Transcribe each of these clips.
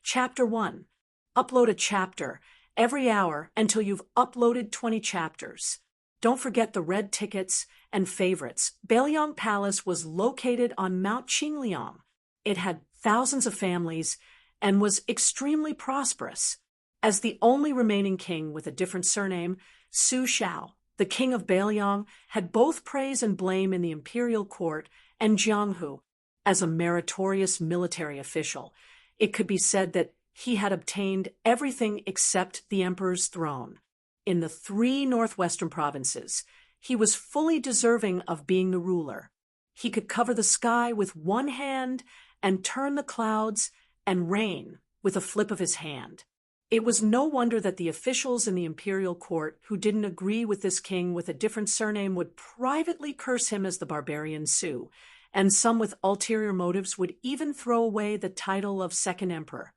Chapter 1. Upload a chapter every hour until you've uploaded 20 chapters. Don't forget the red tickets and favorites. Bailiang Palace was located on Mount Qingliang. It had thousands of families and was extremely prosperous. As the only remaining king with a different surname, Su Shao, the king of Bailiang, had both praise and blame in the imperial court, and Jiang Hu, as a meritorious military official, it could be said that he had obtained everything except the emperor's throne. In the 3 northwestern provinces, he was fully deserving of being the ruler. He could cover the sky with one hand and turn the clouds and rain with a flip of his hand. It was no wonder that the officials in the imperial court who didn't agree with this king with a different surname would privately curse him as the barbarian Su, and some with ulterior motives would even throw away the title of second emperor.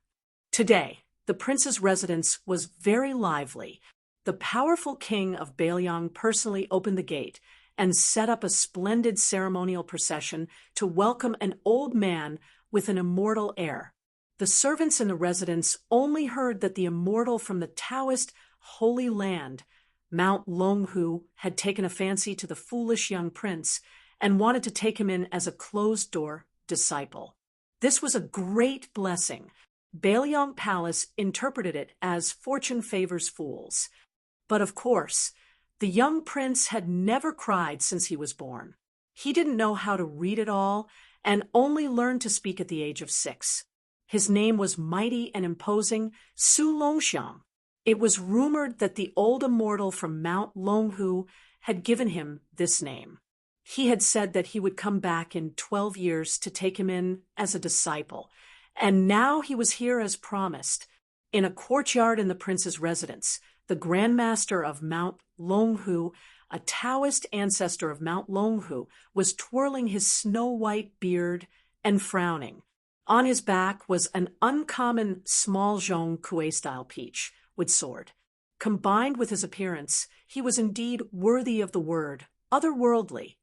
Today, the prince's residence was very lively. The powerful king of Bailiang personally opened the gate and set up a splendid ceremonial procession to welcome an old man with an immortal air. The servants in the residence only heard that the immortal from the Taoist Holy Land, Mount Longhu, had taken a fancy to the foolish young prince and wanted to take him in as a closed-door disciple. This was a great blessing. Bailiang Palace interpreted it as fortune favors fools. But of course, the young prince had never cried since he was born. He didn't know how to read at all and only learned to speak at the age of 6. His name was mighty and imposing Su Longxiang. It was rumored that the old immortal from Mount Longhu had given him this name. He had said that he would come back in 12 years to take him in as a disciple, and now he was here as promised. In a courtyard in the prince's residence, the Grand Master of Mount Longhu, a Taoist ancestor of Mount Longhu, was twirling his snow-white beard and frowning. On his back was an uncommon small zhong Kuei-style peach with sword. Combined with his appearance, he was indeed worthy of the word otherworldly.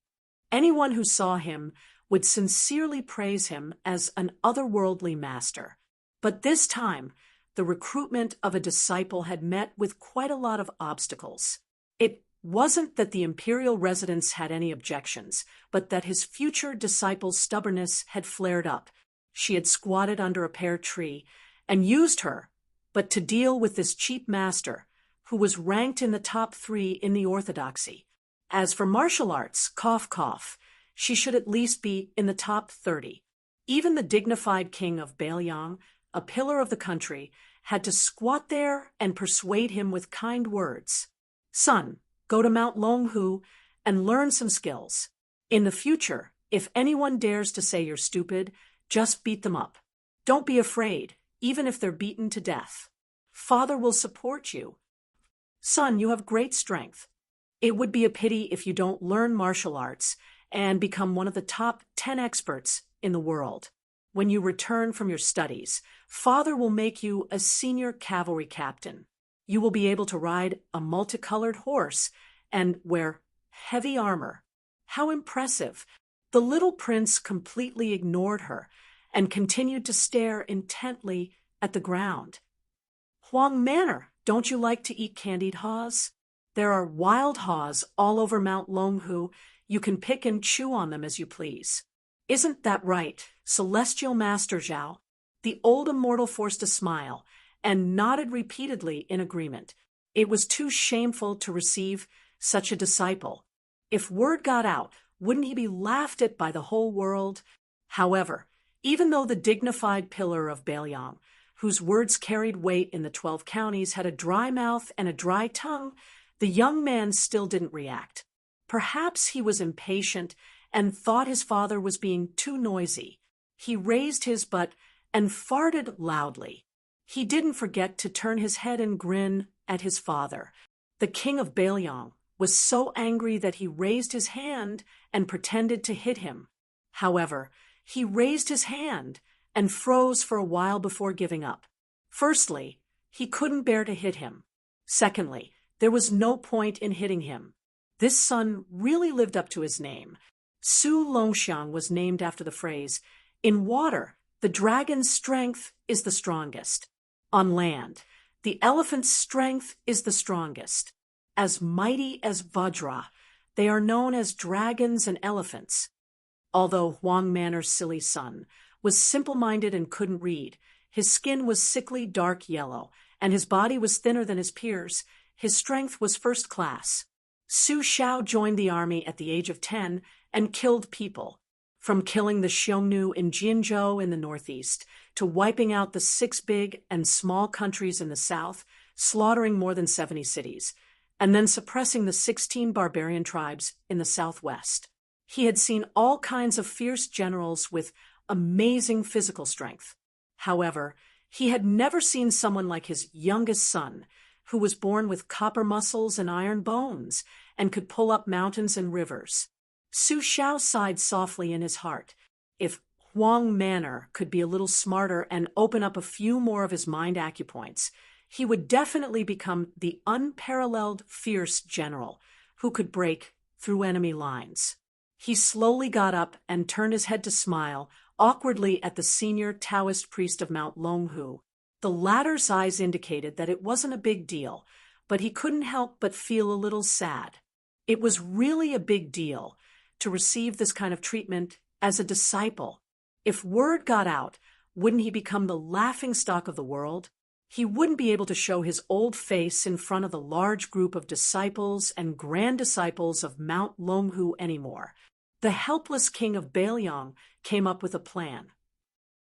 Anyone who saw him would sincerely praise him as an otherworldly master. But this time, the recruitment of a disciple had met with quite a lot of obstacles. It wasn't that the imperial residence had any objections, but that his future disciple's stubbornness had flared up. She had squatted under a pear tree and used her, but to deal with this cheap master, who was ranked in the top 3 in the orthodoxy. As for martial arts, cough cough, she should at least be in the top 30. Even the dignified king of Bailiang, a pillar of the country, had to squat there and persuade him with kind words. Son, go to Mount Longhu and learn some skills. In the future, if anyone dares to say you're stupid, just beat them up. Don't be afraid, even if they're beaten to death. Father will support you. Son, you have great strength. It would be a pity if you don't learn martial arts and become one of the top 10 experts in the world. When you return from your studies, Father will make you a senior cavalry captain. You will be able to ride a multicolored horse and wear heavy armor. How impressive! The little prince completely ignored her and continued to stare intently at the ground. Huang Manor, don't you like to eat candied haws? There are wild haws all over Mount Longhu. You can pick and chew on them as you please. Isn't that right, Celestial Master Zhao? The old immortal forced a smile and nodded repeatedly in agreement. It was too shameful to receive such a disciple. If word got out, wouldn't he be laughed at by the whole world? However, even though the dignified pillar of Bailiang, whose words carried weight in the 12 counties, had a dry mouth and a dry tongue, the young man still didn't react. Perhaps he was impatient and thought his father was being too noisy. He raised his butt and farted loudly. He didn't forget to turn his head and grin at his father. The king of Bailiang was so angry that he raised his hand and pretended to hit him. However, he raised his hand and froze for a while before giving up. Firstly, he couldn't bear to hit him. Secondly, there was no point in hitting him. This son really lived up to his name. Su Longxiang was named after the phrase, "In water, The dragon's strength is the strongest. On land, the elephant's strength is the strongest. As mighty as Vajra, they are known as dragons and elephants. Although Huang Manor's silly son was simple-minded and couldn't read, his skin was sickly dark yellow, and his body was thinner than his peers, his strength was first class. Su Xiao joined the army at the age of 10 and killed people, from killing the Xiongnu in Jinzhou in the northeast to wiping out the 6 big and small countries in the south, slaughtering more than 70 cities, and then suppressing the 16 barbarian tribes in the southwest. He had seen all kinds of fierce generals with amazing physical strength. However, he had never seen someone like his youngest son, who was born with copper muscles and iron bones and could pull up mountains and rivers. Su Xiao sighed softly in his heart. If Huang Manor could be a little smarter and open up a few more of his mind acupoints, he would definitely become the unparalleled fierce general who could break through enemy lines. He slowly got up and turned his head to smile awkwardly at the senior Taoist priest of Mount Longhu. The latter's eyes indicated that it wasn't a big deal, but he couldn't help but feel a little sad. It was really a big deal to receive this kind of treatment as a disciple. If word got out, wouldn't he become the laughingstock of the world? He wouldn't be able to show his old face in front of the large group of disciples and grand disciples of Mount Longhu anymore. The helpless king of Bailiang came up with a plan.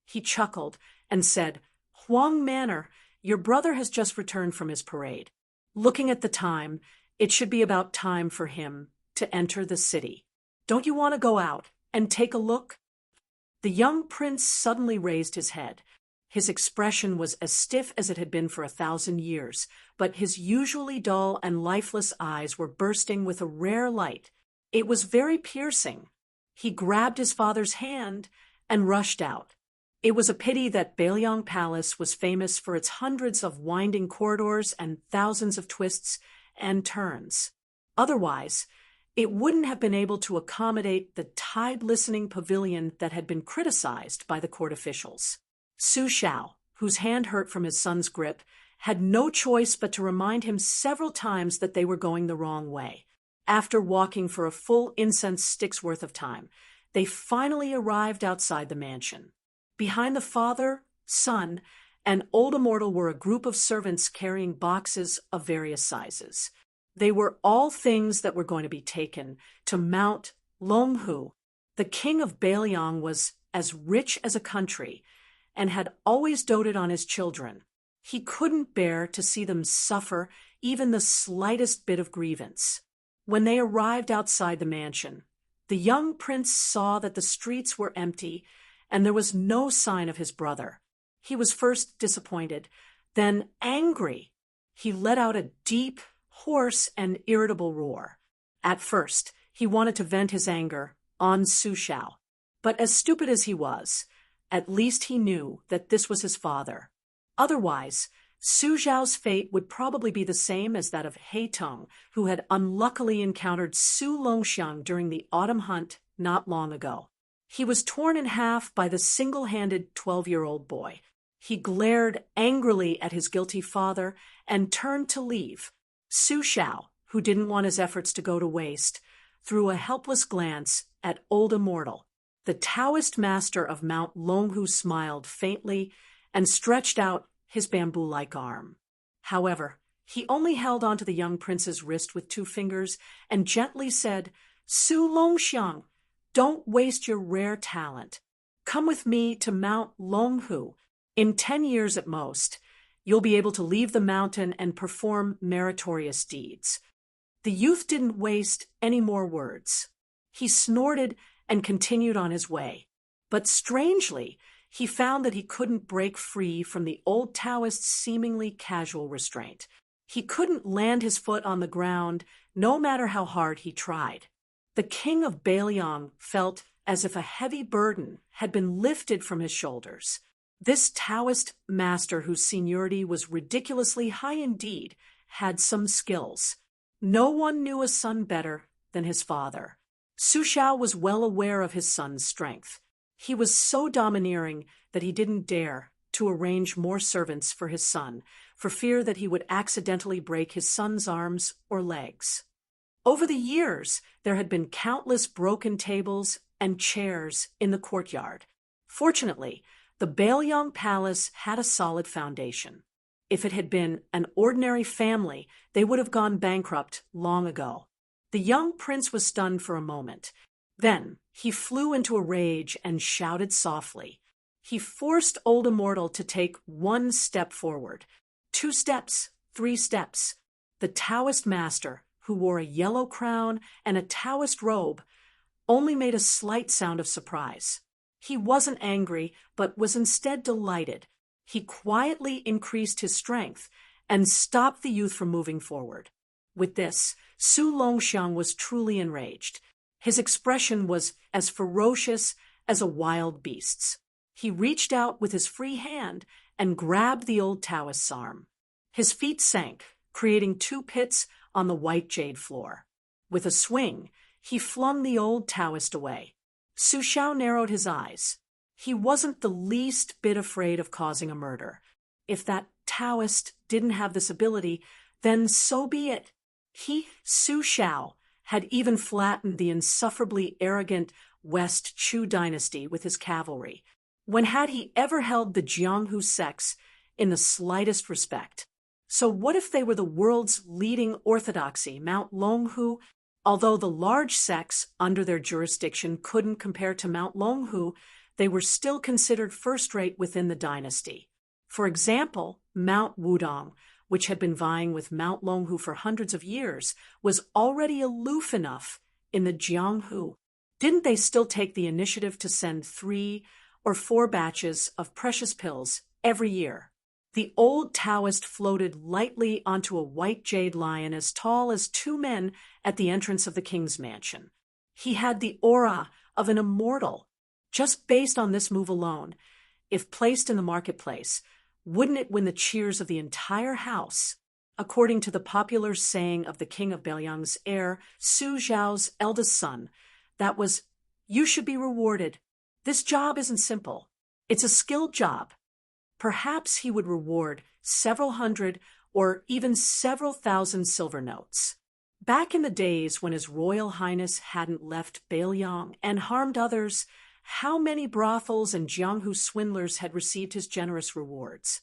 He chuckled and said, "Huang Manor, your brother has just returned from his parade. Looking at the time, it should be about time for him to enter the city. Don't you want to go out and take a look?" The young prince suddenly raised his head. His expression was as stiff as it had been for 1,000 years, but his usually dull and lifeless eyes were bursting with a rare light. It was very piercing. He grabbed his father's hand and rushed out. It was a pity that Bailiang Palace was famous for its hundreds of winding corridors and thousands of twists and turns. Otherwise, it wouldn't have been able to accommodate the tide-listening pavilion that had been criticized by the court officials. Su Xiao, whose hand hurt from his son's grip, had no choice but to remind him several times that they were going the wrong way. After walking for a full incense stick's worth of time, they finally arrived outside the mansion. Behind the father, son, and old immortal were a group of servants carrying boxes of various sizes. They were all things that were going to be taken to Mount Longhu. The king of Bailiang was as rich as a country and had always doted on his children. He couldn't bear to see them suffer even the slightest bit of grievance. When they arrived outside the mansion, the young prince saw that the streets were empty and there was no sign of his brother. He was first disappointed, then angry. He let out a deep, hoarse, and irritable roar. At first, he wanted to vent his anger on Su Xiao, but as stupid as he was, at least he knew that this was his father. Otherwise, Su Xiao's fate would probably be the same as that of He Tong, who had unluckily encountered Su Longxiang during the autumn hunt not long ago. He was torn in half by the single-handed 12-year-old boy. He glared angrily at his guilty father and turned to leave. Su Xiao, who didn't want his efforts to go to waste, threw a helpless glance at Old Immortal. The Taoist master of Mount Longhu smiled faintly and stretched out his bamboo-like arm. However, he only held onto the young prince's wrist with 2 fingers and gently said, "Su Longxiang, don't waste your rare talent. Come with me to Mount Longhu. In 10 years at most, you'll be able to leave the mountain and perform meritorious deeds." The youth didn't waste any more words. He snorted and continued on his way. But strangely, he found that he couldn't break free from the old Taoist's seemingly casual restraint. He couldn't land his foot on the ground, no matter how hard he tried. The king of Bailiang felt as if a heavy burden had been lifted from his shoulders. This Taoist master, whose seniority was ridiculously high indeed, had some skills. No one knew a son better than his father. Su Xiao was well aware of his son's strength. He was so domineering that he didn't dare to arrange more servants for his son, for fear that he would accidentally break his son's arms or legs. Over the years, there had been countless broken tables and chairs in the courtyard. Fortunately, the Baelyang Palace had a solid foundation. If it had been an ordinary family, they would have gone bankrupt long ago. The young prince was stunned for a moment. Then he flew into a rage and shouted softly. He forced old Immortal to take 1 step forward, 2 steps, 3 steps. The Taoist master, who wore a yellow crown and a Taoist robe, only made a slight sound of surprise. He wasn't angry, but was instead delighted. He quietly increased his strength and stopped the youth from moving forward. With this, Su Longxiang was truly enraged. His expression was as ferocious as a wild beast's. He reached out with his free hand and grabbed the old Taoist's arm. His feet sank, creating 2 pits on the white jade floor. With a swing, he flung the old Taoist away. Su Xiao narrowed his eyes. He wasn't the least bit afraid of causing a murder. If that Taoist didn't have this ability, then so be it. He, Su Xiao, had even flattened the insufferably arrogant West Chu dynasty with his cavalry. When had he ever held the Jianghu sects in the slightest respect? So what if they were the world's leading orthodoxy, Mount Longhu? Although the large sects under their jurisdiction couldn't compare to Mount Longhu, they were still considered first-rate within the dynasty. For example, Mount Wudong, which had been vying with Mount Longhu for hundreds of years, was already aloof enough in the Jianghu. Didn't they still take the initiative to send 3 or 4 batches of precious pills every year? The old Taoist floated lightly onto a white jade lion as tall as 2 men at the entrance of the king's mansion. He had the aura of an immortal. Just based on this move alone, if placed in the marketplace, wouldn't it win the cheers of the entire house? According to the popular saying of the king of Baelyang's heir, Su Zhao's eldest son, that was, "You should be rewarded. This job isn't simple. It's a skilled job." Perhaps he would reward several hundred or even several thousand silver notes. Back in the days when His Royal Highness hadn't left Baelyang and harmed others, how many brothels and Jianghu swindlers had received his generous rewards?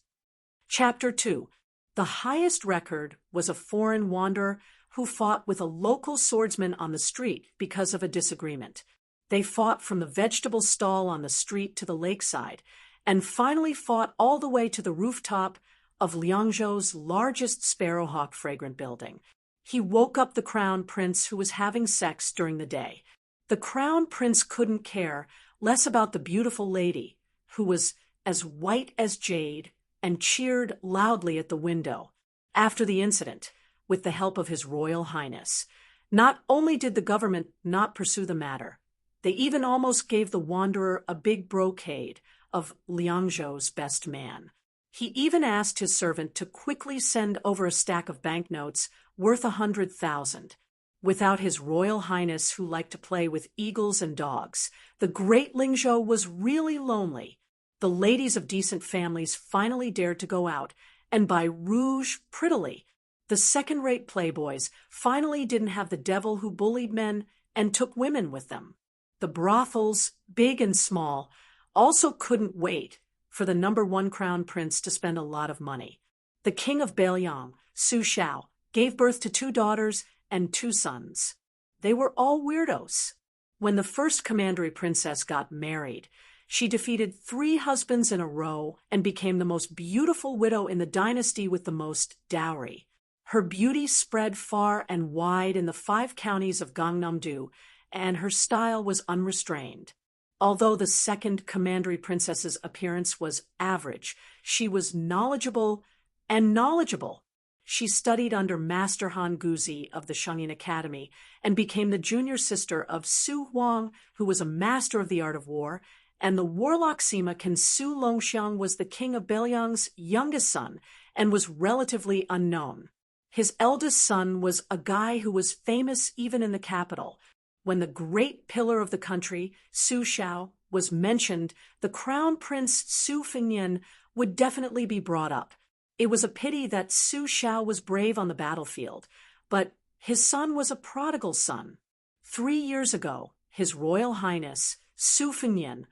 Chapter 2. The highest record was a foreign wanderer who fought with a local swordsman on the street because of a disagreement. They fought from the vegetable stall on the street to the lakeside, and finally fought all the way to the rooftop of Liangzhou's largest sparrowhawk fragrant building. He woke up the crown prince who was having sex during the day. The crown prince couldn't care less about the beautiful lady, who was as white as jade, and cheered loudly at the window. After the incident, with the help of His Royal Highness, not only did the government not pursue the matter, they even almost gave the wanderer a big brocade of Liangzhou's best man. He even asked his servant to quickly send over a stack of banknotes worth 100,000. Without His Royal Highness, who liked to play with eagles and dogs, the great Lingzhou was really lonely. The ladies of decent families finally dared to go out and buy rouge prettily. The second-rate playboys finally didn't have the devil who bullied men and took women with them. The brothels, big and small, also couldn't wait for the #1 crown prince to spend a lot of money. The king of Baelyang, Su Xiao, gave birth to 2 daughters and 2 sons. They were all weirdos. When the first commandery princess got married, she defeated 3 husbands in a row and became the most beautiful widow in the dynasty with the most dowry. Her beauty spread far and wide in the 5 counties of Gangnam-do, and her style was unrestrained. Although the second commandery princess's appearance was average, she was knowledgeable and knowledgeable. She studied under Master Han Guzi of the Shangyin Academy and became the junior sister of Su Huang, who was a master of the art of war, and the warlock Sima Su Longxiang was the king of Baelyang's youngest son and was relatively unknown. His eldest son was a guy who was famous even in the capital. When the great pillar of the country, Su Xiao, was mentioned, the Crown Prince Su Fingyan would definitely be brought up. It was a pity that Su Xiao was brave on the battlefield, but his son was a prodigal son. 3 years ago, His Royal Highness Su Fingyan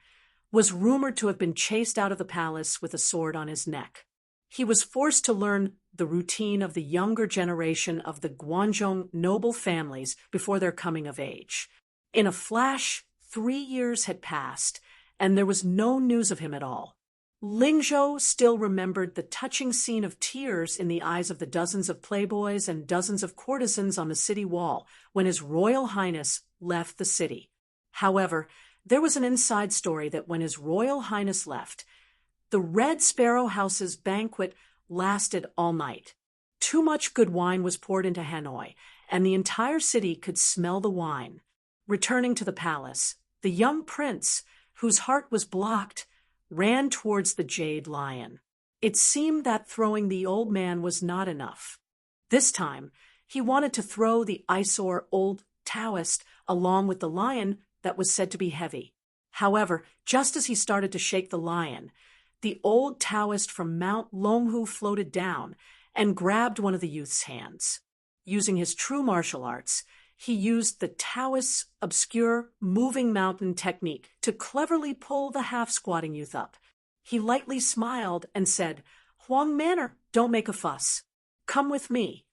was rumored to have been chased out of the palace with a sword on his neck. He was forced to learn the routine of the younger generation of the Guanzhong noble families before their coming of age. In a flash, 3 years had passed, and there was no news of him at all. Ling Zhou still remembered the touching scene of tears in the eyes of the dozens of playboys and dozens of courtesans on the city wall when His Royal Highness left the city. However, there was an inside story that when His Royal Highness left, the Red Sparrow House's banquet lasted all night. Too much good wine was poured into Hanoi, and the entire city could smell the wine. Returning to the palace, the young prince, whose heart was blocked, ran towards the Jade Lion. It seemed that throwing the old man was not enough. This time, he wanted to throw the eyesore old Taoist along with the lion that was said to be heavy. However, just as he started to shake the lion, the old Taoist from Mount Longhu floated down and grabbed one of the youth's hands. Using his true martial arts, he used the Taoist's obscure moving mountain technique to cleverly pull the half-squatting youth up. He lightly smiled and said, "Huang Manor, don't make a fuss. Come with me."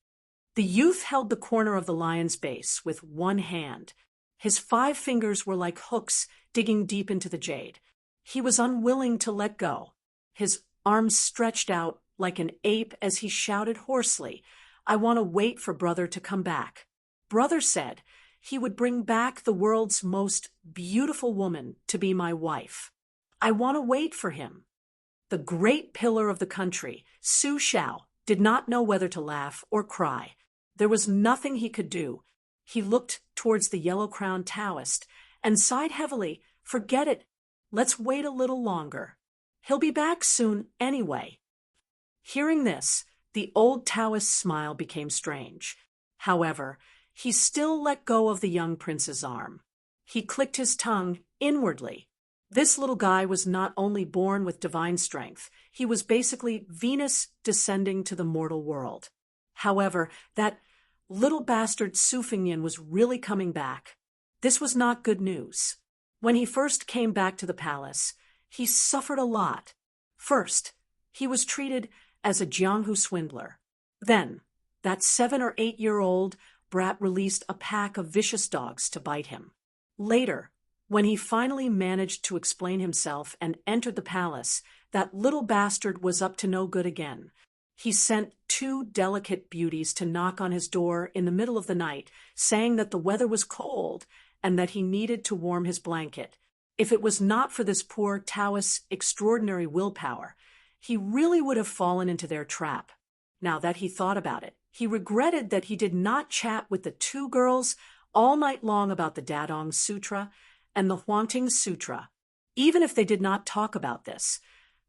The youth held the corner of the lion's base with one hand. His 5 fingers were like hooks digging deep into the jade. He was unwilling to let go. His arms stretched out like an ape as he shouted hoarsely, "I want to wait for brother to come back." Brother said he would bring back the world's most beautiful woman to be my wife. I want to wait for him. The great pillar of the country, Su Xiao, did not know whether to laugh or cry. There was nothing he could do. He looked towards the yellow-crowned Taoist and sighed heavily. "Forget it. Let's wait a little longer. He'll be back soon anyway." Hearing this, the old Taoist's smile became strange. However, he still let go of the young prince's arm. He clicked his tongue inwardly. This little guy was not only born with divine strength, he was basically Venus descending to the mortal world. However, that little bastard Su Fingyan was really coming back. This was not good news. When he first came back to the palace, he suffered a lot. First, he was treated as a Jianghu swindler. Then, that 7 or 8-year-old brat released a pack of vicious dogs to bite him. Later, when he finally managed to explain himself and entered the palace, that little bastard was up to no good again. He sent 2 delicate beauties to knock on his door in the middle of the night, saying that the weather was cold and that he needed to warm his blanket. If it was not for this poor Taoist's extraordinary willpower, he really would have fallen into their trap. Now that he thought about it, he regretted that he did not chat with the 2 girls all night long about the Dadong Sutra and the Huangting Sutra. Even if they did not talk about this,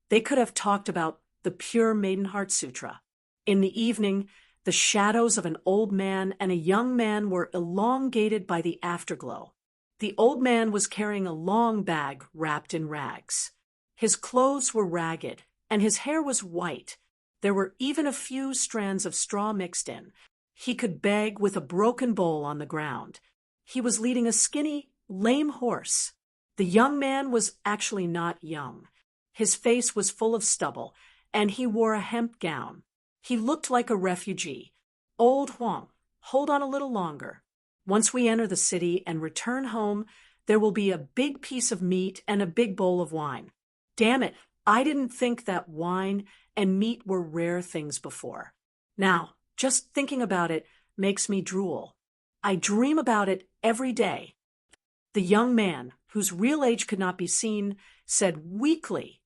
they could have talked about the Pure Maidenheart Sutra. In the evening, the shadows of an old man and a young man were elongated by the afterglow. The old man was carrying a long bag wrapped in rags. His clothes were ragged, and his hair was white. There were even a few strands of straw mixed in. He could beg with a broken bowl on the ground. He was leading a skinny, lame horse. The young man was actually not young. His face was full of stubble, and he wore a hemp gown. He looked like a refugee. "Old Huang, hold on a little longer. Once we enter the city and return home, there will be a big piece of meat and a big bowl of wine." Damn it, I didn't think that wine and meat were rare things before. Now, just thinking about it makes me drool. I dream about it every day. The young man, whose real age could not be seen, said weakly.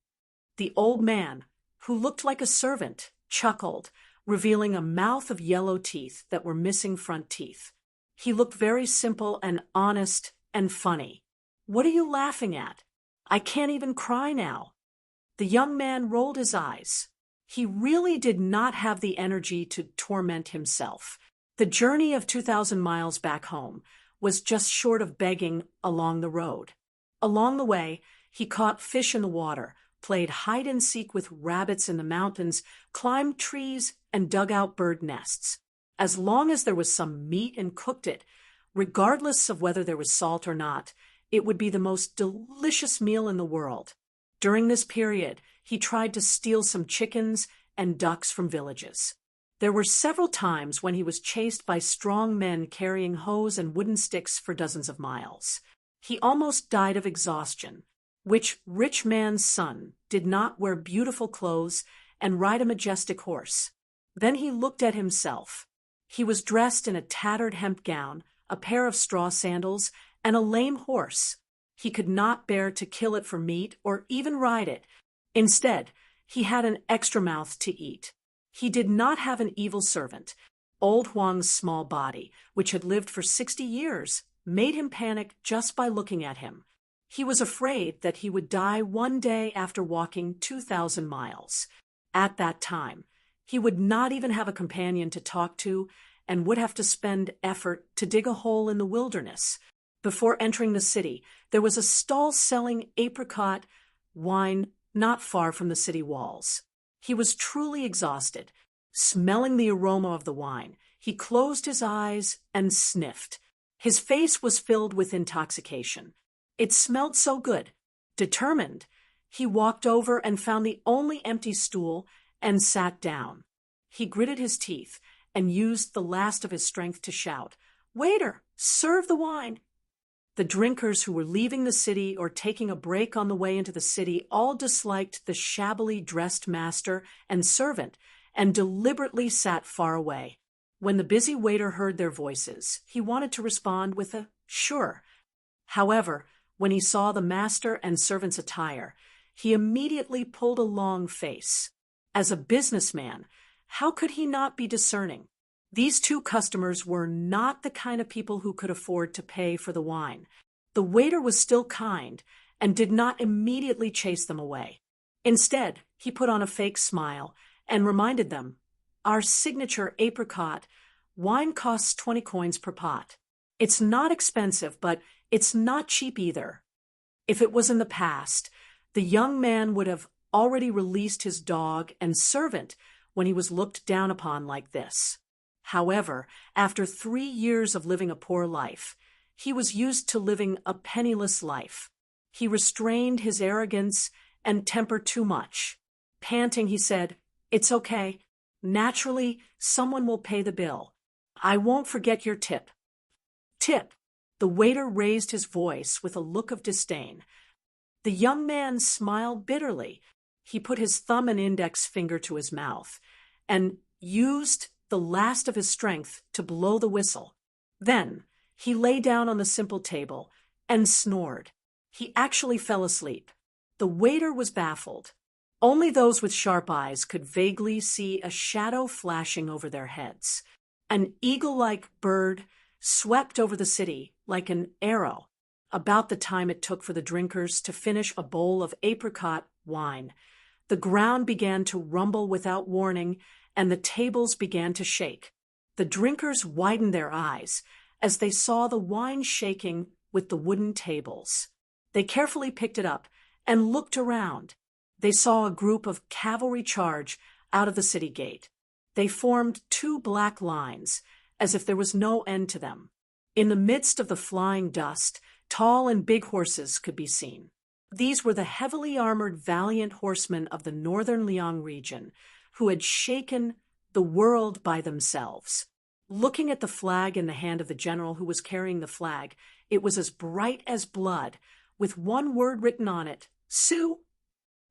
The old man, who looked like a servant, chuckled, revealing a mouth of yellow teeth that were missing front teeth. He looked very simple and honest and funny. "What are you laughing at? I can't even cry now." The young man rolled his eyes. He really did not have the energy to torment himself. The journey of 2,000 miles back home was just short of begging along the road. Along the way, He caught fish in the water, played hide-and-seek with rabbits in the mountains, climbed trees, and dug out bird nests. As long as there was some meat and cooked it, regardless of whether there was salt or not, it would be the most delicious meal in the world. During this period, he tried to steal some chickens and ducks from villages. There were several times when he was chased by strong men carrying hoes and wooden sticks for dozens of miles. He almost died of exhaustion. Which rich man's son did not wear beautiful clothes and ride a majestic horse? Then he looked at himself. He was dressed in a tattered hemp gown, a pair of straw sandals, and a lame horse. He could not bear to kill it for meat or even ride it. Instead, he had an extra mouth to eat. He did not have an evil servant. Old Huang's small body, which had lived for 60 years, made him panic just by looking at him. He was afraid that he would die one day after walking 2,000 miles. At that time, he would not even have a companion to talk to and would have to spend effort to dig a hole in the wilderness. Before entering the city, there was a stall selling apricot wine not far from the city walls. He was truly exhausted. Smelling the aroma of the wine, he closed his eyes and sniffed. His face was filled with intoxication. It smelled so good. Determined, he walked over and found the only empty stool and sat down. He gritted his teeth and used the last of his strength to shout, "Waiter, serve the wine!" The drinkers who were leaving the city or taking a break on the way into the city all disliked the shabbily dressed master and servant and deliberately sat far away. When the busy waiter heard their voices, he wanted to respond with a "sure." However, when he saw the master and servant's attire, he immediately pulled a long face. As a businessman, how could he not be discerning? These two customers were not the kind of people who could afford to pay for the wine. The waiter was still kind and did not immediately chase them away. Instead, he put on a fake smile and reminded them, "Our signature apricot wine costs 20 coins per pot. It's not expensive, but it's not cheap either." If it was in the past, the young man would have already released his dog and servant when he was looked down upon like this. However, after 3 years of living a poor life, he was used to living a penniless life. He restrained his arrogance and temper too much. Panting, he said, "It's okay. Naturally, someone will pay the bill. I won't forget your tip." "Tip." The waiter raised his voice with a look of disdain. The young man smiled bitterly. He put his thumb and index finger to his mouth and used the last of his strength to blow the whistle. Then he lay down on the simple table and snored. He actually fell asleep. The waiter was baffled. Only those with sharp eyes could vaguely see a shadow flashing over their heads. An eagle-like bird swept over the city like an arrow. About the time it took for the drinkers to finish a bowl of apricot wine, the ground began to rumble without warning, and the tables began to shake. The drinkers widened their eyes as they saw the wine shaking with the wooden tables. They carefully picked it up and looked around. They saw a group of cavalry charge out of the city gate. They formed 2 black lines, as if there was no end to them. In the midst of the flying dust, tall and big horses could be seen. These were the heavily armored valiant horsemen of the northern Liang region, who had shaken the world by themselves. Looking at the flag in the hand of the general who was carrying the flag, it was as bright as blood, with one word written on it, "Su."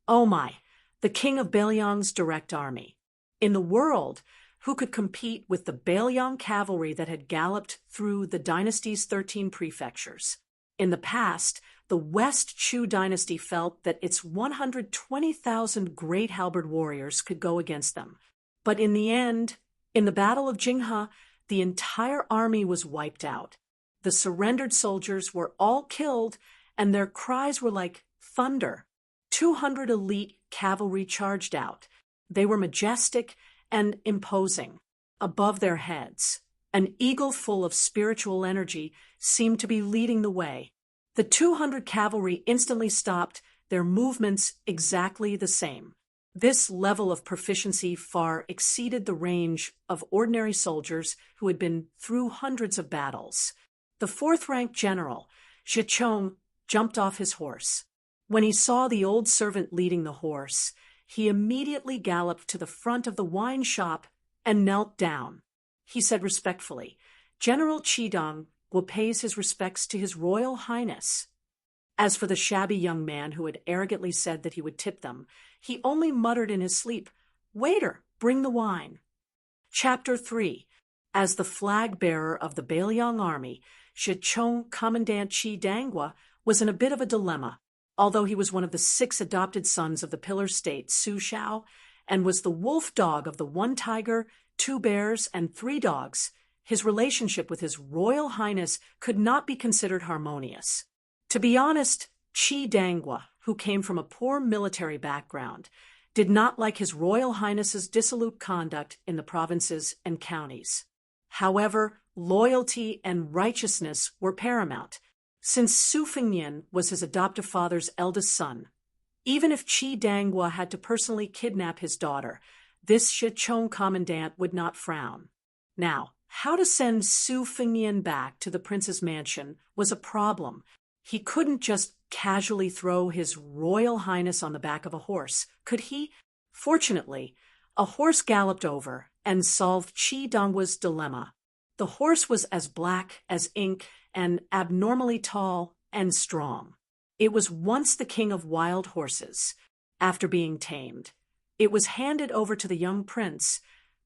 Oh my, the king of Bailiang's direct army. In the world, who could compete with the Bailiang cavalry that had galloped through the dynasty's 13 prefectures? In the past, the West Chu dynasty felt that its 120,000 great halberd warriors could go against them. But in the end, in the Battle of Jinghe, the entire army was wiped out. The surrendered soldiers were all killed, and their cries were like thunder. 200 elite cavalry charged out. They were majestic and imposing. Above their heads, an eagle full of spiritual energy seemed to be leading the way. The 200 cavalry instantly stopped their movements exactly the same. This level of proficiency far exceeded the range of ordinary soldiers who had been through hundreds of battles. The fourth-ranked general, Zhicheng, jumped off his horse. When he saw the old servant leading the horse, he immediately galloped to the front of the wine shop and knelt down. He said respectfully, "General Qidong will pay his respects to His Royal Highness." As for the shabby young man who had arrogantly said that he would tip them, he only muttered in his sleep, "Waiter, bring the wine." Chapter 3. As the flag-bearer of the Bailiang army, Zhicheng Commandant Qi Dangua was in a bit of a dilemma. Although he was one of the 6 adopted sons of the Pillar State Su Shao and was the wolf dog of the 1 tiger, 2 bears, and 3 dogs, his relationship with His Royal Highness could not be considered harmonious. To be honest, Qi Dangua, who came from a poor military background, did not like His Royal Highness's dissolute conduct in the provinces and counties. However, loyalty and righteousness were paramount, since Su Fengnian was his adoptive father's eldest son. Even if Qi Dangua had to personally kidnap his daughter, this Zhicheng commandant would not frown. Now, how to send Su Fengnian back to the prince's mansion was a problem. He couldn't just casually throw His Royal Highness on the back of a horse, could he? Fortunately, a horse galloped over and solved Qi Dangua's dilemma. The horse was as black as ink and abnormally tall and strong. It was once the king of wild horses. After being tamed, it was handed over to the young prince,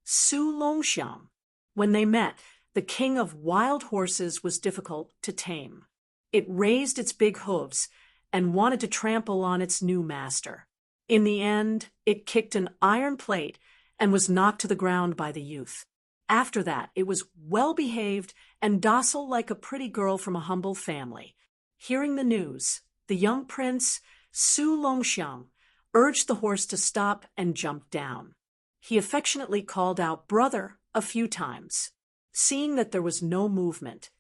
Su Longxiang. When they met, the king of wild horses was difficult to tame. It raised its big hooves and wanted to trample on its new master. In the end, it kicked an iron plate and was knocked to the ground by the youth. After that, it was well-behaved and docile like a pretty girl from a humble family. Hearing the news, the young prince, Su Longxiang, urged the horse to stop and jump down. He affectionately called out "brother" a few times. Seeing that there was no movement,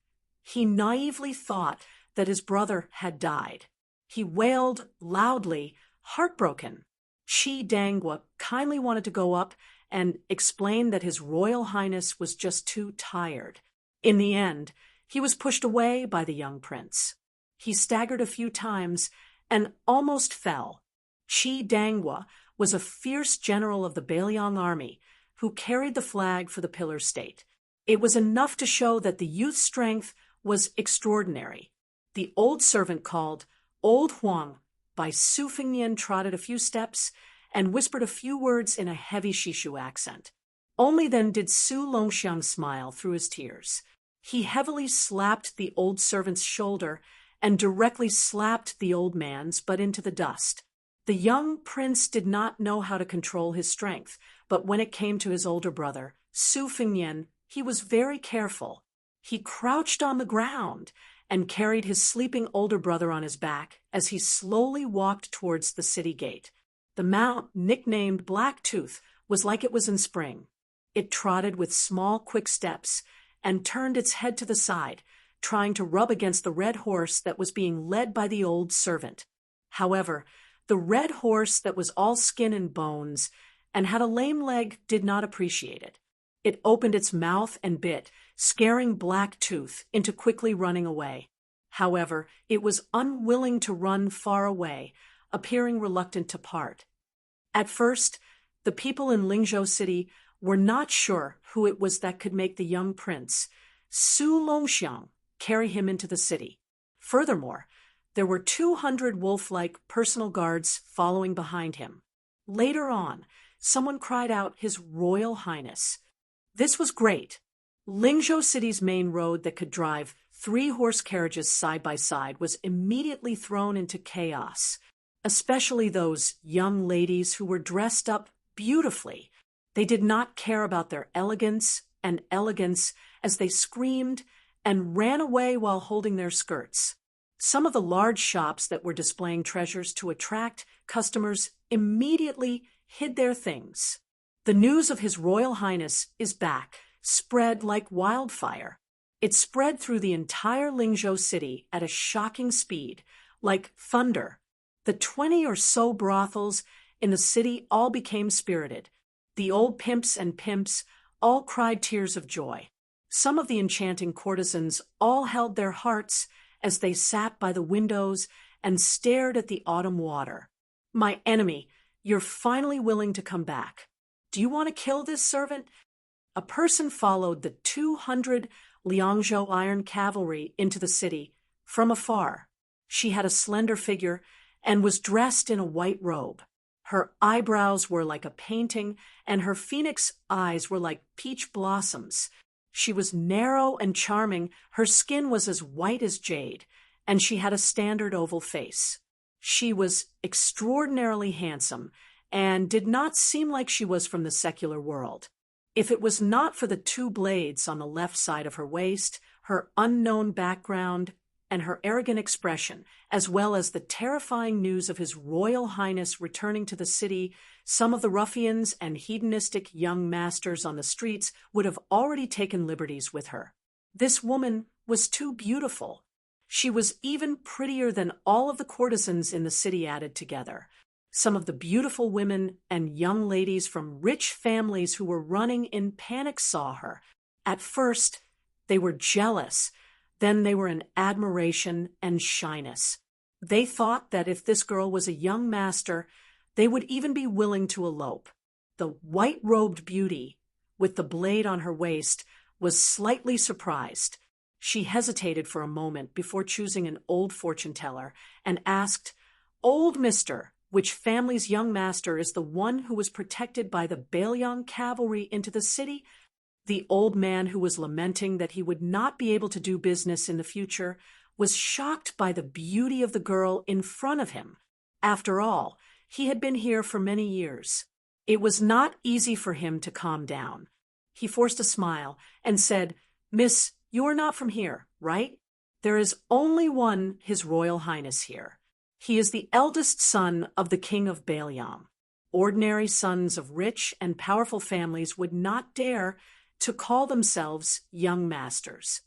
he naively thought that his brother had died. He wailed loudly, heartbroken. Qi Dangua kindly wanted to go up and explained that His Royal Highness was just too tired. In the end, he was pushed away by the young prince. He staggered a few times and almost fell. Qi Dangua was a fierce general of the Bailiang army who carried the flag for the Pillar State. It was enough to show that the youth's strength was extraordinary. The old servant called Old Huang by Su Fengnian trotted a few steps and whispered a few words in a heavy Shishu accent. Only then did Su Longxiang smile through his tears. He heavily slapped the old servant's shoulder and directly slapped the old man's, but into the dust. The young prince did not know how to control his strength, but when it came to his older brother, Su Fengnian, he was very careful. He crouched on the ground and carried his sleeping older brother on his back as he slowly walked towards the city gate. The mount, nicknamed Blacktooth, was like it was in spring. It trotted with small, quick steps and turned its head to the side, trying to rub against the red horse that was being led by the old servant. However, the red horse that was all skin and bones and had a lame leg did not appreciate it. It opened its mouth and bit, scaring Blacktooth into quickly running away. However, it was unwilling to run far away, appearing reluctant to part. At first, the people in Lingzhou City were not sure who it was that could make the young prince, Su Longxiang, carry him into the city. Furthermore, there were 200 wolf-like personal guards following behind him. Later on, someone cried out His Royal Highness. This was great. Lingzhou City's main road that could drive 3 horse carriages side by side was immediately thrown into chaos, especially those young ladies who were dressed up beautifully. They did not care about their elegance as they screamed and ran away while holding their skirts. Some of the large shops that were displaying treasures to attract customers immediately hid their things. The news of His Royal Highness is back spread like wildfire. It spread through the entire Lingzhou city at a shocking speed, like thunder. The 20 or so brothels in the city all became spirited. The old pimps and pimps all cried tears of joy. Some of the enchanting courtesans all held their hearts as they sat by the windows and stared at the autumn water. "My enemy, you're finally willing to come back. Do you want to kill this servant?" A person followed the 200 Liangzhou iron cavalry into the city from afar. She had a slender figure and was dressed in a white robe. Her eyebrows were like a painting, and her phoenix eyes were like peach blossoms. She was narrow and charming, her skin was as white as jade, and she had a standard oval face. She was extraordinarily handsome, and did not seem like she was from the secular world. If it was not for the 2 blades on the left side of her waist, her unknown background, and her arrogant expression, as well as the terrifying news of His Royal Highness returning to the city, some of the ruffians and hedonistic young masters on the streets would have already taken liberties with her. This woman was too beautiful. She was even prettier than all of the courtesans in the city added together. Some of the beautiful women and young ladies from rich families who were running in panic saw her. At first, they were jealous. Then they were in admiration and shyness. They thought that if this girl was a young master, they would even be willing to elope. The white-robed beauty, with the blade on her waist, was slightly surprised. She hesitated for a moment before choosing an old fortune-teller and asked, "Old mister, which family's young master is the one who was protected by the Bailiang cavalry into the city?" The old man, who was lamenting that he would not be able to do business in the future, was shocked by the beauty of the girl in front of him. After all, he had been here for many years. It was not easy for him to calm down. He forced a smile and said, "Miss, you are not from here, right? There is only one His Royal Highness here. He is the eldest son of the King of Bailiang. Ordinary sons of rich and powerful families would not dare to call themselves young masters.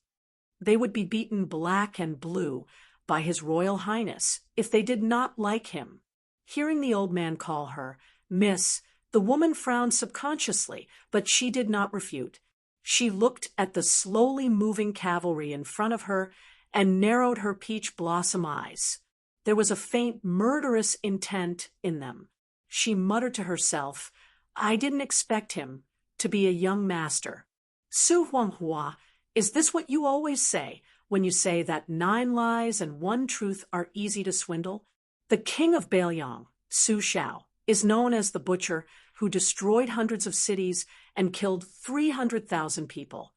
They would be beaten black and blue by His Royal Highness if they did not like him." Hearing the old man call her "Miss," the woman frowned subconsciously, but she did not refute. She looked at the slowly moving cavalry in front of her and narrowed her peach blossom eyes. There was a faint murderous intent in them. She muttered to herself, "I didn't expect him to be a young master." "Su Huanghua, is this what you always say when you say that 9 lies and 1 truth are easy to swindle? The King of Bailiang, Su Xiao, is known as the butcher who destroyed hundreds of cities and killed 300,000 people.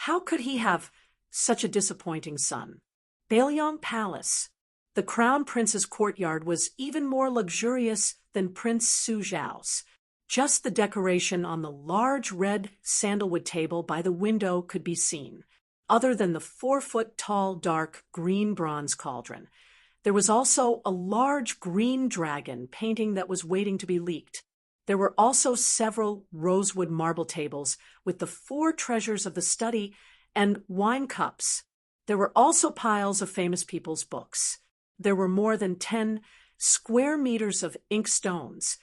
How could he have such a disappointing son?" Bailiang Palace. The crown prince's courtyard was even more luxurious than Prince Su Xiao's. Just the decoration on the large red sandalwood table by the window could be seen, other than the 4-foot-tall dark green bronze cauldron. There was also a large green dragon painting that was waiting to be leaked. There were also several rosewood marble tables with the 4 treasures of the study and wine cups. There were also piles of famous people's books. There were more than 10 square meters of ink stones,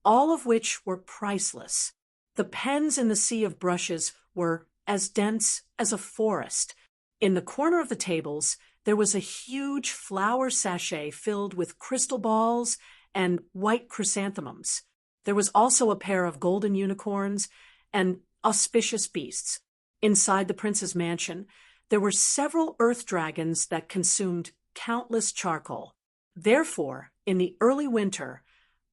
all of which were priceless. The pens in the sea of brushes were as dense as a forest. In the corner of the tables, there was a huge flower sachet filled with crystal balls and white chrysanthemums. There was also a pair of golden unicorns and auspicious beasts. Inside the prince's mansion, there were several earth dragons that consumed countless charcoal. Therefore, in the early winter,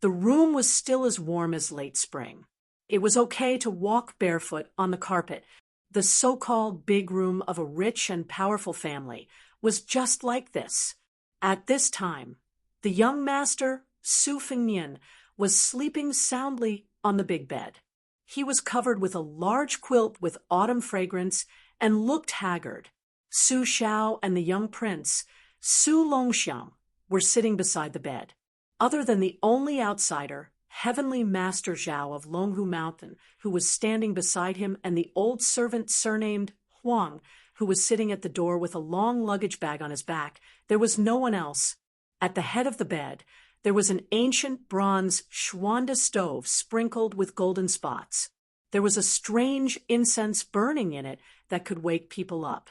the room was still as warm as late spring. It was okay to walk barefoot on the carpet. The so-called big room of a rich and powerful family was just like this. At this time, the young master, Su Fengnian, was sleeping soundly on the big bed. He was covered with a large quilt with autumn fragrance and looked haggard. Su Xiao and the young prince, Su Longxiang, were sitting beside the bed. Other than the only outsider, Heavenly Master Zhao of Longhu Mountain, who was standing beside him, and the old servant surnamed Huang, who was sitting at the door with a long luggage bag on his back, there was no one else. At the head of the bed, There was an ancient bronze Schwanda stove sprinkled with golden spots. There was a strange incense burning in it that could wake people up.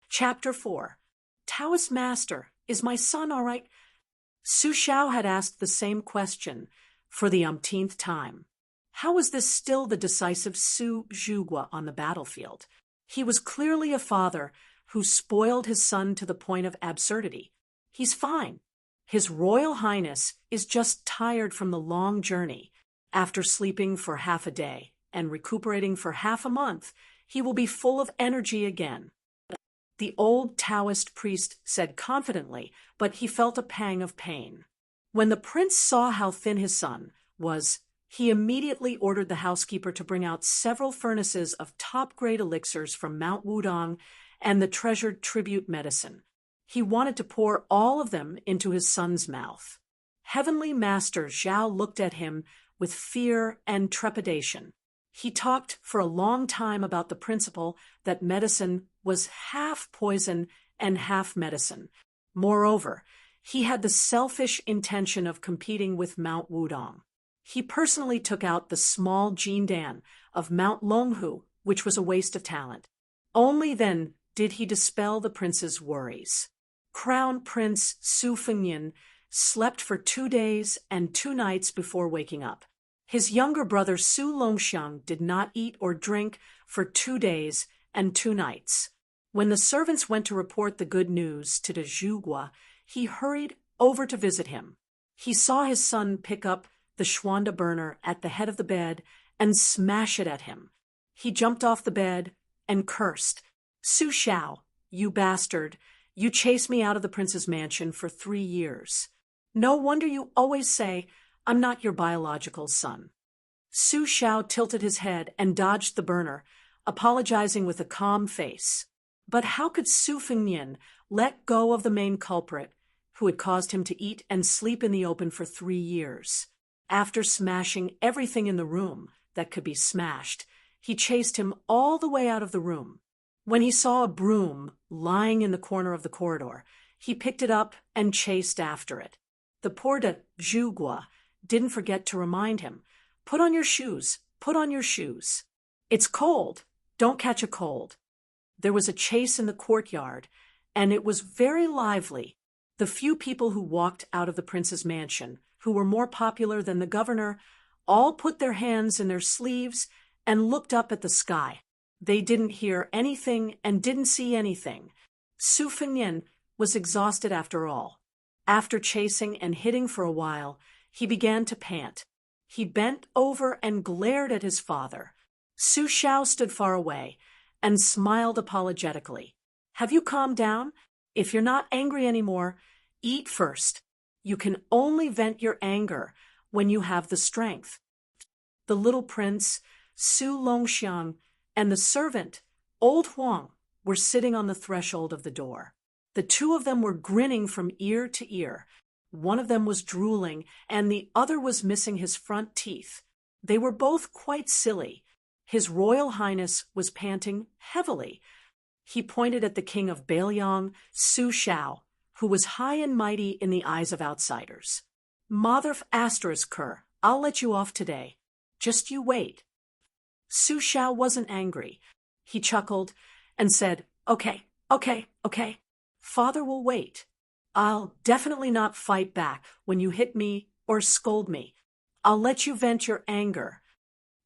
Chapter 4. Taoist Master, is my son all right? Su Xiao had asked the same question for the umpteenth time. How was this still the decisive Su Zhuge on the battlefield? He was clearly a father who spoiled his son to the point of absurdity. He's fine. His Royal Highness is just tired from the long journey. After sleeping for half a day and recuperating for half a month, he will be full of energy again. The old Taoist priest said confidently, but he felt a pang of pain. When the prince saw how thin his son was, he immediately ordered the housekeeper to bring out several furnaces of top-grade elixirs from Mount Wudong and the treasured tribute medicine. He wanted to pour all of them into his son's mouth. Heavenly Master Zhao looked at him with fear and trepidation. He talked for a long time about the principle that medicine was half poison and half medicine. Moreover, he had the selfish intention of competing with Mount Wudong. He personally took out the small Jindan of Mount Longhu, which was a waste of talent. Only then did he dispel the prince's worries. Crown Prince Su Fengnian slept for 2 days and 2 nights before waking up. His younger brother Su Longxiang did not eat or drink for 2 days and 2 nights. When the servants went to report the good news to the Zhuge, he hurried over to visit him. He saw his son pick up the Schwanda burner at the head of the bed and smash it at him. He jumped off the bed and cursed, "Su Xiao, you bastard, you chased me out of the prince's mansion for 3 years. No wonder you always say, I'm not your biological son." Su Xiao tilted his head and dodged the burner, apologizing with a calm face. But how could Su Fengnian let go of the main culprit, who had caused him to eat and sleep in the open for 3 years? After smashing everything in the room that could be smashed, he chased him all the way out of the room. When he saw a broom lying in the corner of the corridor, he picked it up and chased after it. The poor de Zhuge didn't forget to remind him, "Put on your shoes, put on your shoes. It's cold, don't catch a cold." There was a chase in the courtyard, and it was very lively. The few people who walked out of the prince's mansion, who were more popular than the governor, all put their hands in their sleeves and looked up at the sky. They didn't hear anything and didn't see anything. Su Fengnian was exhausted after all. After chasing and hitting for a while, he began to pant. He bent over and glared at his father. Su Xiao stood far away and smiled apologetically. "Have you calmed down? If you're not angry anymore, eat first. You can only vent your anger when you have the strength." The little prince, Su Longxiang, and the servant, old Huang, were sitting on the threshold of the door. The 2 of them were grinning from ear to ear. One of them was drooling, and the other was missing his front teeth. They were both quite silly. His Royal Highness was panting heavily. He pointed at the king of Bailiang, Su Xiao, who was high and mighty in the eyes of outsiders. "Mother of Asterisker, I'll let you off today. Just you wait." Su Xiao wasn't angry. He chuckled and said, Okay. Father will wait. I'll definitely not fight back when you hit me or scold me. I'll let you vent your anger."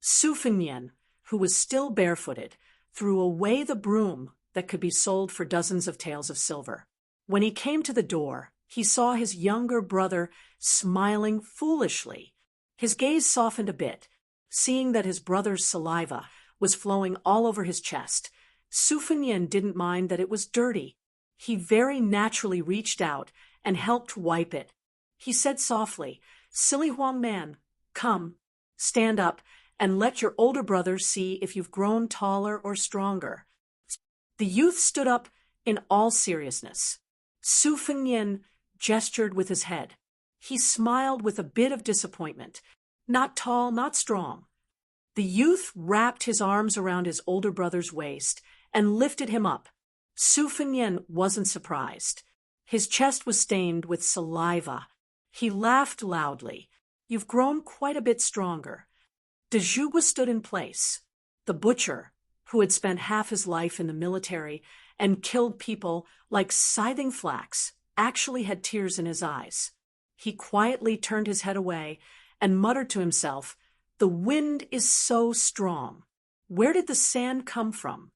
Su Fengnian, who was still barefooted, threw away the broom that could be sold for dozens of taels of silver. When he came to the door, he saw his younger brother smiling foolishly. His gaze softened a bit, seeing that his brother's saliva was flowing all over his chest. Su Fengnian didn't mind that it was dirty. He very naturally reached out and helped wipe it. He said softly, "Silly Huang man, come, stand up, and let your older brother see if you've grown taller or stronger." The youth stood up in all seriousness. Su Fengnian gestured with his head. He smiled with a bit of disappointment. Not tall, not strong. The youth wrapped his arms around his older brother's waist and lifted him up. Su Fengnian wasn't surprised. His chest was stained with saliva. He laughed loudly. You've grown quite a bit stronger. De stood in place. The butcher, who had spent half his life in the military and killed people like scything flax, actually had tears in his eyes. He quietly turned his head away and muttered to himself, "The wind is so strong. Where did the sand come from?"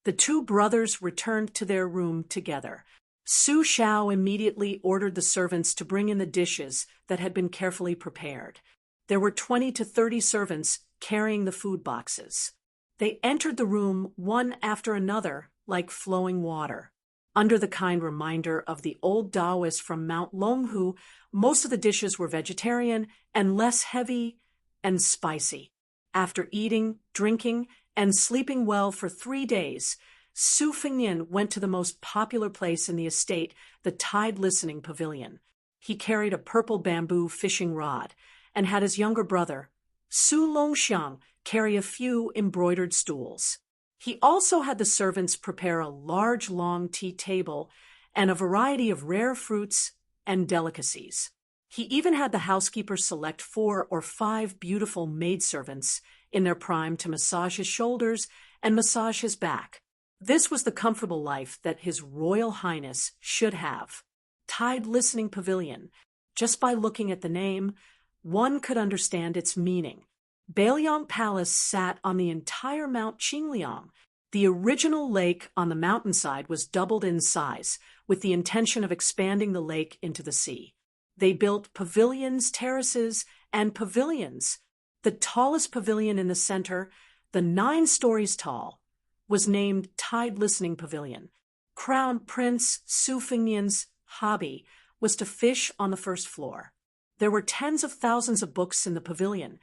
The two brothers returned to their room together. Su Xiao immediately ordered the servants to bring in the dishes that had been carefully prepared. There were 20 to 30 servants carrying the food boxes. They entered the room one after another like flowing water. Under the kind reminder of the old Taoist from Mount Longhu, most of the dishes were vegetarian and less heavy and spicy. After eating, drinking, and sleeping well for 3 days, Su Fengnian went to the most popular place in the estate, the Tide Listening Pavilion. He carried a purple bamboo fishing rod and had his younger brother, Su Longxiang, carry a few embroidered stools. He also had the servants prepare a large long tea table and a variety of rare fruits and delicacies. He even had the housekeeper select 4 or 5 beautiful maidservants in their prime to massage his shoulders and massage his back. This was the comfortable life that His Royal Highness should have. Tide Listening Pavilion. Just by looking at the name, one could understand its meaning. Bailiang Palace sat on the entire Mount Qingliang. The original lake on the mountainside was doubled in size, with the intention of expanding the lake into the sea. They built pavilions, terraces, and pavilions. The tallest pavilion in the center, the 9 stories tall, was named Tide Listening Pavilion. Crown Prince Su Fengnian's hobby was to fish on the first floor. There were tens of thousands of books in the pavilion,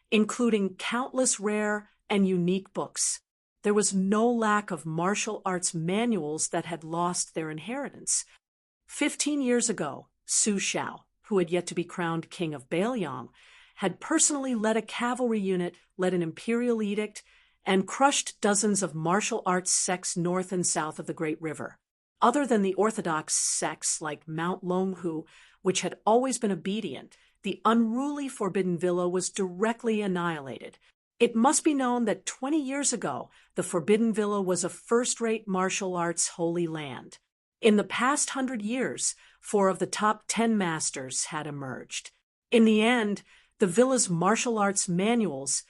including countless rare and unique books. There was no lack of martial arts manuals that had lost their inheritance. 15 years ago, Su Xiao, who had yet to be crowned king of Bailiang, had personally led a cavalry unit, led an imperial edict, and crushed dozens of martial arts sects north and south of the Great River. Other than the orthodox sects like Mount Longhu, which had always been obedient, the unruly Forbidden Villa was directly annihilated. It must be known that 20 years ago, the Forbidden Villa was a first-rate martial arts holy land. In the past 100 years, 4 of the top 10 masters had emerged. In the end, the villa's martial arts manuals,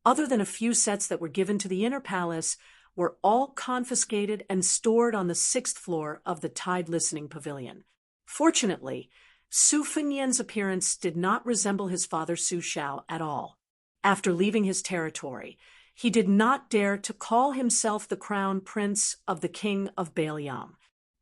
other than a few sets that were given to the inner palace, were all confiscated and stored on the 6th floor of the Tide Listening Pavilion. Fortunately, Su Fengnian's appearance did not resemble his father Su Xiao at all. After leaving his territory, he did not dare to call himself the crown prince of the king of Bailiang.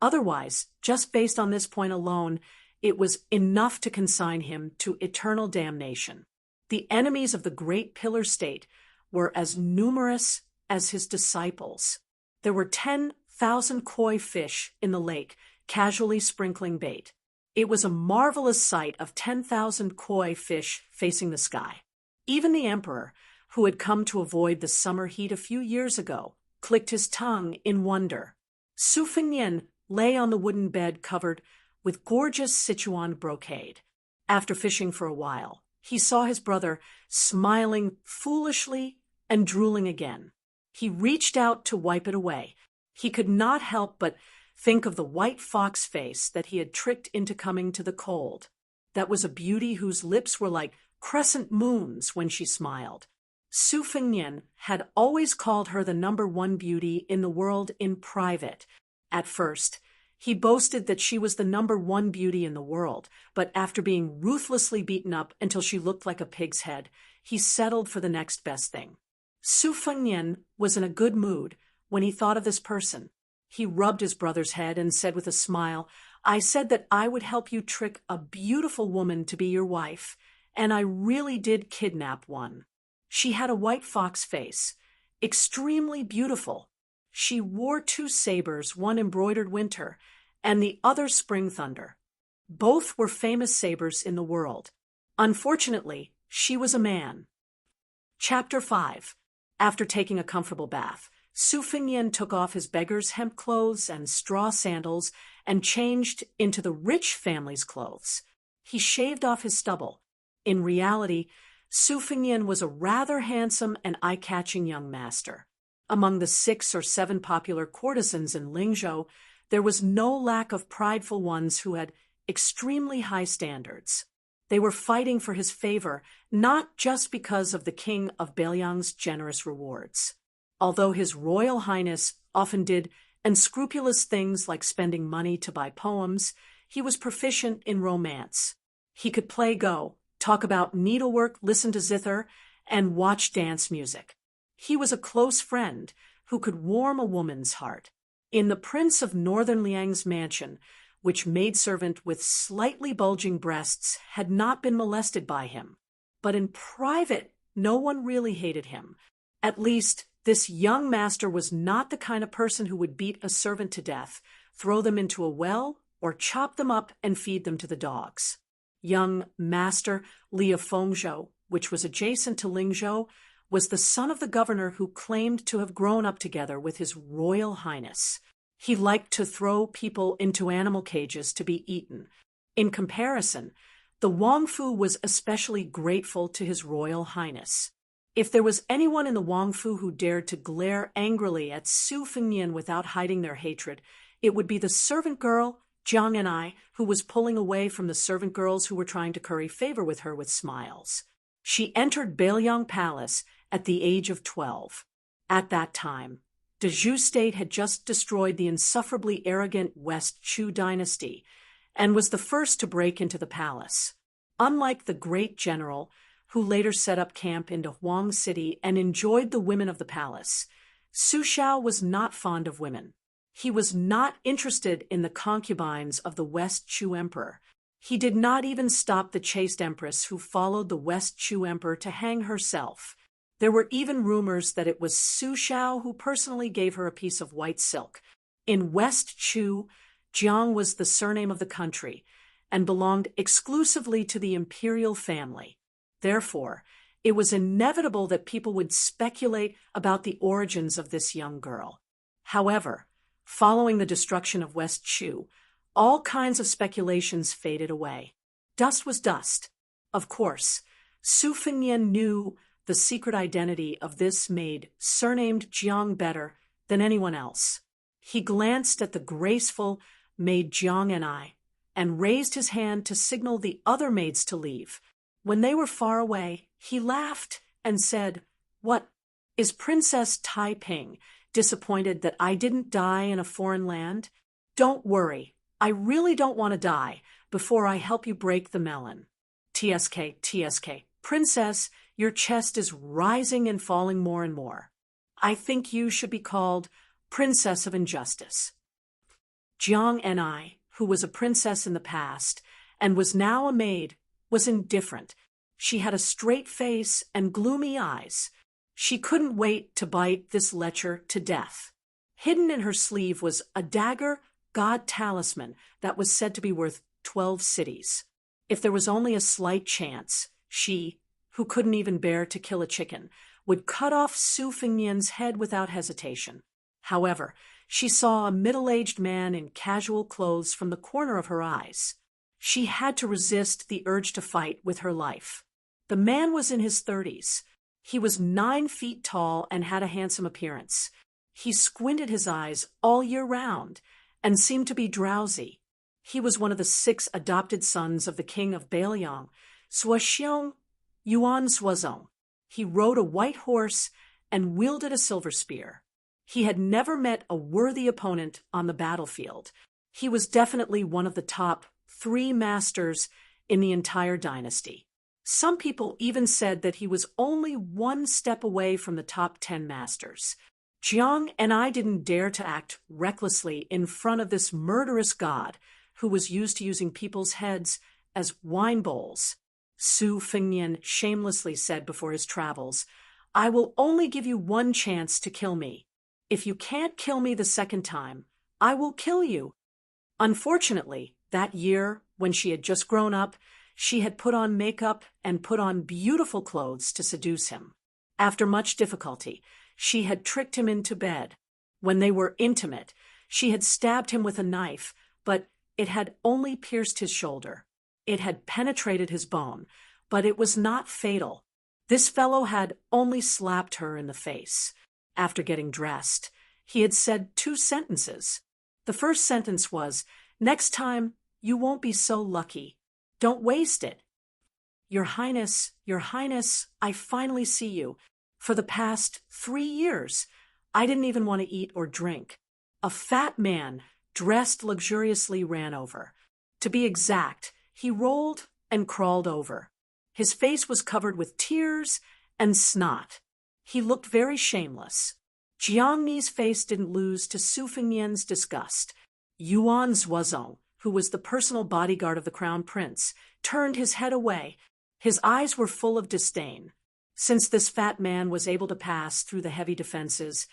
Otherwise, just based on this point alone, it was enough to consign him to eternal damnation. The enemies of the Great Pillar State were as numerous as his disciples. There were 10,000 koi fish in the lake, casually sprinkling bait. It was a marvelous sight of 10,000 koi fish facing the sky. Even the emperor, who had come to avoid the summer heat a few years ago, clicked his tongue in wonder. Su Fengnian lay on the wooden bed covered with gorgeous Sichuan brocade. After fishing for a while, he saw his brother smiling foolishly and drooling again. He reached out to wipe it away. He could not help but think of the white fox face that he had tricked into coming to the cold. That was a beauty whose lips were like crescent moons when she smiled. Su Fengnian had always called her the #1 beauty in the world in private. At first, he boasted that she was the #1 beauty in the world, but after being ruthlessly beaten up until she looked like a pig's head, he settled for the next best thing. Su Fengnian was in a good mood when he thought of this person. He rubbed his brother's head and said with a smile, "I said that I would help you trick a beautiful woman to be your wife, and I really did kidnap one. She had a white fox face, extremely beautiful. She wore 2 sabers, one embroidered winter, and the other spring thunder. Both were famous sabers in the world. Unfortunately, she was a man." Chapter 5. After taking a comfortable bath, Su Fengnian took off his beggar's hemp clothes and straw sandals and changed into the rich family's clothes. He shaved off his stubble. In reality, Su Fengnian was a rather handsome and eye-catching young master. Among the 6 or 7 popular courtesans in Lingzhou, there was no lack of prideful ones who had extremely high standards. They were fighting for his favor, not just because of the king of Beiliang's generous rewards. Although His Royal Highness often did unscrupulous things like spending money to buy poems, he was proficient in romance. He could play Go, talk about needlework, listen to zither, and watch dance music. He was a close friend who could warm a woman's heart. In the Prince of Northern Liang's mansion, which maidservant with slightly bulging breasts had not been molested by him. But in private, no one really hated him. At least, this young master was not the kind of person who would beat a servant to death, throw them into a well, or chop them up and feed them to the dogs. Young Master Lia Fengzhou, which was adjacent to Lingzhou, was the son of the governor who claimed to have grown up together with His Royal Highness. He liked to throw people into animal cages to be eaten. In comparison, the Wangfu was especially grateful to His Royal Highness. If there was anyone in the Wangfu who dared to glare angrily at Su Fengnian without hiding their hatred, it would be the servant girl, Jiang and I, who was pulling away from the servant girls who were trying to curry favor with her with smiles. She entered Beiliang Palace at the age of 12. At that time, the Zhou state had just destroyed the insufferably arrogant West Chu dynasty and was the first to break into the palace. Unlike the great general, who later set up camp into Huang City and enjoyed the women of the palace, Su Xiao was not fond of women. He was not interested in the concubines of the West Chu emperor. He did not even stop the chaste empress who followed the West Chu emperor to hang herself. There were even rumors that it was Su Xiao who personally gave her a piece of white silk. In West Chu, Jiang was the surname of the country and belonged exclusively to the imperial family. Therefore, it was inevitable that people would speculate about the origins of this young girl. However, following the destruction of West Chu, all kinds of speculations faded away. Dust was dust. Of course, Su Fengnian knew the secret identity of this maid, surnamed Jiang, better than anyone else. He glanced at the graceful maid Jiang and I, and raised his hand to signal the other maids to leave. When they were far away, he laughed and said, "What, is Princess Taiping disappointed that I didn't die in a foreign land? Don't worry, I really don't want to die before I help you break the melon." TSK, Princess, your chest is rising and falling more and more. I think you should be called Princess of Injustice. Jiang and I, who was a princess in the past and was now a maid, was indifferent. She had a straight face and gloomy eyes. She couldn't wait to bite this lecher to death. Hidden in her sleeve was a dagger god talisman that was said to be worth 12 cities. If there was only a slight chance, she, who couldn't even bear to kill a chicken, would cut off Su Fengnian's head without hesitation. However, she saw a middle-aged man in casual clothes from the corner of her eyes. She had to resist the urge to fight with her life. The man was in his 30s. He was 9 feet tall and had a handsome appearance. He squinted his eyes all year round and seemed to be drowsy. He was one of the 6 adopted sons of the king of Beiliang, Suoxiong Yuan Suozong. He rode a white horse and wielded a silver spear. He had never met a worthy opponent on the battlefield. He was definitely one of the top 3 masters in the entire dynasty. Some people even said that he was only 1 step away from the top 10 masters. Jiang and I didn't dare to act recklessly in front of this murderous god who was used to using people's heads as wine bowls. Su Fengnian shamelessly said before his travels, "I will only give you 1 chance to kill me. If you can't kill me the second time, I will kill you." Unfortunately, that year, when she had just grown up, she had put on makeup and put on beautiful clothes to seduce him. After much difficulty, she had tricked him into bed. When they were intimate, she had stabbed him with a knife, but it had only pierced his shoulder. It had penetrated his bone, but it was not fatal. This fellow had only slapped her in the face. After getting dressed, he had said 2 sentences. The first sentence was, "Next time, you won't be so lucky. Don't waste it." Your Highness, I finally see you. For the past 3 years, I didn't even want to eat or drink. A fat man, dressed luxuriously, ran over. To be exact, he rolled and crawled over. His face was covered with tears and snot. He looked very shameless. Jiang Ni's face didn't lose to Su Fengnian's disgust. Yuan Zuozong, who was the personal bodyguard of the crown prince, turned his head away. His eyes were full of disdain. Since this fat man was able to pass through the heavy defenses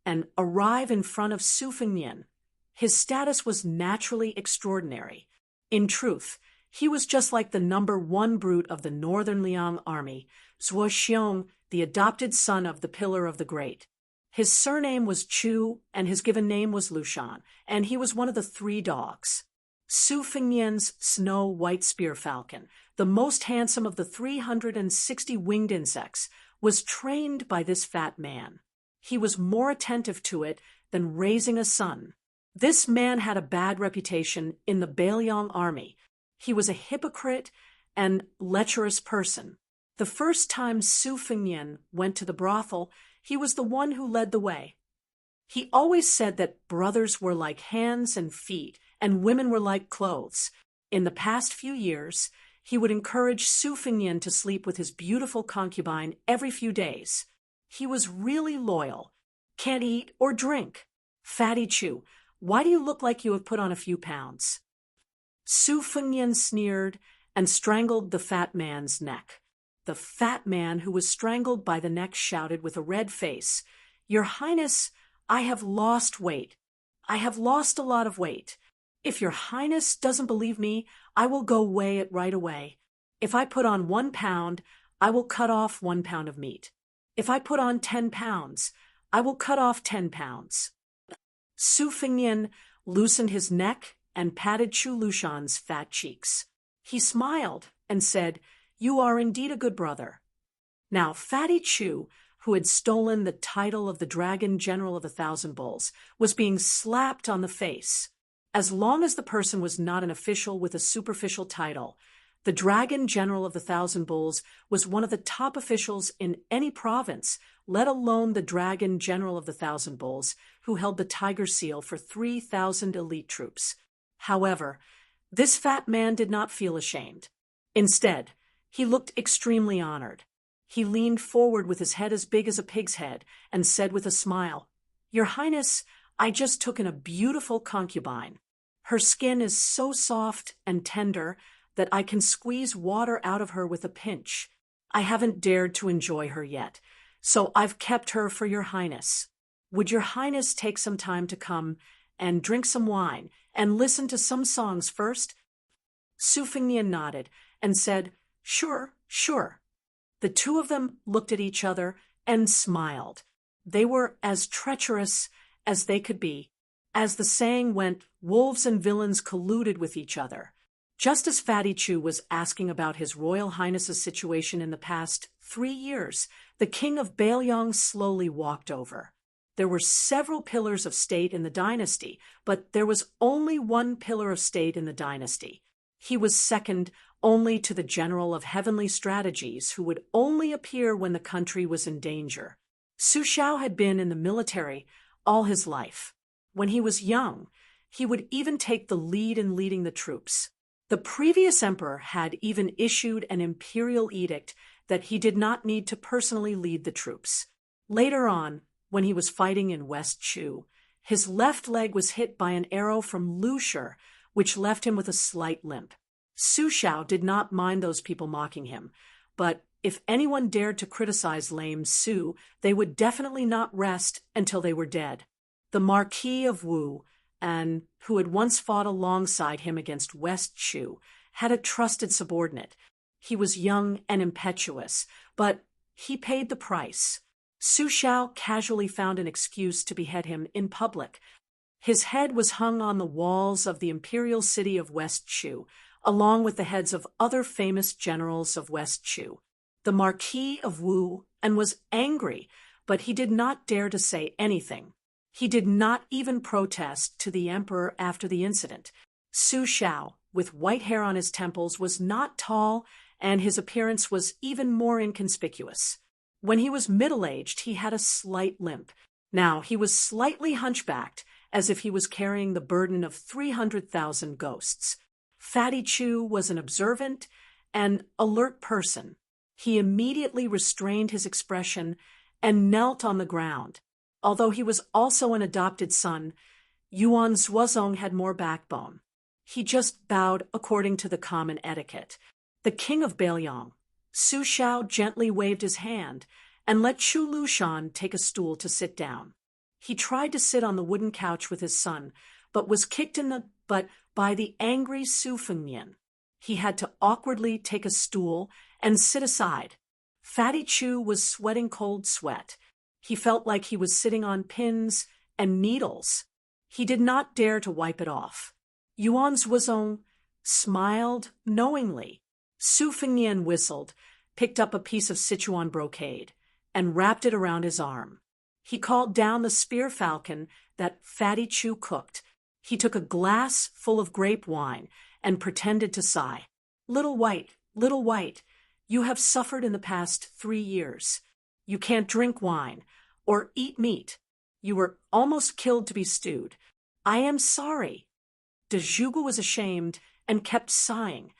and arrive in front of Su Fengnian, his status was naturally extraordinary. In truth, he was just like the #1 brute of the Northern Liang army, Zuo Xiong, the adopted son of the Pillar of the Great. His surname was Chu, and his given name was Lushan, and he was one of the 3 dogs. Su Fengnian's snow-white spear falcon, the most handsome of the 360 winged insects, was trained by this fat man. He was more attentive to it than raising a son. This man had a bad reputation in the Bailiang army. He was a hypocrite and lecherous person. The first time Su Fengnian went to the brothel, he was the one who led the way. He always said that brothers were like hands and feet, and women were like clothes. In the past few years, he would encourage Su Fengnian to sleep with his beautiful concubine every few days. He was really loyal. Can't eat or drink. Fatty Chu, why do you look like you have put on a few pounds? Su Fengnian sneered and strangled the fat man's neck. The fat man who was strangled by the neck shouted with a red face, "Your Highness, I have lost weight. I have lost a lot of weight. If your Highness doesn't believe me, I will go weigh it right away. If I put on 1 pound, I will cut off 1 pound of meat. If I put on 10 pounds, I will cut off 10 pounds. Su Fengnian loosened his neck and patted Chu Lushan's fat cheeks. He smiled and said, "You are indeed a good brother." Now, Fatty Chu, who had stolen the title of the Dragon General of 1,000 Bulls, was being slapped on the face. As long as the person was not an official with a superficial title, the Dragon General of the 1,000 Bulls was one of the top officials in any province, let alone the Dragon General of the 1,000 Bulls, who held the Tiger Seal for 3,000 elite troops. However, this fat man did not feel ashamed. Instead, he looked extremely honored. He leaned forward with his head as big as a pig's head and said with a smile, "Your Highness, I just took in a beautiful concubine. Her skin is so soft and tender that I can squeeze water out of her with a pinch. I haven't dared to enjoy her yet, so I've kept her for your Highness. Would your Highness take some time to come and drink some wine and listen to some songs first?" Su Fengnian nodded and said, "Sure, sure." The 2 of them looked at each other and smiled. They were as treacherous as they could be. As the saying went, wolves and villains colluded with each other. Just as Fatty Chu was asking about His Royal Highness's situation in the past 3 years, the king of Bailiang slowly walked over. There were several pillars of state in the dynasty, but there was only one pillar of state in the dynasty. He was second only to the General of Heavenly Strategies, who would only appear when the country was in danger. Su Xiao had been in the military all his life. When he was young, he would even take the lead in leading the troops. The previous emperor had even issued an imperial edict that he did not need to personally lead the troops. Later on, when he was fighting in West Chu, his left leg was hit by an arrow from Lu Shi, which left him with a slight limp. Su Xiao did not mind those people mocking him, but if anyone dared to criticize lame Su, they would definitely not rest until they were dead. The Marquis of Wu, and who had once fought alongside him against West Chu, had a trusted subordinate. He was young and impetuous, but he paid the price. Su Xiao casually found an excuse to behead him in public. His head was hung on the walls of the imperial city of West Chu, along with the heads of other famous generals of West Chu. The Marquis of Wu and was angry, but he did not dare to say anything. He did not even protest to the emperor after the incident. Su Shao, with white hair on his temples, was not tall, and his appearance was even more inconspicuous. When he was middle-aged, he had a slight limp. Now he was slightly hunchbacked, as if he was carrying the burden of 300,000 ghosts. Fatty Chu was an observant and alert person. He immediately restrained his expression and knelt on the ground. Although he was also an adopted son, Yuan Zhuozong had more backbone. He just bowed according to the common etiquette. The king of Bailiang, Su Shao, gently waved his hand and let Chu Lushan take a stool to sit down. He tried to sit on the wooden couch with his son, but was kicked in the butt by the angry Su Fengnian. He had to awkwardly take a stool and sit aside. Fatty Chu was sweating cold sweat. He felt like he was sitting on pins and needles. He did not dare to wipe it off. Yuan Zhuozong smiled knowingly. Su Fengnian whistled, picked up a piece of Sichuan brocade, and wrapped it around his arm. He called down the spear falcon that Fatty Chu cooked. He took a glass full of grape wine and pretended to sigh. Little White, you have suffered in the past 3 years. You can't drink wine or eat meat. You were almost killed to be stewed. I am sorry. De Zhuge was ashamed and kept sighing.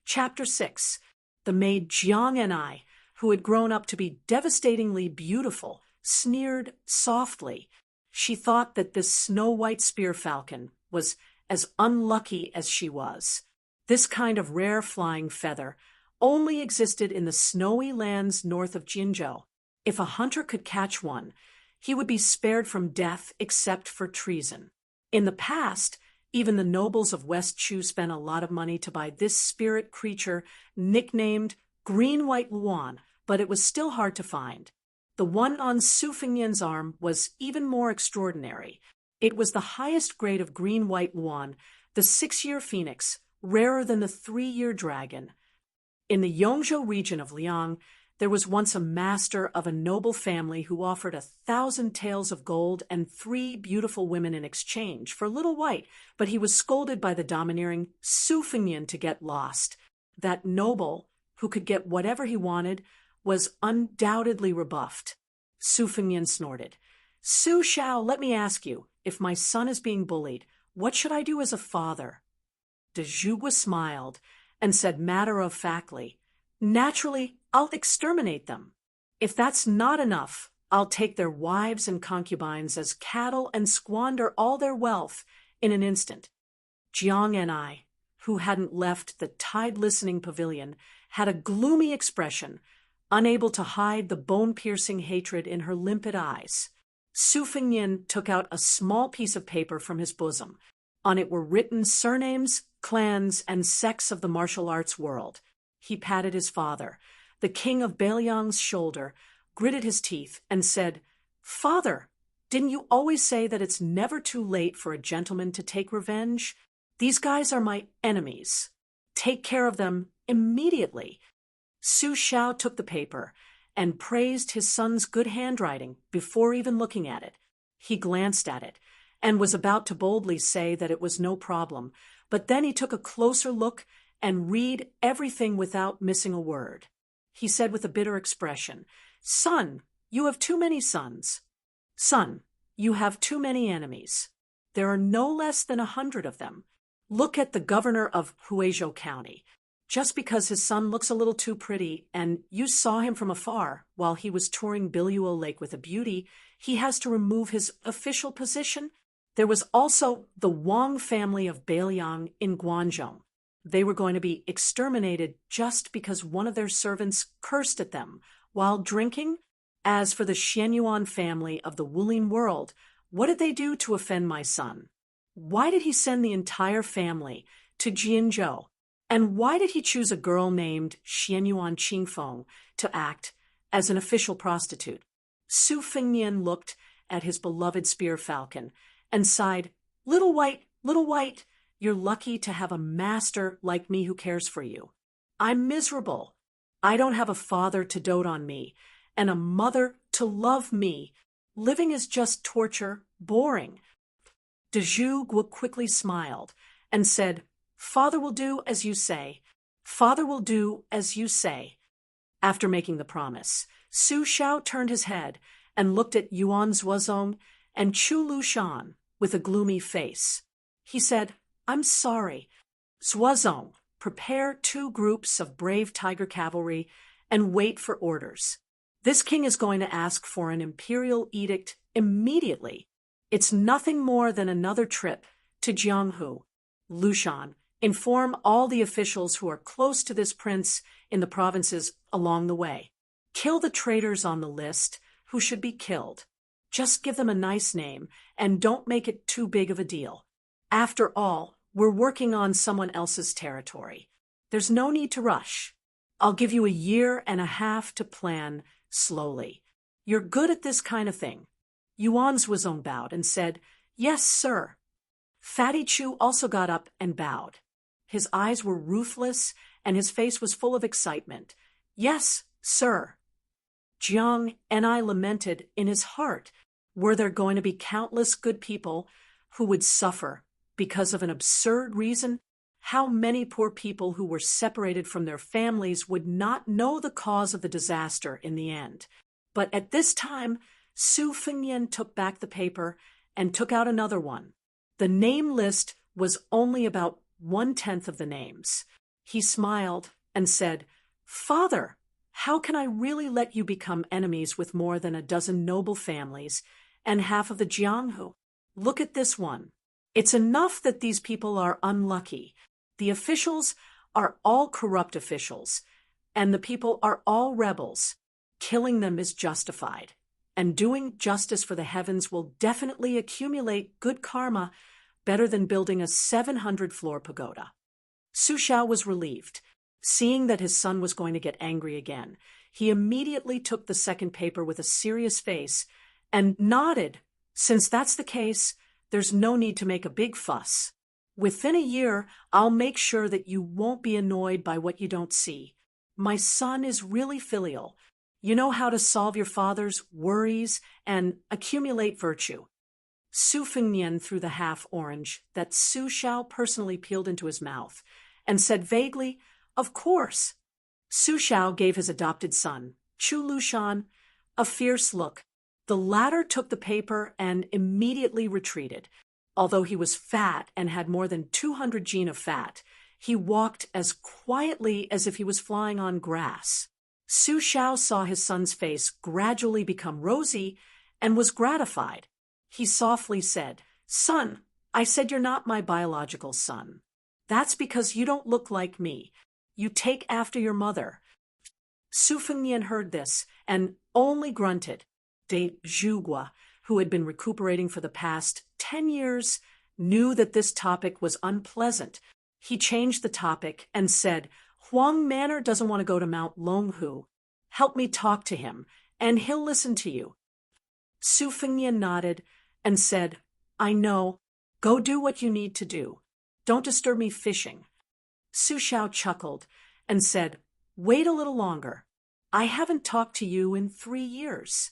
Chapter 6. The maid Jiang and I, who had grown up to be devastatingly beautiful, sneered softly. She thought that this snow-white spear falcon was as unlucky as she was. This kind of rare flying feather only existed in the snowy lands north of Jinzhou. If a hunter could catch one, he would be spared from death except for treason. In the past, even the nobles of West Chu spent a lot of money to buy this spirit creature nicknamed Green-White Luan, but it was still hard to find. The one on Su Fengnian's arm was even more extraordinary. It was the highest grade of Green-White Luan, the 6-year phoenix, rarer than the 3-year dragon. In the Yongzhou region of Liang, there was once a master of a noble family who offered 1,000 taels of gold and 3 beautiful women in exchange for Little White, but he was scolded by the domineering Su Fengnian to get lost. That noble, who could get whatever he wanted, was undoubtedly rebuffed. Su Fengnian snorted. Su Shao, let me ask you, if my son is being bullied, what should I do as a father? De Zhuge smiled and said matter-of-factly, naturally, I'll exterminate them. If that's not enough, I'll take their wives and concubines as cattle and squander all their wealth in an instant. Jiang and I, who hadn't left the tide-listening pavilion, had a gloomy expression, unable to hide the bone-piercing hatred in her limpid eyes. Su Fengnian took out a small piece of paper from his bosom. On it were written surnames, clans, and sects of the martial arts world. He patted his father, the king of Bailiang's shoulder, gritted his teeth, and said, Father, didn't you always say that it's never too late for a gentleman to take revenge? These guys are my enemies. Take care of them immediately. Su Shao took the paper and praised his son's good handwriting before even looking at it. He glanced at it and was about to boldly say that it was no problem, but then he took a closer look and read everything without missing a word. He said with a bitter expression, Son, you have too many sons. Son, you have too many enemies. There are no less than 100 of them. Look at the governor of Huizhou County. Just because his son looks a little too pretty and you saw him from afar while he was touring Biluo Lake with a beauty, he has to remove his official position. There was also the Wang family of Bailiang in Guangzhou. They were going to be exterminated just because one of their servants cursed at them while drinking. As for the Xianyuan family of the Wulin world, what did they do to offend my son? Why did he send the entire family to Jinzhou? And why did he choose a girl named Xianyuan Qingfeng to act as an official prostitute? Su Fengnian looked at his beloved spear falcon and sighed, Little White, you're lucky to have a master like me who cares for you. I'm miserable. I don't have a father to dote on me, and a mother to love me. Living is just torture, boring. De Jougua quickly smiled and said, Father will do as you say. Father will do as you say. After making the promise, Su Xiao turned his head and looked at Yuan Zuozong and Chu Lushan with a gloomy face. He said, I'm sorry. Zuozong, prepare 2 groups of brave tiger cavalry and wait for orders. This king is going to ask for an imperial edict immediately. It's nothing more than another trip to Jianghu. Lushan, inform all the officials who are close to this prince in the provinces along the way. Kill the traitors on the list who should be killed. Just give them a nice name and don't make it too big of a deal. After all, we're working on someone else's territory. There's no need to rush. I'll give you 1.5 years to plan slowly. You're good at this kind of thing. Yuan Zuozong bowed and said, Yes, sir. Fatty Chu also got up and bowed. His eyes were ruthless and his face was full of excitement. Yes, sir. Jiang and I lamented in his heart, were there going to be countless good people who would suffer because of an absurd reason? How many poor people who were separated from their families would not know the cause of the disaster in the end? But at this time, Su Fengnian took back the paper and took out another one. The name list was only about 1/10 of the names. He smiled and said, Father, how can I really let you become enemies with more than 12 noble families and half of the Jianghu? Look at this one. It's enough that these people are unlucky. The officials are all corrupt officials, and the people are all rebels. Killing them is justified, and doing justice for the heavens will definitely accumulate good karma, better than building a 700-floor pagoda. Su Xiao was relieved. Seeing that his son was going to get angry again, he immediately took the second paper with a serious face and nodded. Since that's the case, there's no need to make a big fuss. Within 1 year, I'll make sure that you won't be annoyed by what you don't see. My son is really filial. You know how to solve your father's worries and accumulate virtue. Su Fengnian threw the half-orange that Su Xiao personally peeled into his mouth and said vaguely, Of course. Su Xiao gave his adopted son, Chu Lushan, a fierce look. The latter took the paper and immediately retreated. Although he was fat and had more than 200 gene of fat, he walked as quietly as if he was flying on grass. Su Xiao saw his son's face gradually become rosy and was gratified. He softly said, Son, I said you're not my biological son. That's because you don't look like me. You take after your mother. Su Fengnian heard this and only grunted. De Jougua, who had been recuperating for the past 10 years, knew that this topic was unpleasant. He changed the topic and said, Huang Manor doesn't want to go to Mount Longhu. Help me talk to him, and he'll listen to you. Su Fengnian nodded and said, I know. Go do what you need to do. Don't disturb me fishing. Su Xiao chuckled and said, Wait a little longer. I haven't talked to you in 3 years.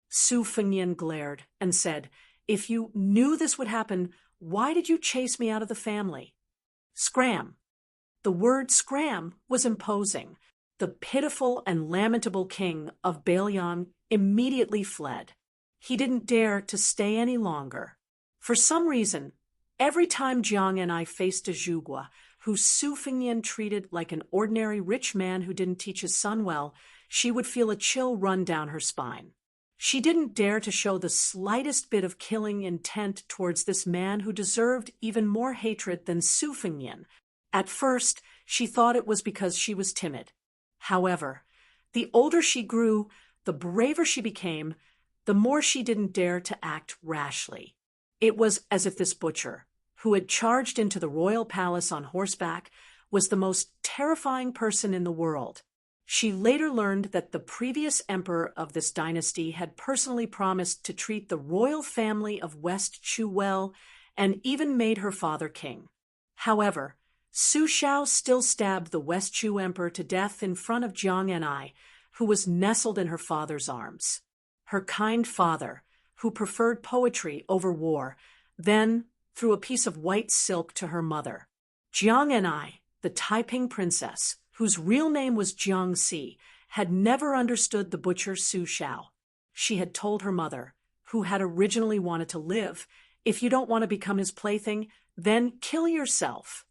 Su Fengnian glared and said, If you knew this would happen, why did you chase me out of the family? Scram. The word scram was imposing. The pitiful and lamentable king of Bailiang immediately fled. He didn't dare to stay any longer. For some reason, every time Jiang and I faced a Jougua, who Su Fengnian treated like an ordinary rich man who didn't teach his son well, she would feel a chill run down her spine. She didn't dare to show the slightest bit of killing intent towards this man who deserved even more hatred than Su Fengnian. At first, she thought it was because she was timid. However, the older she grew, the braver she became, the more she didn't dare to act rashly. It was as if this butcher, who had charged into the royal palace on horseback, was the most terrifying person in the world. She later learned that the previous emperor of this dynasty had personally promised to treat the royal family of West Chu well and even made her father king. However, Su Xiao still stabbed the West Chu emperor to death in front of Jiang Enai, who was nestled in her father's arms. Her kind father, who preferred poetry over war, then threw a piece of white silk to her mother. Jiang Enai, the Taiping princess, whose real name was Jiang Si, had never understood the butcher Su Xiao. She had told her mother, who had originally wanted to live, "If you don't want to become his plaything, then kill yourself."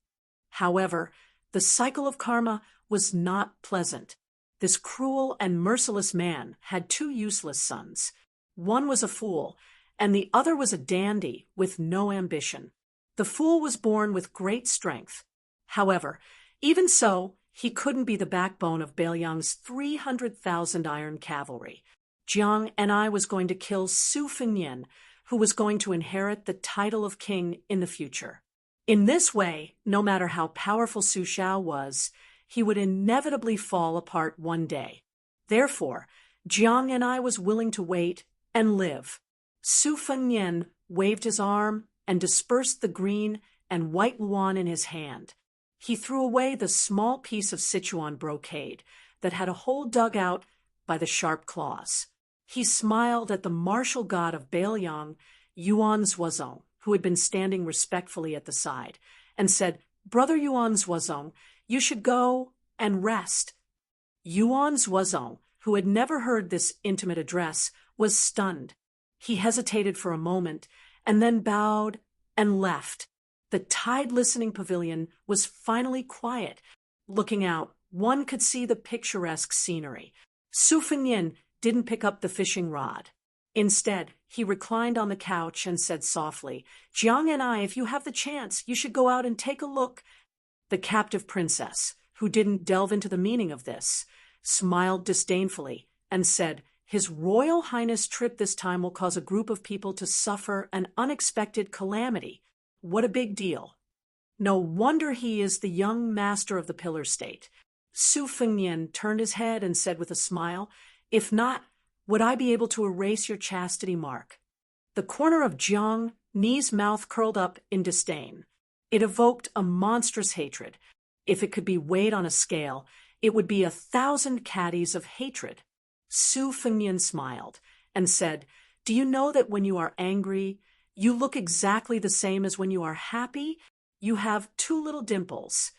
However, the cycle of karma was not pleasant. This cruel and merciless man had two useless sons. One was a fool, and the other was a dandy with no ambition. The fool was born with great strength. However, even so, he couldn't be the backbone of Bailiang's 300,000 iron cavalry. Jiang Enai was going to kill Su Fengnian, who was going to inherit the title of king in the future. In this way, no matter how powerful Su Xiao was, he would inevitably fall apart one day. Therefore, Jiang Enai was willing to wait and live. Su Fengnian waved his arm and dispersed the green and white luan in his hand. He threw away the small piece of Sichuan brocade that had a hole dug out by the sharp claws. He smiled at the martial god of Bailiang, Yuan Zuozong, who had been standing respectfully at the side, and said, "Brother Yuan Zuozong, you should go and rest." Yuan Zuozong, who had never heard this intimate address, was stunned. He hesitated for a moment, and then bowed and left. The tide-listening pavilion was finally quiet. Looking out, one could see the picturesque scenery. Su Fengnian didn't pick up the fishing rod. Instead, he reclined on the couch and said softly, "Jiang Enai, if you have the chance, you should go out and take a look." The captive princess, who didn't delve into the meaning of this, smiled disdainfully and said, "His Royal Highness' trip this time will cause a group of people to suffer an unexpected calamity. What a big deal. No wonder he is the young master of the Pillar State." Su Fengnian turned his head and said with a smile, "If not, would I be able to erase your chastity mark?" The corner of Jiang Ni's mouth curled up in disdain. It evoked a monstrous hatred. If it could be weighed on a scale, it would be 1,000 caddies of hatred. Su Fengnian smiled and said, "Do you know that when you are angry, you look exactly the same as when you are happy? You have two little dimples.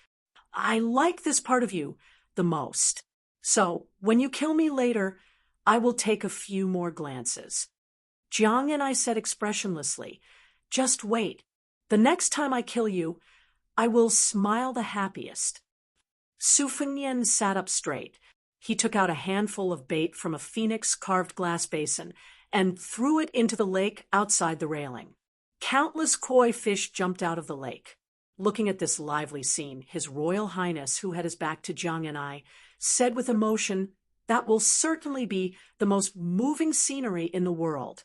I like this part of you the most. So, when you kill me later, I will take a few more glances." Jiang and I said expressionlessly, "Just wait. The next time I kill you, I will smile the happiest." Su Fengnian sat up straight. He took out a handful of bait from a phoenix-carved glass basin and threw it into the lake outside the railing. Countless koi fish jumped out of the lake. Looking at this lively scene, His Royal Highness, who had his back to Jiang and I, said with emotion, "That will certainly be the most moving scenery in the world."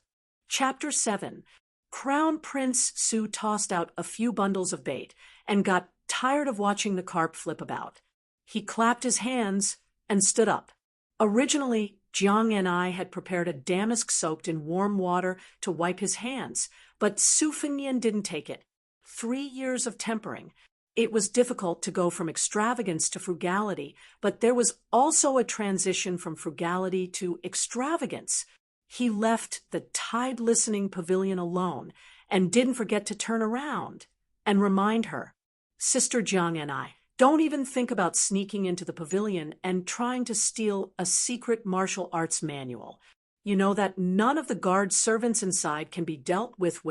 Chapter 7. Crown Prince Su tossed out a few bundles of bait and got tired of watching the carp flip about. He clapped his hands and stood up. Originally, Jiang and I had prepared a damask soaked in warm water to wipe his hands, but Su Fengnian didn't take it. 3 years of tempering. It was difficult to go from extravagance to frugality, but there was also a transition from frugality to extravagance. He left the tide-listening pavilion alone and didn't forget to turn around and remind her, "Sister Jiang and I, don't even think about sneaking into the pavilion and trying to steal a secret martial arts manual. You know that none of the guard servants inside can be dealt with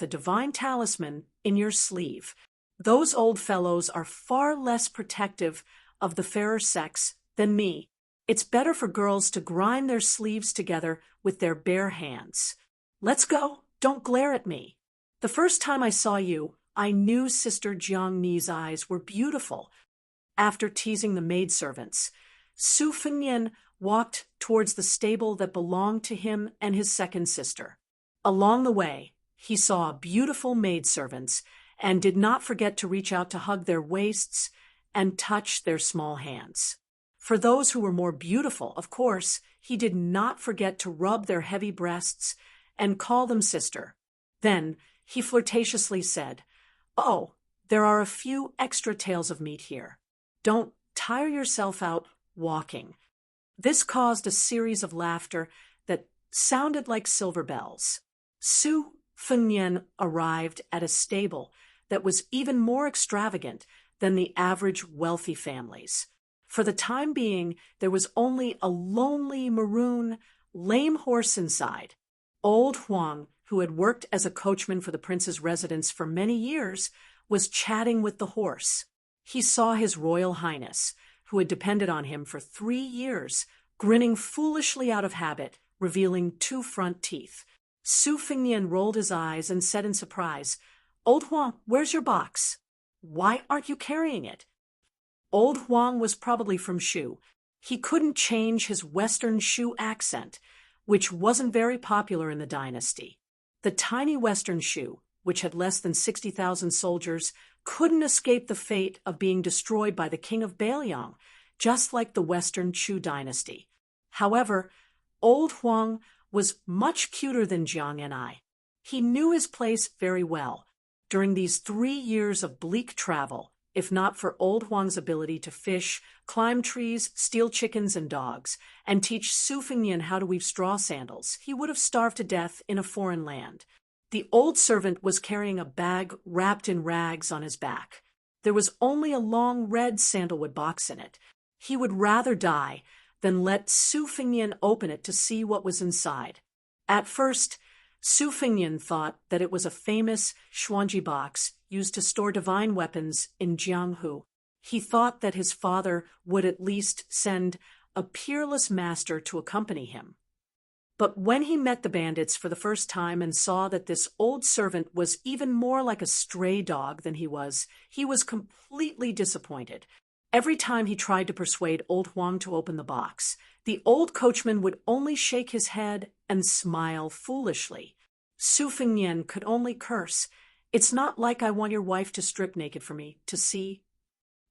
a divine talisman in your sleeve. Those old fellows are far less protective of the fairer sex than me. It's better for girls to grind their sleeves together with their bare hands. Let's go. Don't glare at me. The first time I saw you, I knew Sister Jiang Ni's eyes were beautiful." After teasing the maidservants, Su Fengnian walked towards the stable that belonged to him and his second sister. Along the way, he saw beautiful maidservants and did not forget to reach out to hug their waists and touch their small hands. For those who were more beautiful, of course, he did not forget to rub their heavy breasts and call them sister. Then he flirtatiously said, "Oh, There are a few extra tails of meat here. Don't tire yourself out walking." This caused a series of laughter that sounded like silver bells. Su Fengnian arrived at a stable that was even more extravagant than the average wealthy families. For the time being, there was only a lonely maroon, lame horse inside. Old Huang, who had worked as a coachman for the prince's residence for many years, was chatting with the horse. He saw His Royal Highness, who had depended on him for 3 years, grinning foolishly out of habit, revealing 2 front teeth. Su Fengnian rolled his eyes and said in surprise, "Old Huang, where's your box? Why aren't you carrying it?" Old Huang was probably from Shu. He couldn't change his Western Shu accent, which wasn't very popular in the dynasty. The tiny Western Shu, which had less than 60,000 soldiers, couldn't escape the fate of being destroyed by the king of Bailiang, just like the Western Chu dynasty. However, Old Huang was much cuter than Jiang and I. He knew his place very well. During these 3 years of bleak travel, if not for Old Huang's ability to fish, climb trees, steal chickens and dogs, and teach Su Fengnian how to weave straw sandals, he would have starved to death in a foreign land. The old servant was carrying a bag wrapped in rags on his back. There was only a long red sandalwood box in it. He would rather die than let Su Fengnian open it to see what was inside. At first, Su Fengnian thought that it was a famous Xuanji box used to store divine weapons in Jianghu. He thought that his father would at least send a peerless master to accompany him. But when he met the bandits for the first time and saw that this old servant was even more like a stray dog than he was completely disappointed. Every time he tried to persuade Old Huang to open the box, the old coachman would only shake his head and smile foolishly. Su Fengnian could only curse. "It's not like I want your wife to strip naked for me to see."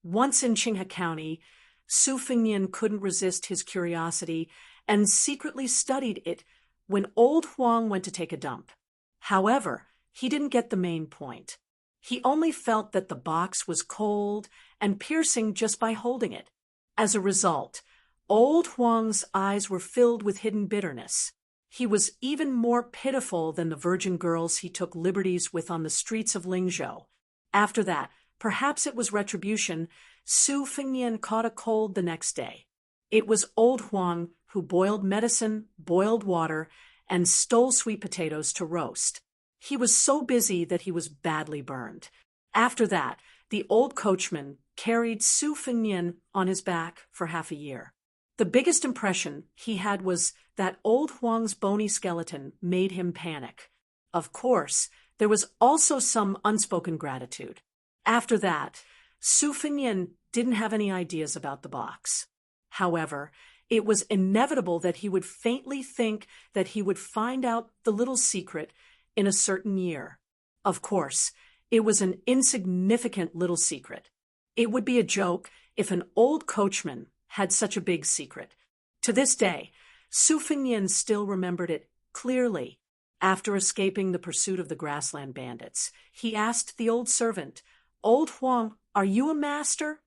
Once in Qinghe County, Su Fengnian couldn't resist his curiosity and secretly studied it when Old Huang went to take a dump. However, he didn't get the main point. He only felt that the box was cold and piercing just by holding it. As a result, Old Huang's eyes were filled with hidden bitterness. He was even more pitiful than the virgin girls he took liberties with on the streets of Lingzhou. After that, perhaps it was retribution, Su Fengnian caught a cold the next day. It was Old Huang who boiled medicine, boiled water, and stole sweet potatoes to roast. He was so busy that he was badly burned. After that, the old coachman carried Su Fengnian on his back for half a year. The biggest impression he had was that Old Huang's bony skeleton made him panic. Of course, there was also some unspoken gratitude. After that, Su Fengnian didn't have any ideas about the box. However, it was inevitable that he would faintly think that he would find out the little secret in a certain year. Of course, it was an insignificant little secret. It would be a joke if an old coachman had such a big secret. To this day, Su Fengnian still remembered it clearly. After escaping the pursuit of the grassland bandits, he asked the old servant, "Old Huang, are you a master?"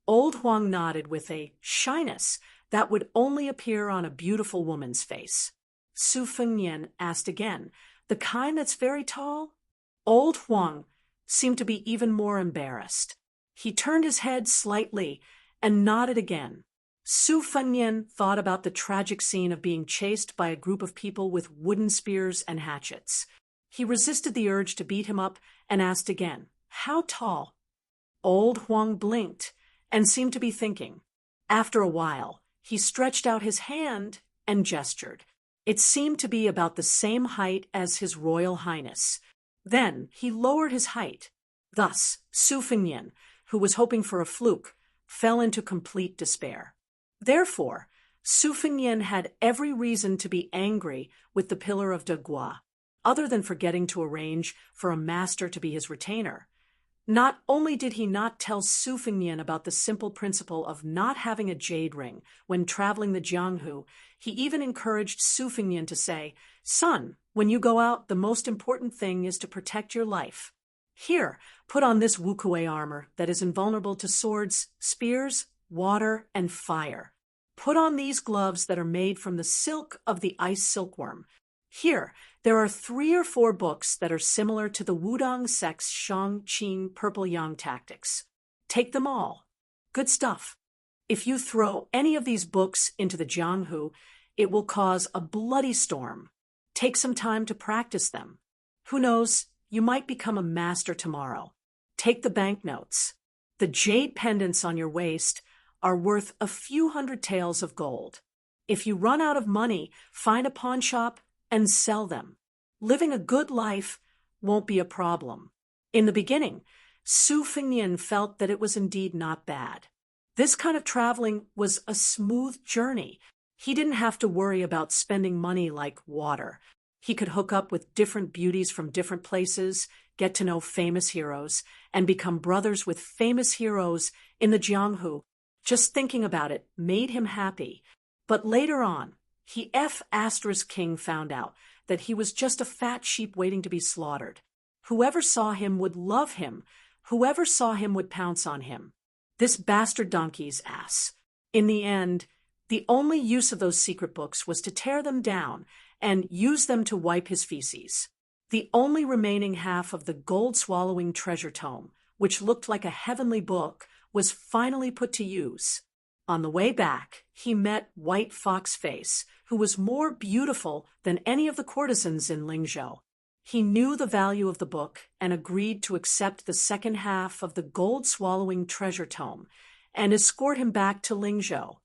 Old Huang nodded with a shyness that would only appear on a beautiful woman's face. Su Fengnian asked again, "The kind that's very tall?" Old Huang seemed to be even more embarrassed. He turned his head slightly and nodded again. Su Fengnian thought about the tragic scene of being chased by a group of people with wooden spears and hatchets. He resisted the urge to beat him up and asked again, "How tall?" Old Huang blinked and seemed to be thinking. After a while, he stretched out his hand and gestured. It seemed to be about the same height as His Royal Highness. Then he lowered his height. Thus, Su Fengnian, who was hoping for a fluke, fell into complete despair. Therefore, Su Fengnian had every reason to be angry with the Pillar of De Gua, other than forgetting to arrange for a master to be his retainer. Not only did he not tell Su Fengnian about the simple principle of not having a jade ring when traveling the Jianghu, he even encouraged Su Fengnian to say, "Son, when you go out, the most important thing is to protect your life." Here, put on this Wukue armor that is invulnerable to swords, spears, water, and fire. Put on these gloves that are made from the silk of the ice silkworm. Here, there are 3 or 4 books that are similar to the Wudang sect's Shang-Qing Purple Yang tactics. Take them all. Good stuff. If you throw any of these books into the Jianghu, it will cause a bloody storm. Take some time to practice them. Who knows, you might become a master tomorrow. Take the banknotes. The jade pendants on your waist are worth a few hundred taels of gold. If you run out of money, find a pawn shop and sell them. Living a good life won't be a problem. In the beginning, Su Fengnian felt that it was indeed not bad. This kind of traveling was a smooth journey. He didn't have to worry about spending money like water. He could hook up with different beauties from different places, get to know famous heroes, and become brothers with famous heroes in the Jianghu. Just thinking about it made him happy. But later on, King found out that he was just a fat sheep waiting to be slaughtered. Whoever saw him would love him. Whoever saw him would pounce on him. This bastard donkey's ass. In the end, the only use of those secret books was to tear them down and use them to wipe his feces. The only remaining half of the gold-swallowing treasure tome, which looked like a heavenly book, was finally put to use. On the way back, he met White Fox Face, who was more beautiful than any of the courtesans in Lingzhou. He knew the value of the book and agreed to accept the second half of the gold-swallowing treasure tome and escort him back to Lingzhou.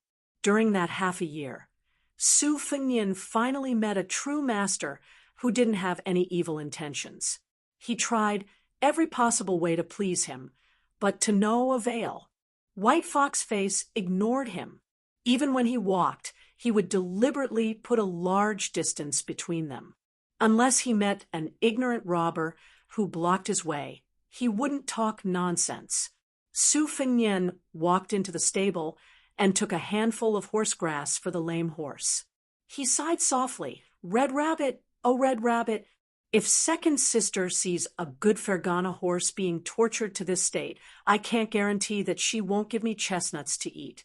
During that half a year, Su Fengnian finally met a true master who didn't have any evil intentions. He tried every possible way to please him, but to no avail. White Fox Face ignored him. Even when he walked, he would deliberately put a large distance between them. Unless he met an ignorant robber who blocked his way, he wouldn't talk nonsense. Su Fengnian walked into the stable and took a handful of horse grass for the lame horse. He sighed softly, "Red Rabbit, oh Red Rabbit, if second sister sees a good Fergana horse being tortured to this state, I can't guarantee that she won't give me chestnuts to eat."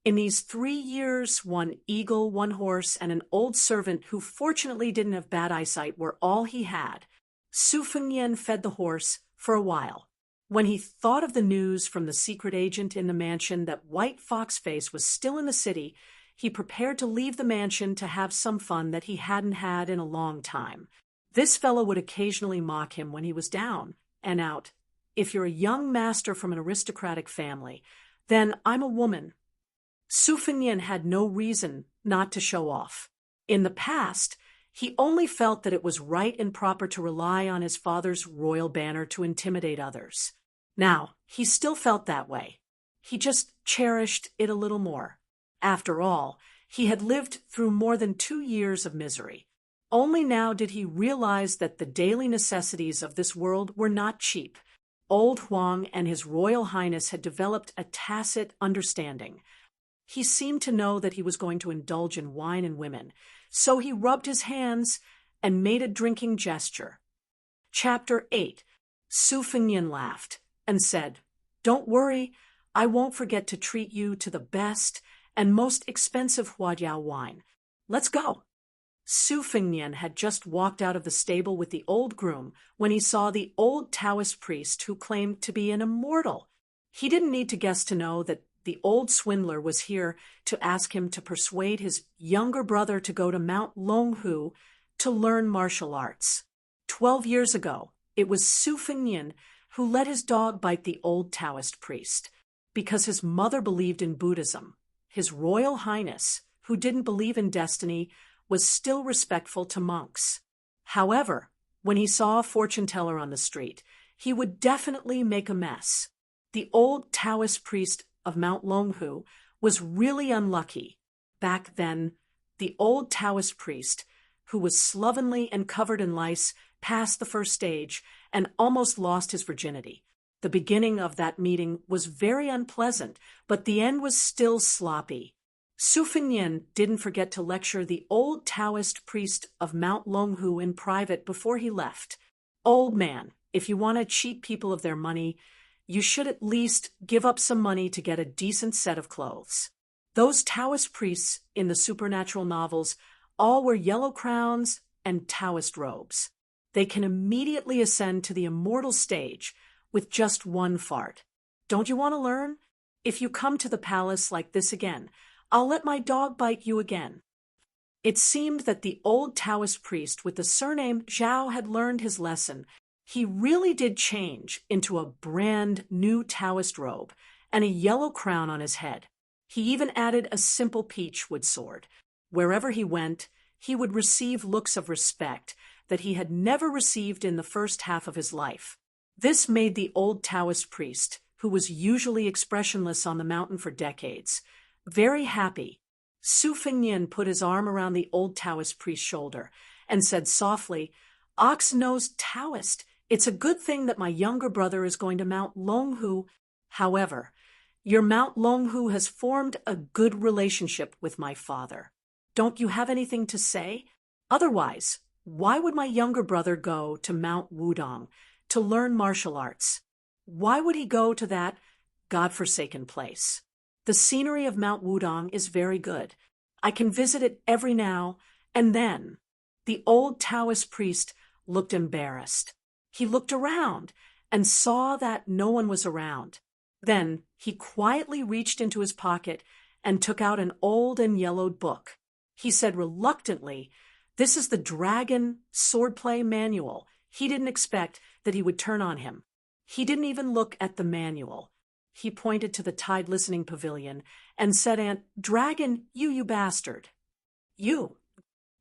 In these 3 years, 1 eagle, 1 horse, and an old servant who fortunately didn't have bad eyesight were all he had. Su Fengnian fed the horse for a while. When he thought of the news from the secret agent in the mansion that White Fox Face was still in the city, he prepared to leave the mansion to have some fun that he hadn't had in a long time. This fellow would occasionally mock him when he was down and out. "If you're a young master from an aristocratic family, then I'm a woman." Su Fengnian had no reason not to show off. In the past, he only felt that it was right and proper to rely on his father's royal banner to intimidate others. Now, he still felt that way. He just cherished it a little more. After all, he had lived through more than 2 years of misery. Only now did he realize that the daily necessities of this world were not cheap. Old Huang and His Royal Highness had developed a tacit understanding. He seemed to know that he was going to indulge in wine and women, so he rubbed his hands and made a drinking gesture. Chapter 8. Su Fengnian laughed and said, "Don't worry, I won't forget to treat you to the best and most expensive Huadiao wine. Let's go." Su Fengnian had just walked out of the stable with the old groom when he saw the old Taoist priest who claimed to be an immortal. He didn't need to guess to know that the old swindler was here to ask him to persuade his younger brother to go to Mount Longhu to learn martial arts. 12 years ago, it was Su Fengnian who let his dog bite the old Taoist priest. Because his mother believed in Buddhism, His Royal Highness, who didn't believe in destiny, was still respectful to monks. However, when he saw a fortune teller on the street, he would definitely make a mess. The old Taoist priest of Mount Longhu was really unlucky. Back then, the old Taoist priest, who was slovenly and covered in lice, passed the first stage and almost lost his virginity. The beginning of that meeting was very unpleasant, but the end was still sloppy. Su Fengnian didn't forget to lecture the old Taoist priest of Mount Longhu in private before he left. "Old man, if you want to cheat people of their money, you should at least give up some money to get a decent set of clothes. Those Taoist priests in the supernatural novels all wear yellow crowns and Taoist robes. They can immediately ascend to the immortal stage with just one fart. Don't you want to learn? If you come to the palace like this again, I'll let my dog bite you again. It seemed that the old Taoist priest with the surname Zhao had learned his lesson. He really did change into a brand new Taoist robe and a yellow crown on his head. He even added a simple peachwood sword. Wherever he went, he would receive looks of respect that he had never received in the first half of his life. This made the old Taoist priest, who was usually expressionless on the mountain for decades, very happy. Su Fengnian put his arm around the old Taoist priest's shoulder and said softly, "Ox-nosed Taoist, it's a good thing that my younger brother is going to Mount Longhu. However, your Mount Longhu has formed a good relationship with my father. Don't you have anything to say? Otherwise, why would my younger brother go to Mount Wudong to learn martial arts? Why would he go to that godforsaken place? The scenery of Mount Wudong is very good. I can visit it every now and then." The old Taoist priest looked embarrassed. He looked around and saw that no one was around. Then he quietly reached into his pocket and took out an old and yellowed book. He said reluctantly, "This is the Dragon Swordplay Manual." He didn't expect that he would turn on him. He didn't even look at the manual. He pointed to the Tide Listening Pavilion and said, "Aunt Dragon, you bastard. You.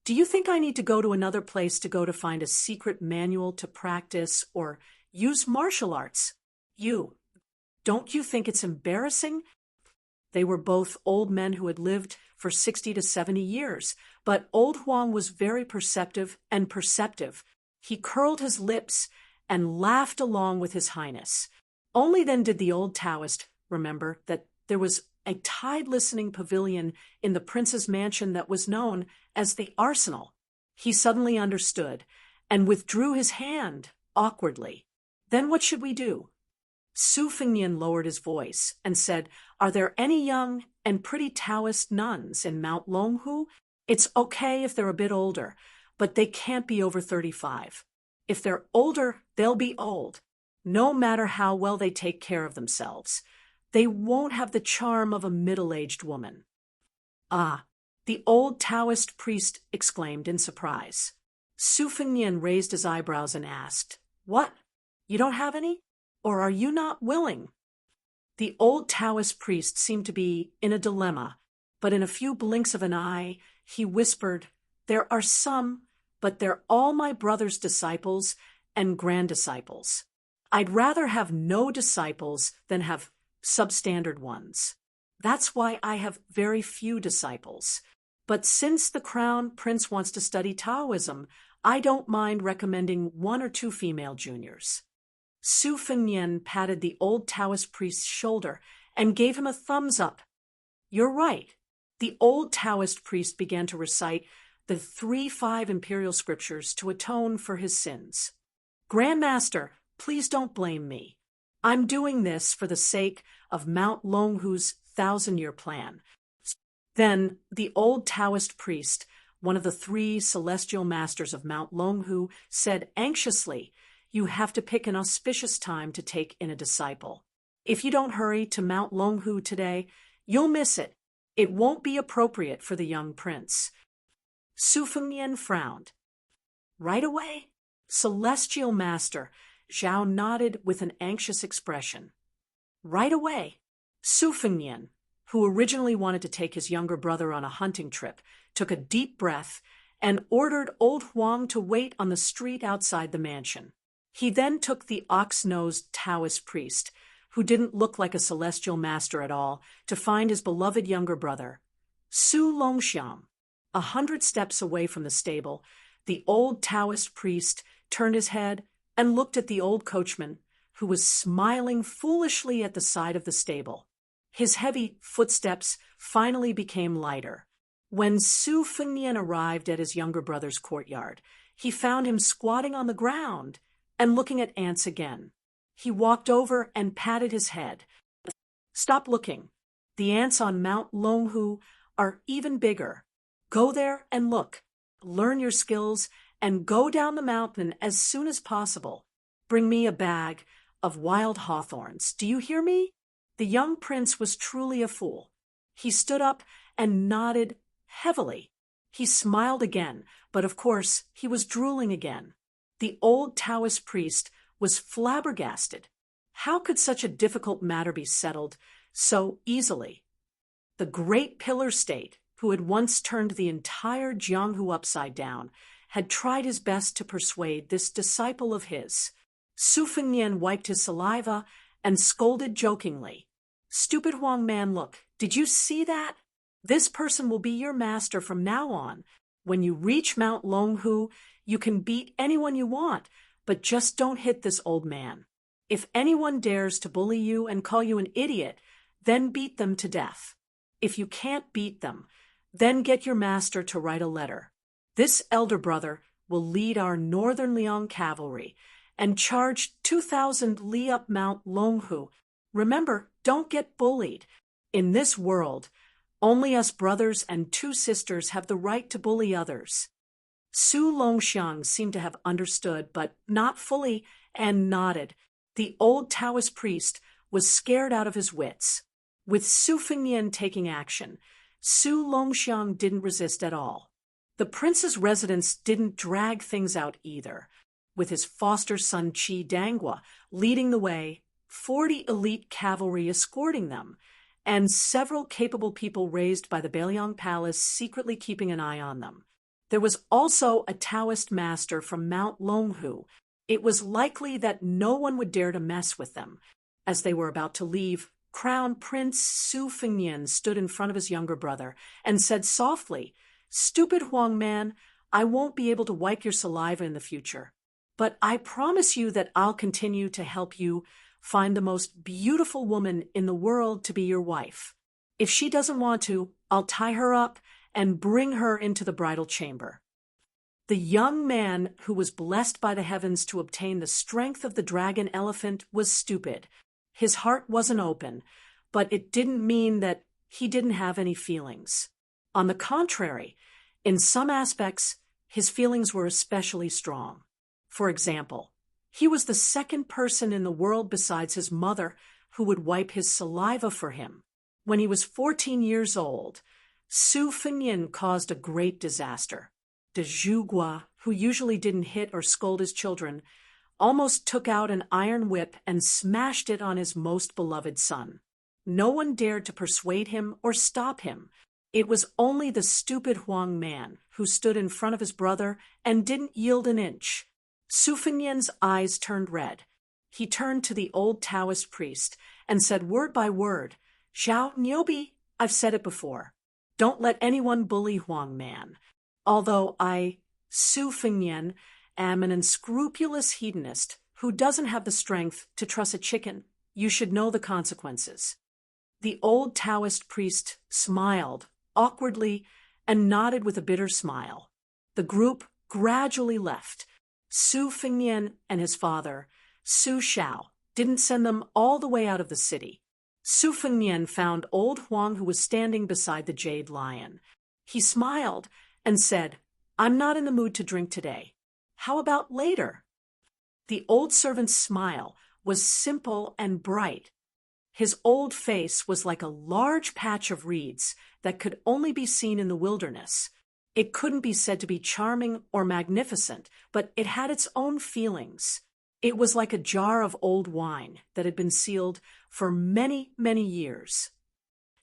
Do you think I need to go to another place to find a secret manual to practice or use martial arts? You. Don't you think it's embarrassing?" They were both old men who had lived for 60 to 70 years, but old Huang was very perceptive. He curled his lips and laughed along with his highness. Only then did the old Taoist remember that there was a Tide Listening Pavilion in the prince's mansion that was known as the Arsenal. He suddenly understood and withdrew his hand awkwardly. "Then what should we do?" Su Fengnian lowered his voice and said, "Are there any young and pretty Taoist nuns in Mount Longhu? It's okay if they're a bit older, but they can't be over 35. If they're older, they'll be old. No matter how well they take care of themselves, they won't have the charm of a middle-aged woman." "Ah," the old Taoist priest exclaimed in surprise. Su Fengnian raised his eyebrows and asked, "What? You don't have any? Or are you not willing?" The old Taoist priest seemed to be in a dilemma, but in a few blinks of an eye, he whispered, "There are some, but they're all my brother's disciples and grand-disciples. I'd rather have no disciples than have substandard ones. That's why I have very few disciples. But since the Crown Prince wants to study Taoism, I don't mind recommending 1 or 2 female juniors." Su Fengnian patted the old Taoist priest's shoulder and gave him a thumbs up. "You're right." The old Taoist priest began to recite the 3-5 imperial scriptures to atone for his sins. "Grandmaster, please don't blame me. I'm doing this for the sake of Mount Longhu's 1,000-year plan." Then the old Taoist priest, one of the 3 celestial masters of Mount Longhu, said anxiously, "You have to pick an auspicious time to take in a disciple. If you don't hurry to Mount Longhu today, you'll miss it. It won't be appropriate for the young prince." Su Fengnian frowned. "Right away?" Celestial Master Zhao nodded with an anxious expression. "Right away." Su Fengnian, who originally wanted to take his younger brother on a hunting trip, took a deep breath and ordered old Huang to wait on the street outside the mansion. He then took the ox-nosed Taoist priest, who didn't look like a celestial master at all, to find his beloved younger brother, Su Longxiang. 100 steps away from the stable, the old Taoist priest turned his head and looked at the old coachman, who was smiling foolishly at the side of the stable. His heavy footsteps finally became lighter. When Su Fengnian arrived at his younger brother's courtyard, he found him squatting on the ground, and looking at ants again. He walked over and patted his head. Stop looking. The ants on Mount Longhu are even bigger. Go there and look. Learn your skills and go down the mountain as soon as possible. Bring me a bag of wild hawthorns. Do you hear me? The young prince was truly a fool. He stood up and nodded heavily. He smiled again, but of course he was drooling again. The old Taoist priest was flabbergasted. How could such a difficult matter be settled so easily? The great pillar state, who had once turned the entire Jianghu upside down, had tried his best to persuade this disciple of his. Su Fengnian wiped his saliva and scolded jokingly. Stupid Huang man, look, did you see that? This person will be your master from now on. When you reach Mount Longhu, you can beat anyone you want, but just don't hit this old man. If anyone dares to bully you and call you an idiot, then beat them to death. If you can't beat them, then get your master to write a letter. This elder brother will lead our northern Liang cavalry and charge 2,000 li up Mount Longhu. Remember, don't get bullied. In this world, only us brothers and two sisters have the right to bully others. Su Longxiang seemed to have understood, but not fully, and nodded. The old Taoist priest was scared out of his wits. With Su Fengnian taking action, Su Longxiang didn't resist at all. The prince's residence didn't drag things out either. With his foster son Qi Dangua leading the way, 40 elite cavalry escorting them, and several capable people raised by the Bailiang Palace secretly keeping an eye on them. There was also a Taoist master from Mount Longhu. It was likely that no one would dare to mess with them. As they were about to leave, Crown Prince Su Fengnian stood in front of his younger brother and said softly, "Stupid Huang man, I won't be able to wipe your saliva in the future. But I promise you that I'll continue to help you find the most beautiful woman in the world to be your wife. If she doesn't want to, I'll tie her up and bring her into the bridal chamber." The young man who was blessed by the heavens to obtain the strength of the dragon elephant was stupid. His heart wasn't open, but it didn't mean that he didn't have any feelings. On the contrary, in some aspects, his feelings were especially strong. For example, he was the second person in the world besides his mother who would wipe his saliva for him. When he was 14 years old, Su Fengnian caused a great disaster. De Zhugua, who usually didn't hit or scold his children, almost took out an iron whip and smashed it on his most beloved son. No one dared to persuade him or stop him. It was only the stupid Huang man who stood in front of his brother and didn't yield an inch. Su Fengnian's eyes turned red. He turned to the old Taoist priest and said word by word, "Xiao Niobi, I've said it before. Don't let anyone bully Huang man. Although I, Su Fengnian, am an unscrupulous hedonist who doesn't have the strength to truss a chicken, you should know the consequences." The old Taoist priest smiled awkwardly and nodded with a bitter smile. The group gradually left. Su Fengnian and his father, Su Shao, didn't send them all the way out of the city. Su Fengnian found old Huang, who was standing beside the jade lion. He smiled and said, "I'm not in the mood to drink today. How about later?" The old servant's smile was simple and bright. His old face was like a large patch of reeds that could only be seen in the wilderness. It couldn't be said to be charming or magnificent, but it had its own feelings. It was like a jar of old wine that had been sealed for many, many years.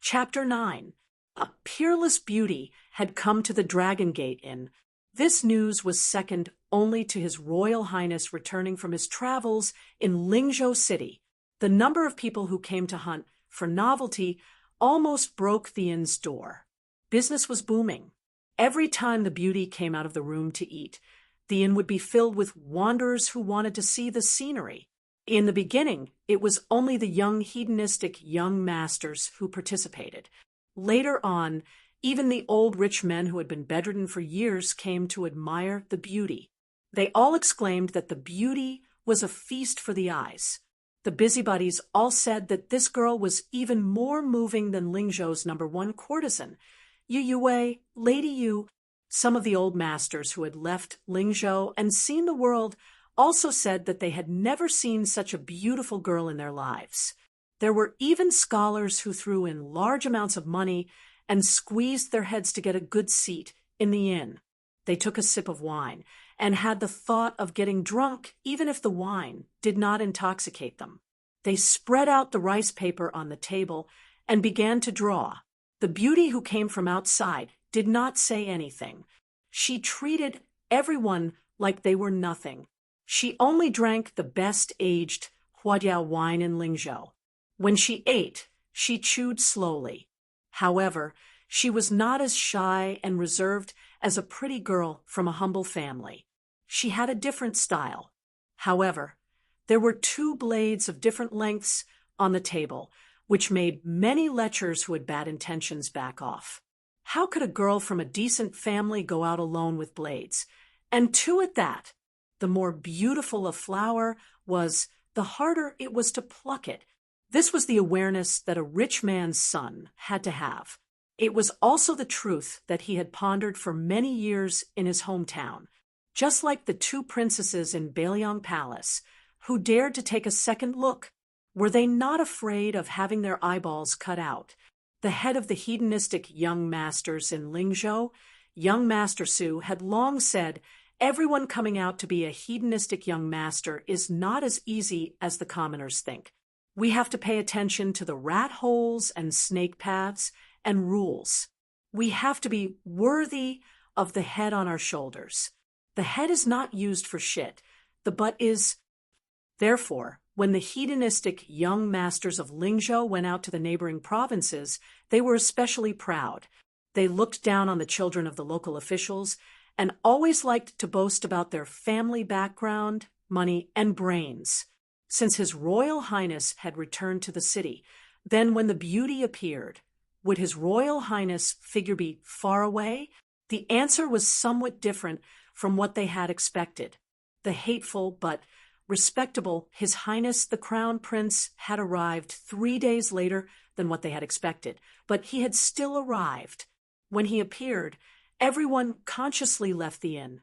Chapter 9. A peerless beauty had come to the Dragon Gate Inn. This news was second only to His Royal Highness returning from his travels in Lingzhou City. The number of people who came to hunt for novelty almost broke the inn's door. Business was booming. Every time the beauty came out of the room to eat, the inn would be filled with wanderers who wanted to see the scenery. In the beginning, it was only the young hedonistic young masters who participated. Later on, even the old rich men who had been bedridden for years came to admire the beauty. They all exclaimed that the beauty was a feast for the eyes. The busybodies all said that this girl was even more moving than Lingzhou's #1 courtesan. Yu Yue, Lady Yu, some of the old masters who had left Lingzhou and seen the world also said that they had never seen such a beautiful girl in their lives. There were even scholars who threw in large amounts of money and squeezed their heads to get a good seat in the inn. They took a sip of wine and had the thought of getting drunk even if the wine did not intoxicate them. They spread out the rice paper on the table and began to draw. The beauty who came from outside did not say anything. She treated everyone like they were nothing. She only drank the best-aged Huadiao wine in Lingzhou. When she ate, she chewed slowly. However, she was not as shy and reserved as a pretty girl from a humble family. She had a different style. However, there were 2 blades of different lengths on the table, which made many lechers who had bad intentions back off. How could a girl from a decent family go out alone with blades? And 2 at that. The more beautiful a flower was, the harder it was to pluck it. This was the awareness that a rich man's son had to have. It was also the truth that he had pondered for many years in his hometown. Just like the 2 princesses in Bailiang Palace, who dared to take a second look, were they not afraid of having their eyeballs cut out? The head of the hedonistic young masters in Lingzhou, young Master Su, had long said, everyone coming out to be a hedonistic young master is not as easy as the commoners think. We have to pay attention to the rat holes and snake paths and rules. We have to be worthy of the head on our shoulders. The head is not used for shit. The butt is. Therefore, when the hedonistic young masters of Lingzhou went out to the neighboring provinces, they were especially proud. They looked down on the children of the local officials and always liked to boast about their family background, money, and brains. Since His Royal Highness had returned to the city, then when the beauty appeared, would His Royal Highness figure be far away? The answer was somewhat different from what they had expected. The hateful but respectable His Highness the Crown Prince had arrived 3 days later than what they had expected, but he had still arrived. When he appeared, everyone consciously left the inn.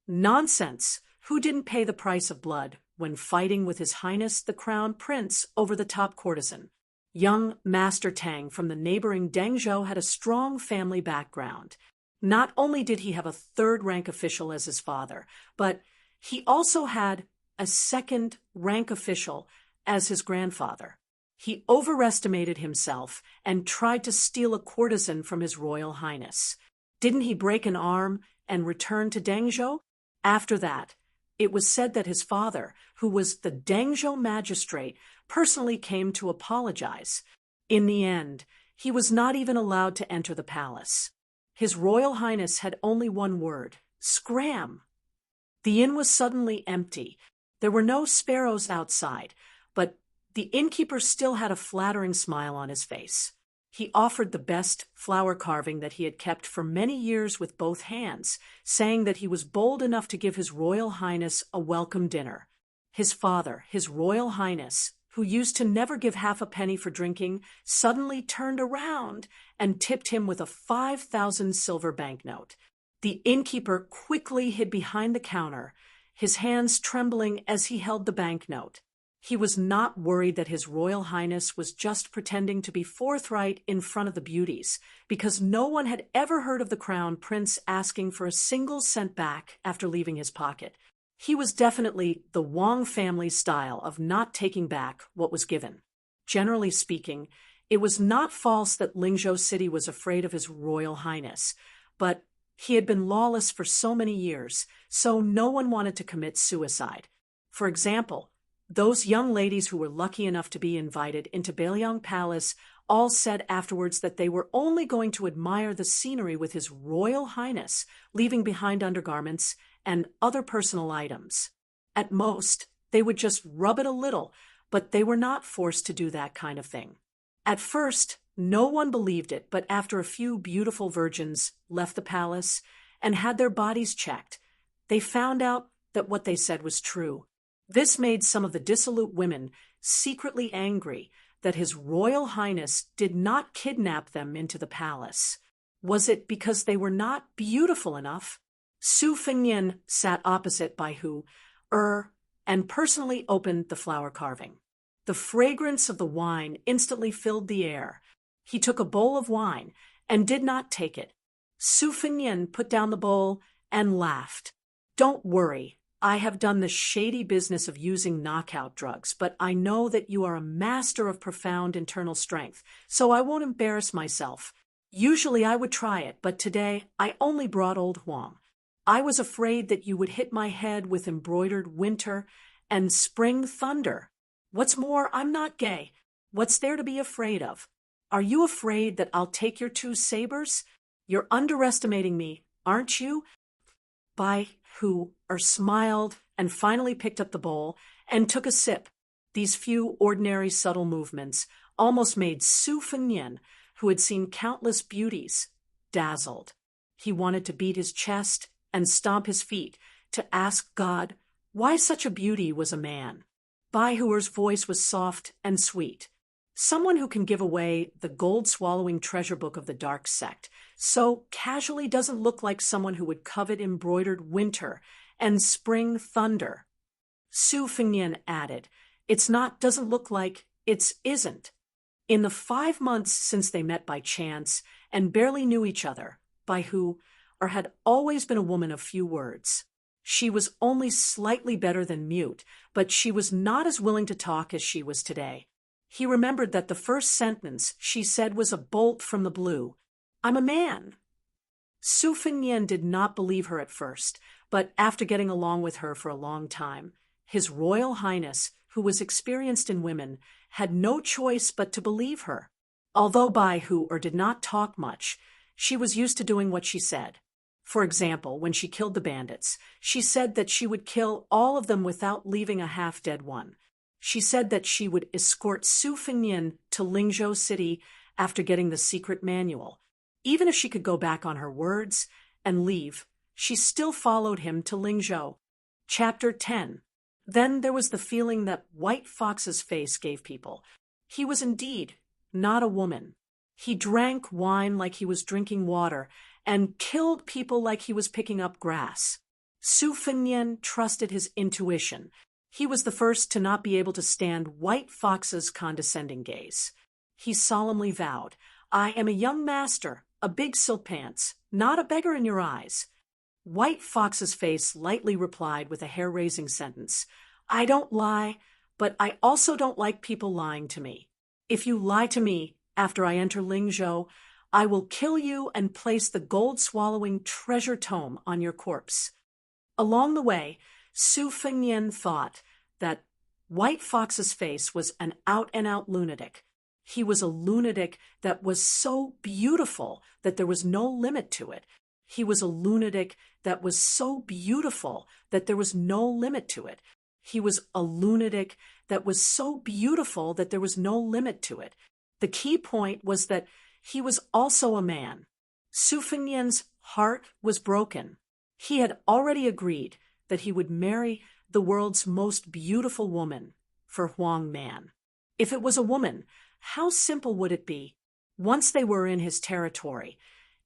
Nonsense! Who didn't pay the price of blood when fighting with His Highness the Crown Prince over the top courtesan? Young Master Tang from the neighboring Dengzhou had a strong family background. Not only did he have a 3rd-rank official as his father, but he also had a 2nd-rank official as his grandfather. He overestimated himself and tried to steal a courtesan from His Royal Highness. Didn't he break an arm and return to Dengzhou? After that, it was said that his father, who was the Dengzhou magistrate, personally came to apologize. In the end, he was not even allowed to enter the palace. His Royal Highness had only one word: scram. The inn was suddenly empty. There were no sparrows outside, but the innkeeper still had a flattering smile on his face. He offered the best flower carving that he had kept for many years with both hands, saying that he was bold enough to give His Royal Highness a welcome dinner. His father, His Royal Highness, who used to never give half a penny for drinking, suddenly turned around and tipped him with a 5,000 silver banknote. The innkeeper quickly hid behind the counter, his hands trembling as he held the banknote. He was not worried that His Royal Highness was just pretending to be forthright in front of the beauties, because no one had ever heard of the Crown Prince asking for a single cent back after leaving his pocket. He was definitely the Wang family style of not taking back what was given. Generally speaking, it was not false that Lingzhou City was afraid of His Royal Highness, but he had been lawless for so many years, so no one wanted to commit suicide. For example, those young ladies who were lucky enough to be invited into Bailiang Palace all said afterwards that they were only going to admire the scenery with His Royal Highness, leaving behind undergarments and other personal items. At most, they would just rub it a little, but they were not forced to do that kind of thing. At first, no one believed it, but after a few beautiful virgins left the palace and had their bodies checked, they found out that what they said was true. This made some of the dissolute women secretly angry that His Royal Highness did not kidnap them into the palace. Was it because they were not beautiful enough? Su Fengnian sat opposite Bai Hu, and personally opened the flower carving. The fragrance of the wine instantly filled the air. He took a bowl of wine and did not take it. Su Fengnian put down the bowl and laughed. Don't worry, I have done the shady business of using knockout drugs, but I know that you are a master of profound internal strength, so I won't embarrass myself. Usually I would try it, but today I only brought old Huang. I was afraid that you would hit my head with embroidered winter and spring thunder. What's more, I'm not gay. What's there to be afraid of? Are you afraid that I'll take your 2 sabers? You're underestimating me, aren't you? Bai Hu smiled and finally picked up the bowl and took a sip. These few ordinary subtle movements almost made Su Fengnian, who had seen countless beauties, dazzled. He wanted to beat his chest and stomp his feet, to ask God why such a beauty was a man. Bai Hu's voice was soft and sweet. Someone who can give away the gold-swallowing treasure book of the dark sect so casually doesn't look like someone who would covet embroidered winter and spring thunder. Su Fengnian added, doesn't look like, isn't. In the 5 months since they met by chance and barely knew each other, Bai Hu had always been a woman of few words. She was only slightly better than mute, but she was not as willing to talk as she was today. He remembered that the first sentence she said was a bolt from the blue. I'm a man. Su Fengnian did not believe her at first, but after getting along with her for a long time, His Royal Highness, who was experienced in women, had no choice but to believe her. Although Bai Hu did not talk much, she was used to doing what she said. For example, when she killed the bandits, she said that she would kill all of them without leaving a half-dead one. She said that she would escort Su Fengnian to Lingzhou City after getting the secret manual. Even if she could go back on her words and leave, she still followed him to Lingzhou. Chapter 10. Then there was the feeling that White Fox's face gave people. He was indeed not a woman. He drank wine like he was drinking water and killed people like he was picking up grass. Su Fengnian trusted his intuition. He was the first to not be able to stand White Fox's condescending gaze. He solemnly vowed, I am a young master, a big silk pants, not a beggar in your eyes. White Fox's face lightly replied with a hair-raising sentence, I don't lie, but I also don't like people lying to me. If you lie to me after I enter Lingzhou, I will kill you and place the gold-swallowing treasure tome on your corpse. Along the way, Su Fengnian thought that White Fox's face was an out-and-out lunatic. He was a lunatic that was so beautiful that there was no limit to it. He was a lunatic that was so beautiful that there was no limit to it. He was a lunatic that was so beautiful that there was no limit to it. The key point was that he was also a man. Su Fengnian's heart was broken. He had already agreed that he would marry the world's most beautiful woman for Huang Man. If it was a woman, how simple would it be? Once they were in his territory,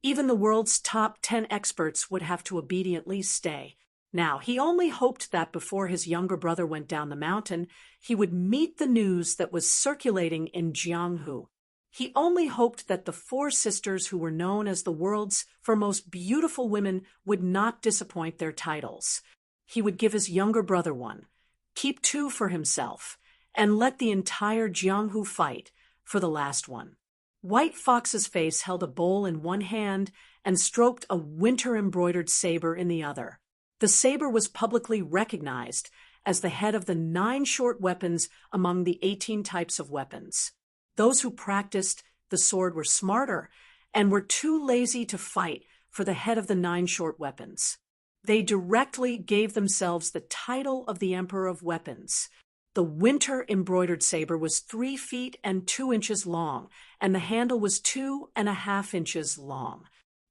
even the world's top 10 experts would have to obediently stay. Now, he only hoped that before his younger brother went down the mountain, he would meet the news that was circulating in Jianghu. He only hoped that the 4 sisters who were known as the world's most beautiful women would not disappoint their titles. He would give his younger brother one, keep 2 for himself, and let the entire Jianghu fight for the last one. White Fox's face held a bowl in one hand and stroked a winter-embroidered saber in the other. The saber was publicly recognized as the head of the 9 short weapons among the 18 types of weapons. Those who practiced the sword were smarter and were too lazy to fight for the head of the 9 short weapons. They directly gave themselves the title of the Emperor of Weapons. The winter-embroidered saber was 3 feet and 2 inches long, and the handle was 2.5 inches long.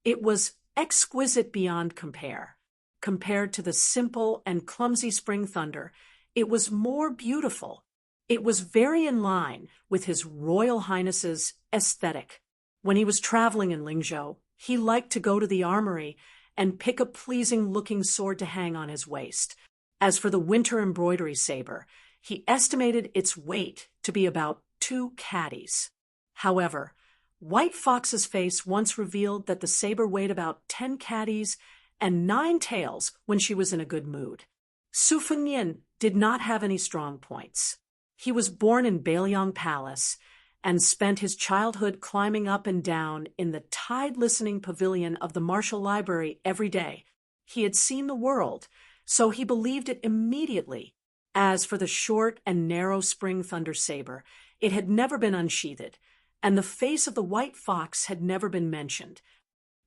It was exquisite beyond compare. Compared to the simple and clumsy spring thunder, It was more beautiful. It was very in line with His Royal Highness's aesthetic. When he was traveling in Lingzhou, he liked to go to the armory and pick a pleasing-looking sword to hang on his waist. As for the winter embroidery saber, he estimated its weight to be about 2 caddies. However, White Fox's face once revealed that the saber weighed about 10 caddies and 9 tails when she was in a good mood. Su Fengnian did not have any strong points. He was born in Bailiang Palace and spent his childhood climbing up and down in the tide-listening pavilion of the Martial Library every day. He had seen the world, so he believed it immediately. As for the short and narrow spring thunder saber, it had never been unsheathed, and the face of the white fox had never been mentioned.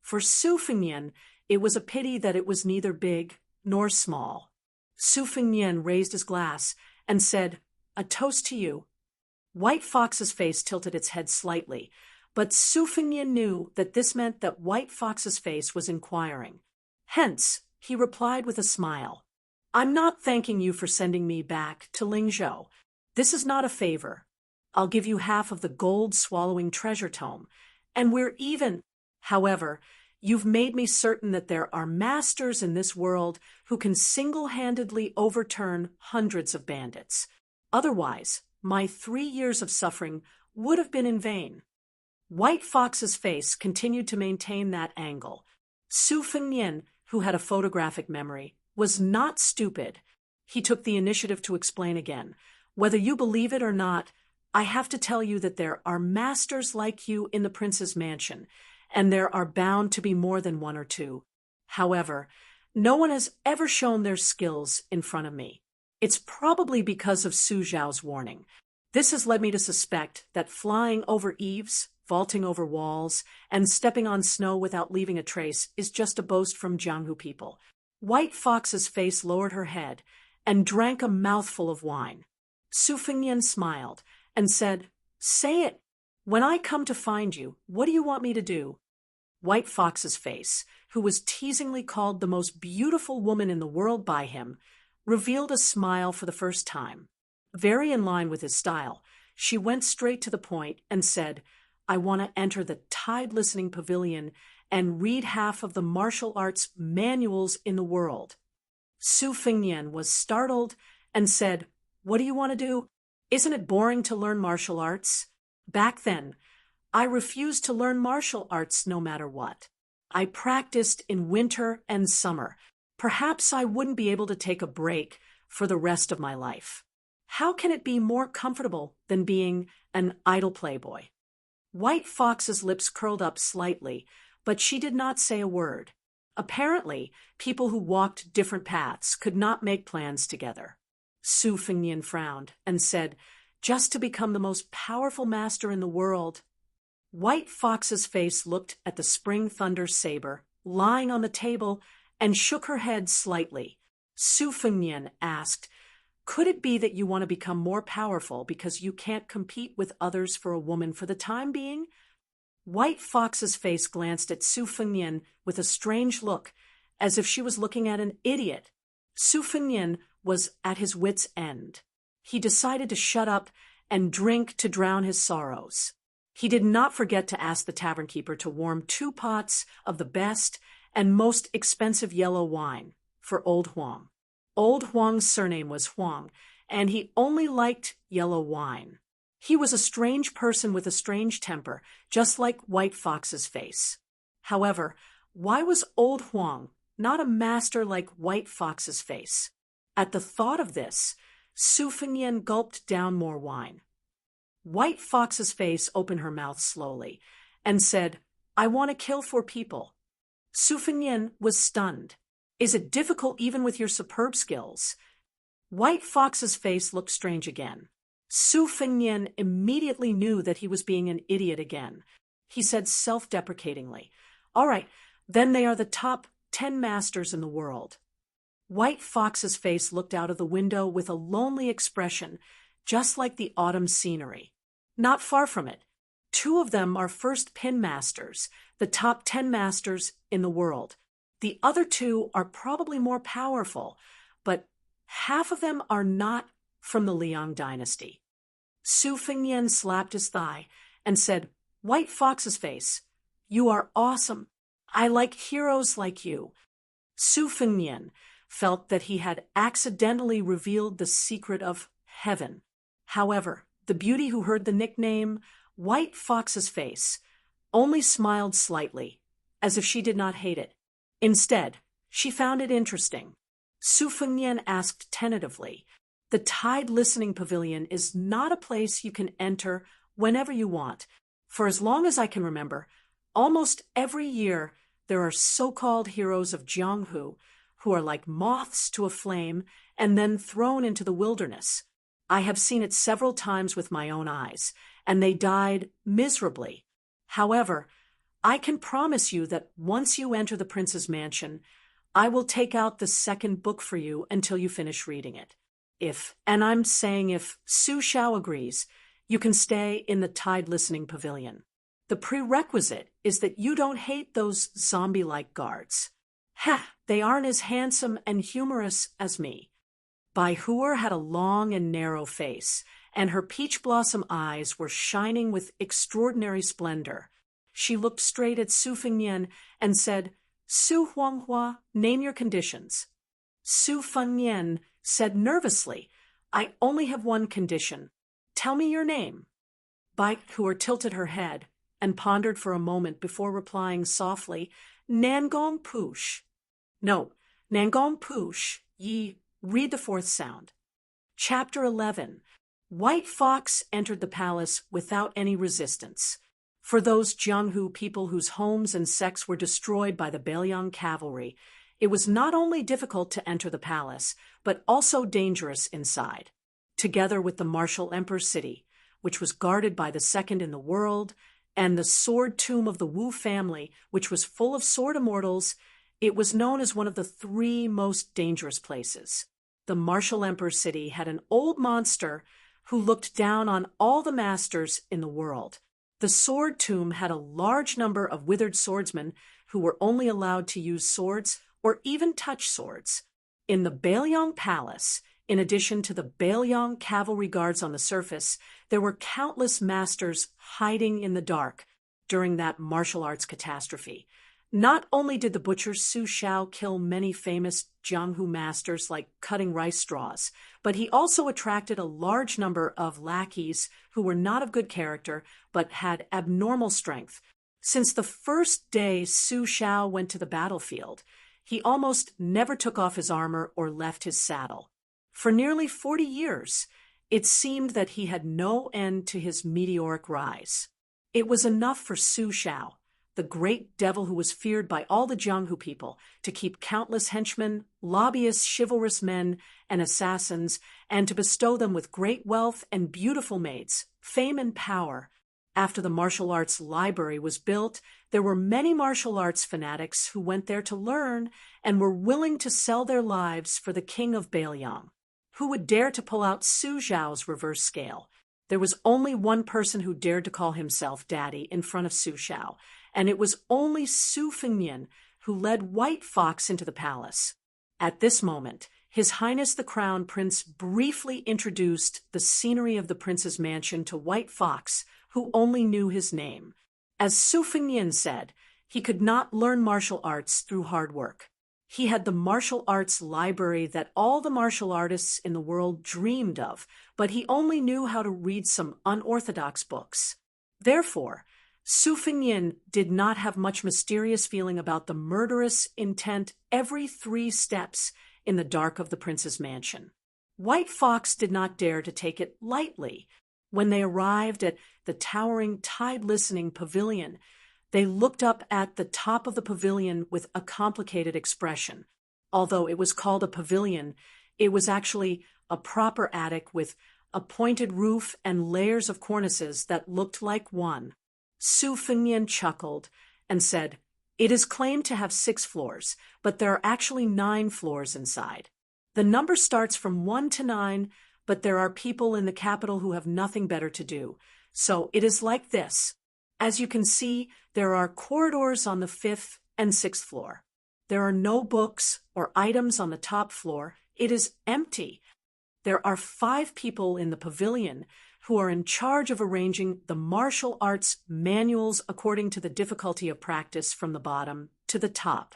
For Su Fengnian, it was a pity that it was neither big nor small. Su Fengnian raised his glass and said, "A toast to you." White Fox's face tilted its head slightly, but Su Fengnian knew that this meant that White Fox's face was inquiring. Hence, he replied with a smile, "I'm not thanking you for sending me back to Lingzhou. This is not a favor. I'll give you half of the gold-swallowing treasure tome, and we're even. However, you've made me certain that there are masters in this world who can single-handedly overturn hundreds of bandits. Otherwise, my 3 years of suffering would have been in vain." White Fox's face continued to maintain that angle. Su Fengnian, who had a photographic memory, was not stupid. He took the initiative to explain again. "Whether you believe it or not, I have to tell you that there are masters like you in the prince's mansion, and there are bound to be more than 1 or 2. However, no one has ever shown their skills in front of me. It's probably because of Su Zhao's warning. This has led me to suspect that flying over eaves, vaulting over walls, and stepping on snow without leaving a trace is just a boast from Jianghu people." White Fox's face lowered her head and drank a mouthful of wine. Su Fengnian smiled and said, "Say it. When I come to find you, what do you want me to do?" White Fox's face, who was teasingly called the most beautiful woman in the world by him, revealed a smile for the first time. Very in line with his style, she went straight to the point and said, "I want to enter the tide-listening pavilion and read half of the martial arts manuals in the world." Su Fengnian was startled and said, "What do you want to do? Isn't it boring to learn martial arts?" Back then, I refused to learn martial arts no matter what. I practiced in winter and summer. Perhaps I wouldn't be able to take a break for the rest of my life. How can it be more comfortable than being an idle playboy? White Fox's lips curled up slightly, but she did not say a word. Apparently, people who walked different paths could not make plans together. Su Fengnian frowned and said, "Just to become the most powerful master in the world." White Fox's face looked at the spring thunder saber lying on the table and shook her head slightly. Su Fengnian asked, "Could it be that you want to become more powerful because you can't compete with others for a woman for the time being?" White Fox's face glanced at Su Fengnian with a strange look, as if she was looking at an idiot. Su Fengnian was at his wits' end. He decided to shut up and drink to drown his sorrows. He did not forget to ask the tavern keeper to warm 2 pots of the best and most expensive yellow wine for Old Huang. Old Huang's surname was Huang, and he only liked yellow wine. He was a strange person with a strange temper, just like White Fox's face. However, why was Old Huang not a master like White Fox's face? At the thought of this, Su Fengnian gulped down more wine. White Fox's face opened her mouth slowly and said, "I want to kill 4 people." Su Fengnian was stunned. "Is it difficult even with your superb skills?" White Fox's face looked strange again. Su Fengnian immediately knew that he was being an idiot again. He said self-deprecatingly, "All right, then they are the top 10 masters in the world." White Fox's face looked out of the window with a lonely expression, just like the autumn scenery. Not far from it, 2 of them are first pin masters, the top 10 masters in the world. The other 2 are probably more powerful, but half of them are not from the Liang dynasty. Su Fengnian slapped his thigh and said, "White Fox's face, you are awesome. I like heroes like you." Su Fengnian felt that he had accidentally revealed the secret of heaven. However, the beauty who heard the nickname White Fox's face only smiled slightly, as if she did not hate it. Instead, she found it interesting. Su Fengnian asked tentatively, "The Tide Listening Pavilion is not a place you can enter whenever you want. For as long as I can remember, almost every year there are so-called heroes of Jianghu who are like moths to a flame and then thrown into the wilderness. I have seen it several times with my own eyes, and they died miserably. However, I can promise you that once you enter the prince's mansion, I will take out the second book for you until you finish reading it. And I'm saying if Su Xiao agrees, you can stay in the Tide Listening Pavilion. The prerequisite is that you don't hate those zombie-like guards. Ha! They aren't as handsome and humorous as me." Bai Huer had a long and narrow face, and her peach blossom eyes were shining with extraordinary splendor. She looked straight at Su Fengnian and said, "Su Huanghua, name your conditions." Su Fengnian said nervously, "I only have one condition. Tell me your name." Bai Huer tilted her head and pondered for a moment before replying softly, "Nangong Push." "No, Nangong Push, ye read the fourth sound." Chapter 11. White Fox entered the palace without any resistance. For those Jianghu people whose homes and sects were destroyed by the Bailiang cavalry, it was not only difficult to enter the palace, but also dangerous inside. Together with the martial emperor city, which was guarded by the second in the world, and the sword tomb of the Wu family, which was full of sword immortals, it was known as one of the 3 most dangerous places. The martial emperor city had an old monster who looked down on all the masters in the world. The sword tomb had a large number of withered swordsmen who were only allowed to use swords or even touch swords. In the Bailiang Palace, in addition to the Bailiang cavalry guards on the surface, there were countless masters hiding in the dark during that martial arts catastrophe. Not only did the butcher Su Xiao kill many famous Jianghu masters like cutting rice straws, but he also attracted a large number of lackeys who were not of good character but had abnormal strength. Since the first day Su Xiao went to the battlefield, he almost never took off his armor or left his saddle. For nearly 40 years, it seemed that he had no end to his meteoric rise. It was enough for Su Xiao, the great devil who was feared by all the Jianghu people, to keep countless henchmen, lobbyists, chivalrous men, and assassins, and to bestow them with great wealth and beautiful maids, fame and power. After the martial arts library was built, there were many martial arts fanatics who went there to learn and were willing to sell their lives for the king of Bailiang. Who would dare to pull out Su Xiao's reverse scale? There was only one person who dared to call himself daddy in front of Su Xiao, and it was only Su Fengnian who led White Fox into the palace. At this moment, His Highness the Crown Prince briefly introduced the scenery of the prince's mansion to White Fox, who only knew his name. As Su Fengnian said, he could not learn martial arts through hard work. He had the martial arts library that all the martial artists in the world dreamed of, but he only knew how to read some unorthodox books. Therefore, Su Fengnian did not have much mysterious feeling about the murderous intent every 3 steps in the dark of the prince's mansion. White Fox did not dare to take it lightly. When they arrived at the towering Tide Listening Pavilion, they looked up at the top of the pavilion with a complicated expression. Although it was called a pavilion, it was actually a proper attic with a pointed roof and layers of cornices that looked like one. Su Fengnian chuckled and said, "It is claimed to have 6 floors, but there are actually 9 floors inside. The number starts from 1 to 9, but there are people in the capital who have nothing better to do. So it is like this. As you can see, there are corridors on the 5th and 6th floor. There are no books or items on the top floor, It is empty. There are 5 people in the pavilion who are in charge of arranging the martial arts manuals according to the difficulty of practice from the bottom to the top.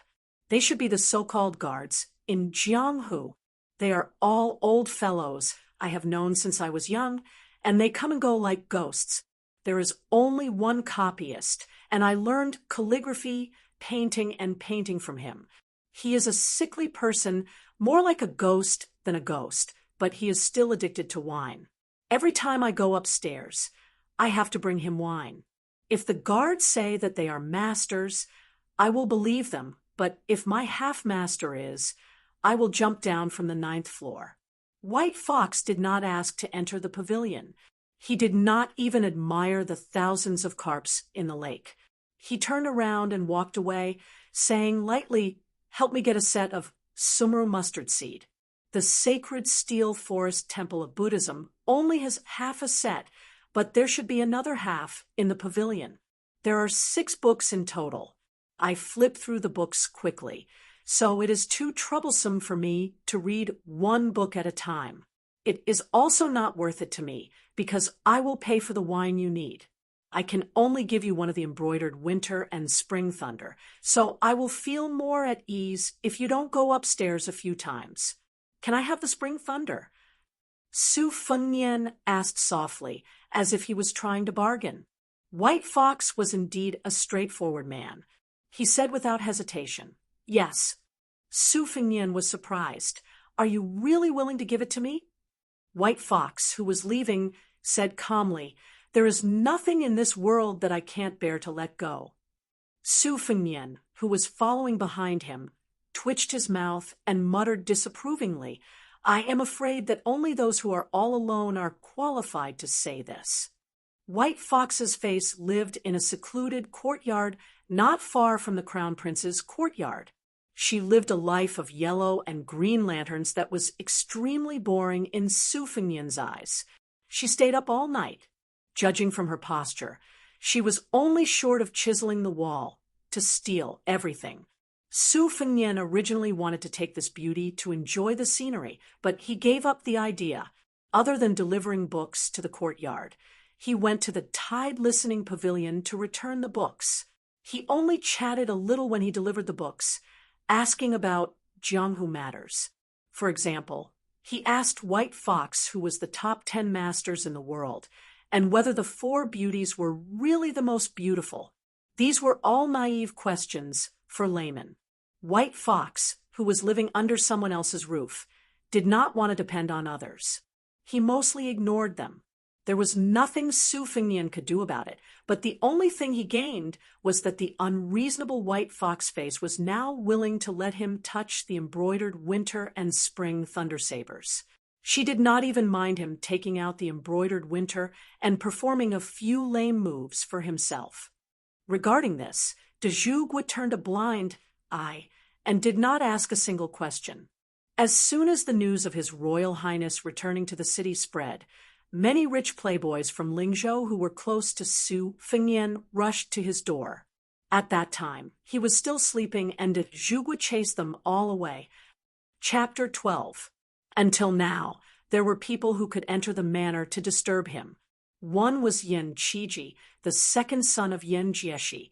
They should be the so-called guards in Jianghu. They are all old fellows I have known since I was young, and they come and go like ghosts. There is only one copyist, and I learned calligraphy, painting, and painting from him. He is a sickly person, more like a ghost than a ghost, but he is still addicted to wine. Every time I go upstairs, I have to bring him wine. If the guards say that they are masters, I will believe them, but if my half-master is, I will jump down from the 9th floor. White Fox did not ask to enter the pavilion. He did not even admire the thousands of carps in the lake. He turned around and walked away, saying lightly, "Help me get a set of sumru mustard seed." The sacred steel forest temple of Buddhism only has half a set, but there should be another half in the pavilion. There are 6 books in total. I flip through the books quickly, so it is too troublesome for me to read one book at a time. It is also not worth it to me, because I will pay for the wine you need. I can only give you one of the embroidered winter and spring thunder, so I will feel more at ease if you don't go upstairs a few times. Can I have the spring thunder? Su Fengnian asked softly, as if he was trying to bargain. White Fox was indeed a straightforward man. He said without hesitation, "Yes." Su Fengnian was surprised. "Are you really willing to give it to me?" White Fox, who was leaving, said calmly, "There is nothing in this world that I can't bear to let go." Su Fengnian, who was following behind him, twitched his mouth and muttered disapprovingly, "I am afraid that only those who are all alone are qualified to say this." White Fox's face lived in a secluded courtyard not far from the Crown Prince's courtyard. She lived a life of yellow and green lanterns that was extremely boring in Su Fengnian's eyes. She stayed up all night. Judging from her posture, she was only short of chiseling the wall to steal everything. Su Fengnian originally wanted to take this beauty to enjoy the scenery, but he gave up the idea. Other than delivering books to the courtyard, he went to the tide-listening pavilion to return the books. He only chatted a little when he delivered the books, asking about Jianghu matters. For example, he asked White Fox who was the top 10 masters in the world, and whether the 4 beauties were really the most beautiful. These were all naive questions for laymen. White Fox, who was living under someone else's roof, did not want to depend on others. He mostly ignored them. There was nothing Su Fengnian could do about it, but the only thing he gained was that the unreasonable White Fox face was now willing to let him touch the embroidered winter and spring thunder sabers. She did not even mind him taking out the embroidered winter and performing a few lame moves for himself. Regarding this, de Jougua turned a blind eye and did not ask a single question. As soon as the news of His Royal Highness returning to the city spread, many rich playboys from Lingzhou who were close to Su Fengnian rushed to his door. At that time, he was still sleeping and de Jougua chased them all away. Chapter 12. Until now, there were people who could enter the manor to disturb him. One was Yan Qiji, the second son of Yan Jieshi,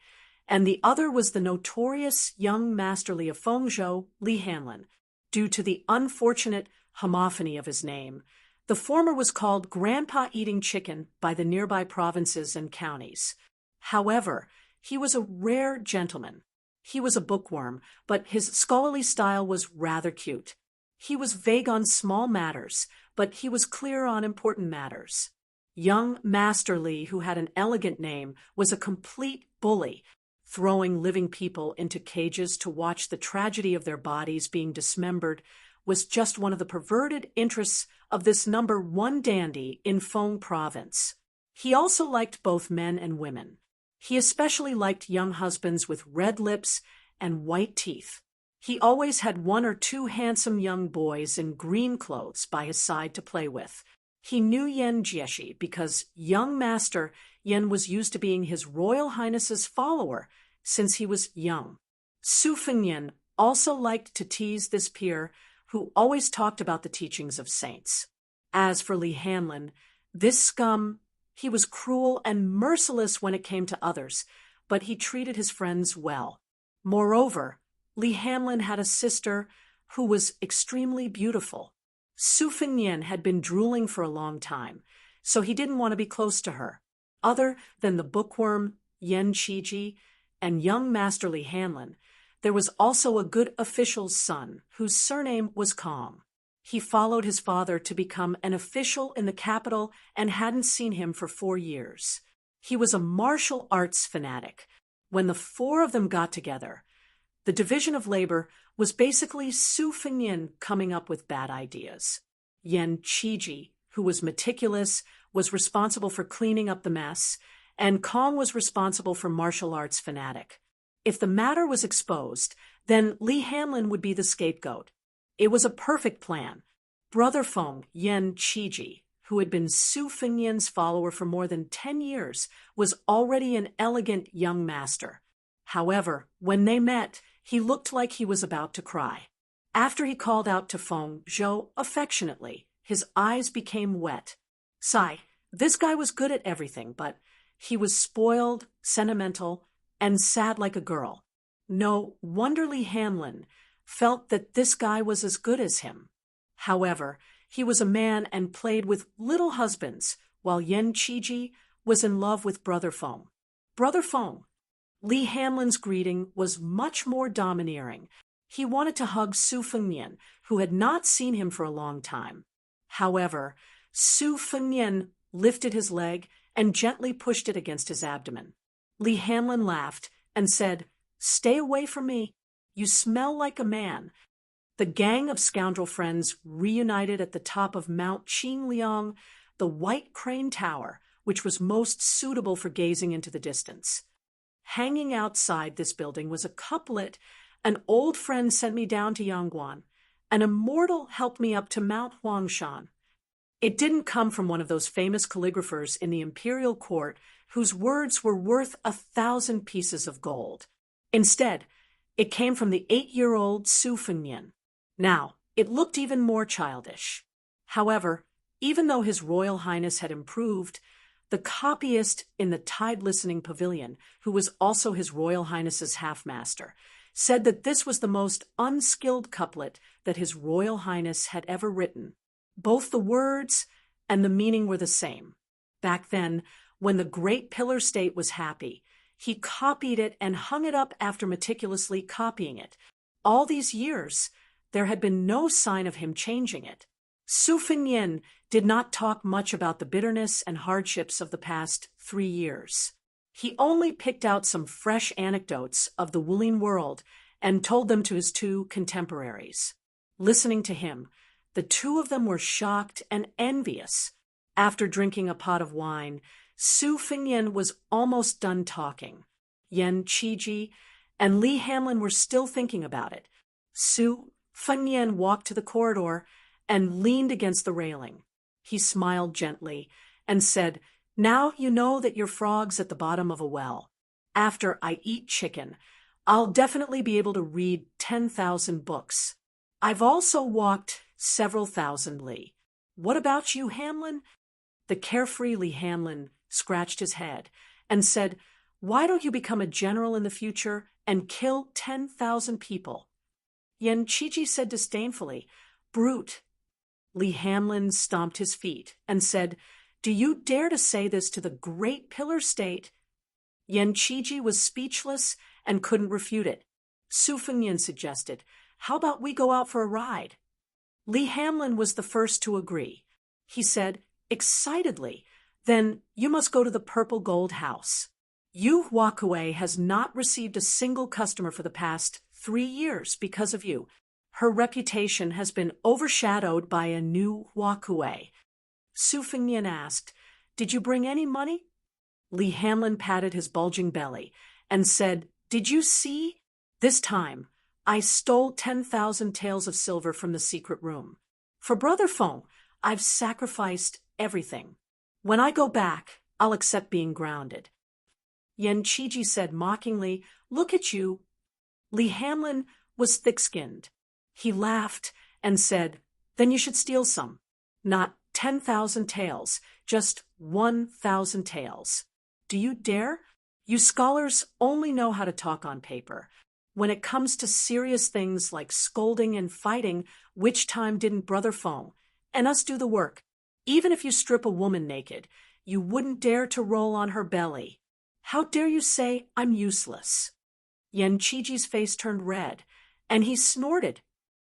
and the other was the notorious young masterly of Fengzhou, Li Hanlin. Due to the unfortunate homophony of his name, the former was called Grandpa Eating Chicken by the nearby provinces and counties. However, he was a rare gentleman. He was a bookworm, but his scholarly style was rather cute. He was vague on small matters, but he was clear on important matters. Young Master Li, who had an elegant name, was a complete bully, throwing living people into cages to watch the tragedy of their bodies being dismembered was just one of the perverted interests of this number 1 dandy in Feng province. He also liked both men and women. He especially liked young husbands with red lips and white teeth. He always had 1 or 2 handsome young boys in green clothes by his side to play with. He knew Yan Jieshi because young Master Yan was used to being His Royal Highness's follower since he was young. Su Fengnian also liked to tease this peer who always talked about the teachings of saints. As for Lee Hanlon, this scum, he was cruel and merciless when it came to others, but he treated his friends well. Moreover, Lee Hanlon had a sister who was extremely beautiful. Su Fengnian had been drooling for a long time, so he didn't want to be close to her. Other than the bookworm Yen Qiji and young Master Lee Hanlon, there was also a good official's son whose surname was Calm. He followed his father to become an official in the capital and hadn't seen him for 4 years. He was a martial arts fanatic. When the four of them got together, the division of labor was basically Su Fengnian coming up with bad ideas. Yen Qiji, who was meticulous, was responsible for cleaning up the mess, and Kong was responsible for martial arts fanatic. If the matter was exposed, then Lee Hanlon would be the scapegoat. It was a perfect plan. Brother Feng, Yen Qiji, who had been Su Fengnian's follower for more than 10 years, was already an elegant young master. However, when they met, he looked like he was about to cry. After he called out to Feng Zhou affectionately, his eyes became wet. Sigh, this guy was good at everything, but he was spoiled, sentimental, and sad like a girl. No wonder Lee Hanlon felt that this guy was as good as him. However, he was a man and played with little husbands, while Yen Qiji was in love with Brother Feng. Brother Feng. Lee Hanlon's greeting was much more domineering. He wanted to hug Su Fengnian, who had not seen him for a long time. However, Su Fengnian lifted his leg and gently pushed it against his abdomen. Lee Hanlon laughed and said, "Stay away from me. You smell like a man." The gang of scoundrel friends reunited at the top of Mount Qingliang, the White Crane Tower, which was most suitable for gazing into the distance. Hanging outside this building was a couplet. An old friend sent me down to Yangguan. An immortal helped me up to Mount Huangshan. It didn't come from one of those famous calligraphers in the imperial court whose words were worth 1,000 pieces of gold. Instead, it came from the 8-year-old Su Fengnian. Now, it looked even more childish. However, even though His Royal Highness had improved, the copyist in the Tide Listening Pavilion, who was also His Royal Highness's half-master, said that this was the most unskilled couplet that His Royal Highness had ever written. Both the words and the meaning were the same. Back then, when the Great Pillar State was happy, he copied it and hung it up after meticulously copying it. All these years, there had been no sign of him changing it. Su Fengnian did not talk much about the bitterness and hardships of the past 3 years. He only picked out some fresh anecdotes of the Wuling world and told them to his 2 contemporaries. Listening to him, the 2 of them were shocked and envious. After drinking a pot of wine, Su Fengnian was almost done talking. Yen Qiji and Lee Hanlon were still thinking about it. Su Fengnian walked to the corridor and leaned against the railing. He smiled gently and said, "Now you know that you're frogs at the bottom of a well. After I eat chicken, I'll definitely be able to read 10,000 books. I've also walked several thousand li. What about you, Hanlon?" The carefree Lee Hanlon scratched his head and said, "Why don't you become a general in the future and kill 10,000 people?" Yen Qiji said disdainfully, "Brute." Lee Hanlon stomped his feet and said, "Do you dare to say this to the Great Pillar State?" Yen Qiji was speechless and couldn't refute it. Su Fengnian suggested, "How about we go out for a ride?" Lee Hanlon was the first to agree. He said, excitedly, "Then you must go to the Purple Gold House. Yu Huakue has not received a single customer for the past 3 years because of you. Her reputation has been overshadowed by a new Huakue." Su Fengnian asked, "Did you bring any money?" Lee Hanlon patted his bulging belly and said, "Did you see? This time, I stole 10,000 taels of silver from the secret room. For Brother Feng, I've sacrificed everything. When I go back, I'll accept being grounded." Yen Qiji said mockingly, "Look at you." Lee Hanlon was thick-skinned. He laughed and said, "Then you should steal some. Not 10,000 taels, just 1,000 taels. Do you dare? You scholars only know how to talk on paper. When it comes to serious things like scolding and fighting, which time didn't Brother Fong and us do the work? Even if you strip a woman naked, you wouldn't dare to roll on her belly. How dare you say I'm useless?" Yen Chiji's face turned red, and he snorted.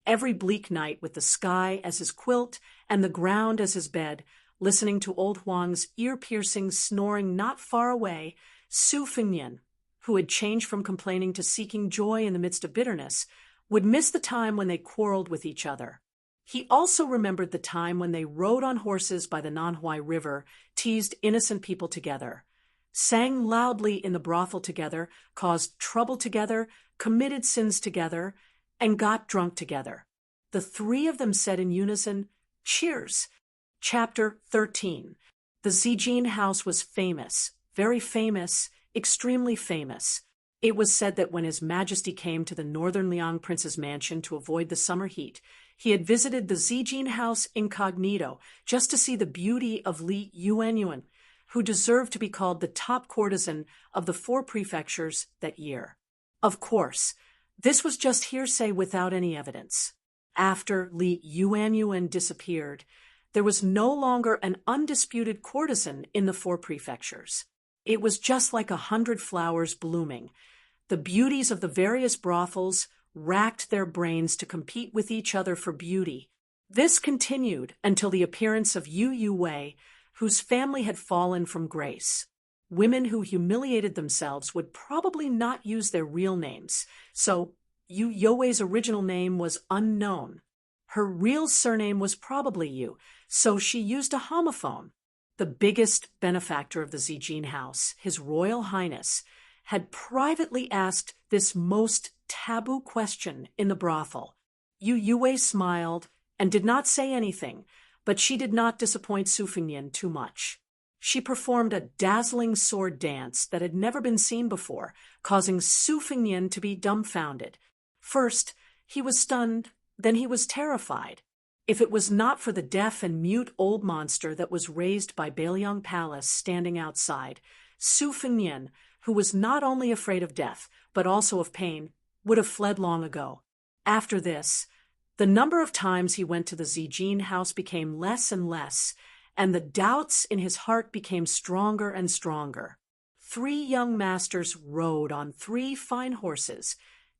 Every bleak night, with the sky as his quilt and the ground as his bed, listening to old Huang's ear-piercing snoring not far away, Su Fengnian, who had changed from complaining to seeking joy in the midst of bitterness, would miss the time when they quarreled with each other. He also remembered the time when they rode on horses by the Nanhuai River, teased innocent people together, sang loudly in the brothel together, caused trouble together, committed sins together, and got drunk together. The three of them said in unison, "Cheers." Chapter 13. The Zijin house was famous, very famous, extremely famous. It was said that when His Majesty came to the northern Liang prince's mansion to avoid the summer heat, he had visited the Zijin house incognito just to see the beauty of Li Yuanyuan, who deserved to be called the top courtesan of the 4 prefectures that year. Of course, this was just hearsay without any evidence. After Li Yuanyuan disappeared, there was no longer an undisputed courtesan in the 4 prefectures. It was just like 100 flowers blooming. The beauties of the various brothels racked their brains to compete with each other for beauty. This continued until the appearance of Yu Wei, whose family had fallen from grace. Women who humiliated themselves would probably not use their real names, so Yu Wei's original name was unknown. Her real surname was probably Yu, so she used a homophone. The biggest benefactor of the Zijin house, His Royal Highness, had privately asked this most taboo question in the brothel. Yu Yue smiled and did not say anything, but she did not disappoint Su Fengnian too much. She performed a dazzling sword dance that had never been seen before, causing Su Fengnian to be dumbfounded. First, he was stunned, then he was terrified. If it was not for the deaf and mute old monster that was raised by Bailiang Palace standing outside, Su Fengnian, who was not only afraid of death, but also of pain, would have fled long ago. After this, the number of times he went to the Zijin house became less and less, and the doubts in his heart became stronger and stronger. 3 young masters rode on 3 fine horses,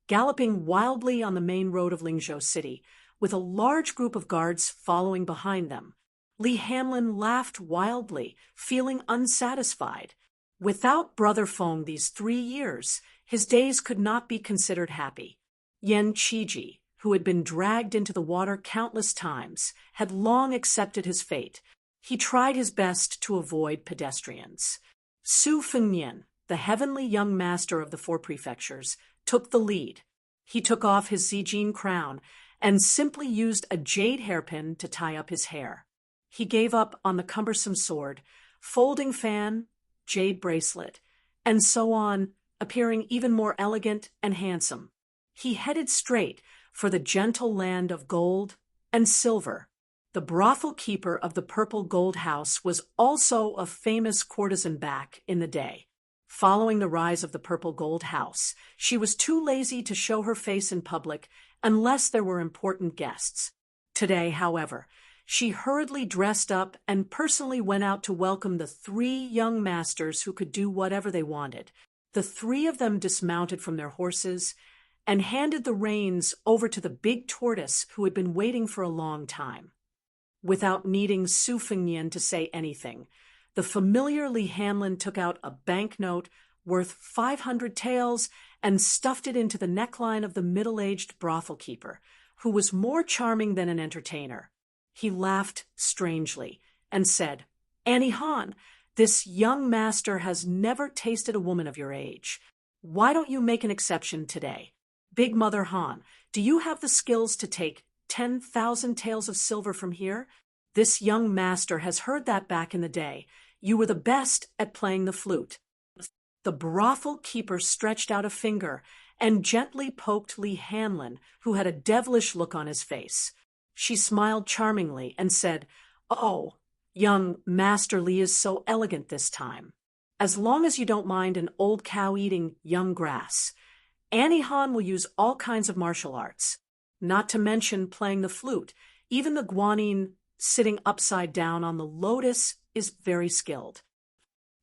galloping wildly on the main road of Lingzhou City, with a large group of guards following behind them. Li Hanlin laughed wildly, feeling unsatisfied. Without Brother Feng these 3 years, his days could not be considered happy. Yen Chiji, who had been dragged into the water countless times, had long accepted his fate. He tried his best to avoid pedestrians. Su Fengnian, the heavenly young master of the 4 prefectures, took the lead. He took off his Zijin crown and simply used a jade hairpin to tie up his hair. He gave up on the cumbersome sword, folding fan, jade bracelet, and so on, appearing even more elegant and handsome. He headed straight for the gentle land of gold and silver. The brothel keeper of the Purple Gold House was also a famous courtesan back in the day. Following the rise of the Purple Gold House, she was too lazy to show her face in public unless there were important guests. Today, however, she hurriedly dressed up and personally went out to welcome the 3 young masters who could do whatever they wanted. The 3 of them dismounted from their horses and handed the reins over to the big tortoise who had been waiting for a long time. Without needing Su Fengnian to say anything, the familiar Li Hanlin took out a banknote worth 500 taels and stuffed it into the neckline of the middle-aged brothel keeper, who was more charming than an entertainer. He laughed strangely and said, "Annie Han, this young master has never tasted a woman of your age. Why don't you make an exception today? Big Mother Han, do you have the skills to take 10,000 taels of silver from here? This young master has heard that back in the day. You were the best at playing the flute." The brothel keeper stretched out a finger and gently poked Li Hanlin, who had a devilish look on his face. She smiled charmingly and said, "Oh, young Master Li is so elegant this time. As long as you don't mind an old cow eating young grass. Annie Han will use all kinds of martial arts, not to mention playing the flute. Even the guanine sitting upside down on the lotus is very skilled."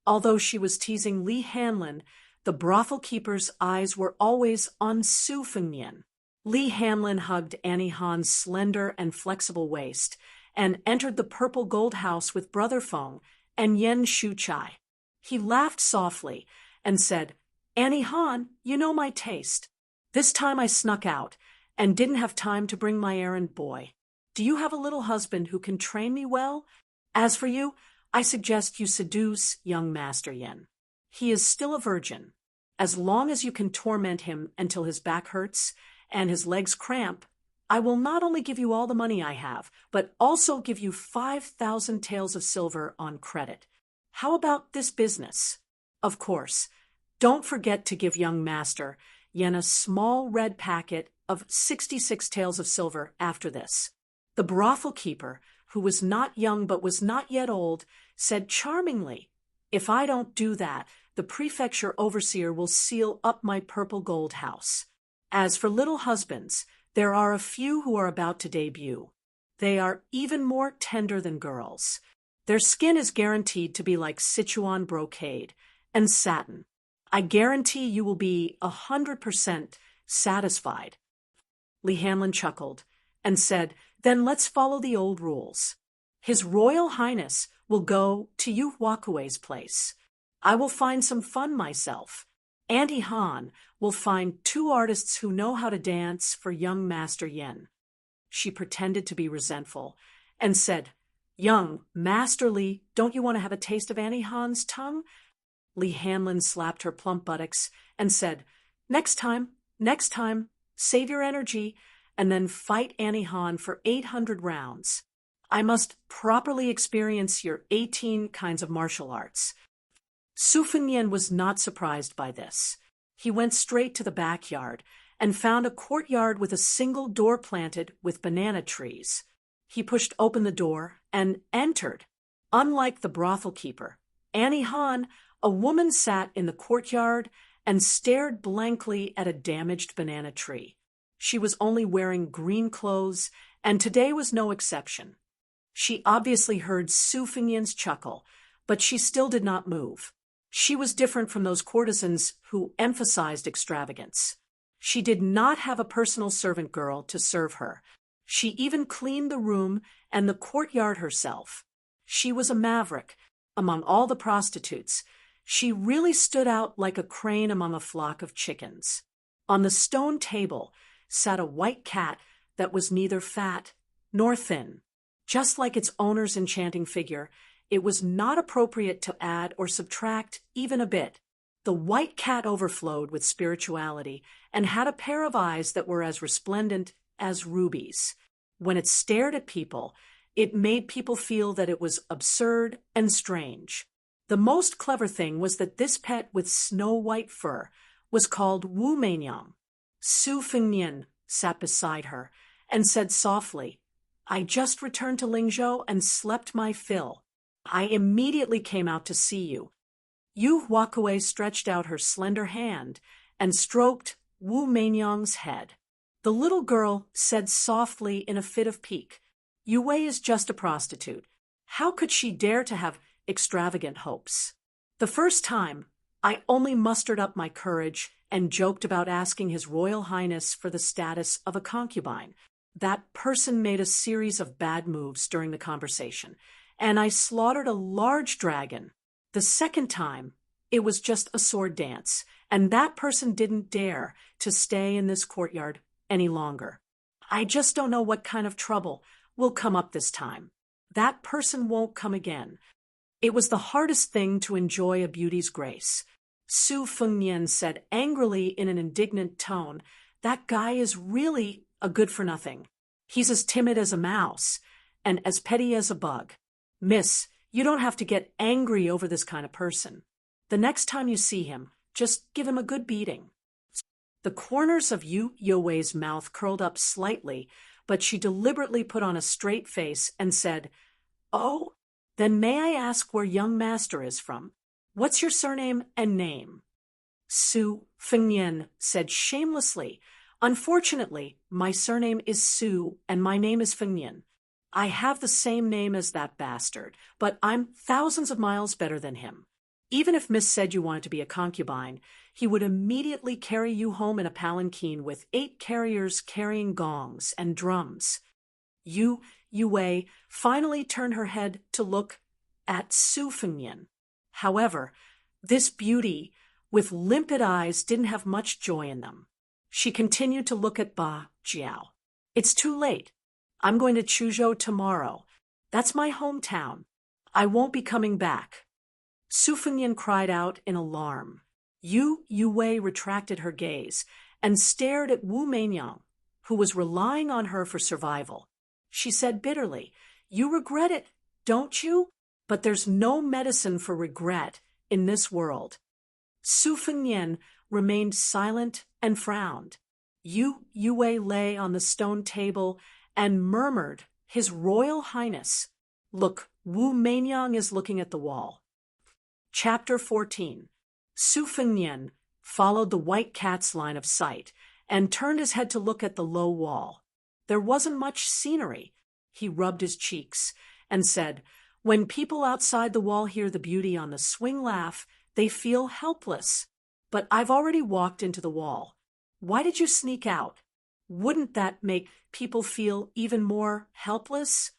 Although she was teasing Li Hanlin, the brothel keeper's eyes were always on Su Fengnian. Li Hanlin hugged Annie Han's slender and flexible waist and entered the purple gold house with Brother Feng and Yen Shuchai. He laughed softly and said, "Annie Han, you know my taste. This time I snuck out and didn't have time to bring my errand boy. Do you have a little husband who can train me well? As for you, I suggest you seduce young Master Yen. He is still a virgin. As long as you can torment him until his back hurts and his legs cramp, I will not only give you all the money I have, but also give you 5,000 taels of silver on credit. How about this business? Of course, don't forget to give young Master Yen a small red packet of 66 taels of silver after this." The brothel keeper, who was not young but was not yet old, said charmingly, "If I don't do that, the prefecture overseer will seal up my purple gold house. As for little husbands, there are a few who are about to debut. They are even more tender than girls. Their skin is guaranteed to be like Sichuan brocade and satin. I guarantee you will be 100% satisfied." Li Hanlin chuckled and said, "Then let's follow the old rules. His Royal Highness will go to Yu Huakuei's place. I will find some fun myself. Auntie Han will find 2 artists who know how to dance for young Master Yen." She pretended to be resentful and said, "Young Master Li, don't you want to have a taste of Annie Han's tongue?" Li Hanlin slapped her plump buttocks and said, next time, save your energy, and then fight Annie Han for 800 rounds. I must properly experience your 18 kinds of martial arts." Su Fengnian was not surprised by this. He went straight to the backyard and found a courtyard with a single door planted with banana trees. He pushed open the door and entered. Unlike the brothel keeper, Annie Han, a woman sat in the courtyard and stared blankly at a damaged banana tree. She was only wearing green clothes, and today was no exception. She obviously heard Su Fengnian's chuckle, but she still did not move. She was different from those courtesans who emphasized extravagance. She did not have a personal servant girl to serve her. She even cleaned the room and the courtyard herself. She was a maverick among all the prostitutes. She really stood out like a crane among a flock of chickens. On the stone table sat a white cat that was neither fat nor thin. Just like its owner's enchanting figure, it was not appropriate to add or subtract even a bit. The white cat overflowed with spirituality and had a pair of eyes that were as resplendent as rubies. When it stared at people, it made people feel that it was absurd and strange. The most clever thing was that this pet with snow-white fur was called Wu Meinyang. Su Fengnian sat beside her and said softly, "I just returned to Lingzhou and slept my fill. I immediately came out to see you." Yu Huakuei stretched out her slender hand and stroked Wu Meinyang's head. The little girl said softly in a fit of pique, "Yue is just a prostitute. How could she dare to have extravagant hopes?" The first time, I only mustered up my courage and joked about asking His Royal Highness for the status of a concubine. That person made a series of bad moves during the conversation, and I slaughtered a large dragon. The second time, it was just a sword dance, and that person didn't dare to stay in this courtyard any longer. I just don't know what kind of trouble will come up this time. That person won't come again. It was the hardest thing to enjoy a beauty's grace. Su Fengnian said angrily in an indignant tone, "That guy is really a good-for-nothing. He's as timid as a mouse and as petty as a bug. Miss, you don't have to get angry over this kind of person. The next time you see him, just give him a good beating." The corners of Yu Youwei's mouth curled up slightly, but she deliberately put on a straight face and said, "Oh, then may I ask where young master is from? What's your surname and name?" Su Fengnian said shamelessly, "Unfortunately, my surname is Su and my name is Fengnian. I have the same name as that bastard, but I'm thousands of miles better than him. Even if Miss said you wanted to be a concubine, he would immediately carry you home in a palanquin with 8 carriers carrying gongs and drums." Yue finally turned her head to look at Su Fengnian. However, this beauty with limpid eyes didn't have much joy in them. She continued to look at Ba Jiao. "It's too late. I'm going to Chuzhou tomorrow. That's my hometown. I won't be coming back." Su Fengnian cried out in alarm. Yue retracted her gaze and stared at Wu Meinyang, who was relying on her for survival. She said bitterly, "You regret it, don't you? But there's no medicine for regret in this world." Su Fengnian remained silent and frowned. Yue lay on the stone table and murmured, "His Royal Highness. Look, Wu Meinyang is looking at the wall." Chapter 14. Su Fengnian followed the white cat's line of sight and turned his head to look at the low wall. There wasn't much scenery. He rubbed his cheeks and said, "When people outside the wall hear the beauty on the swing laugh, they feel helpless. But I've already walked into the wall. Why did you sneak out? Wouldn't that make people feel even more helpless?"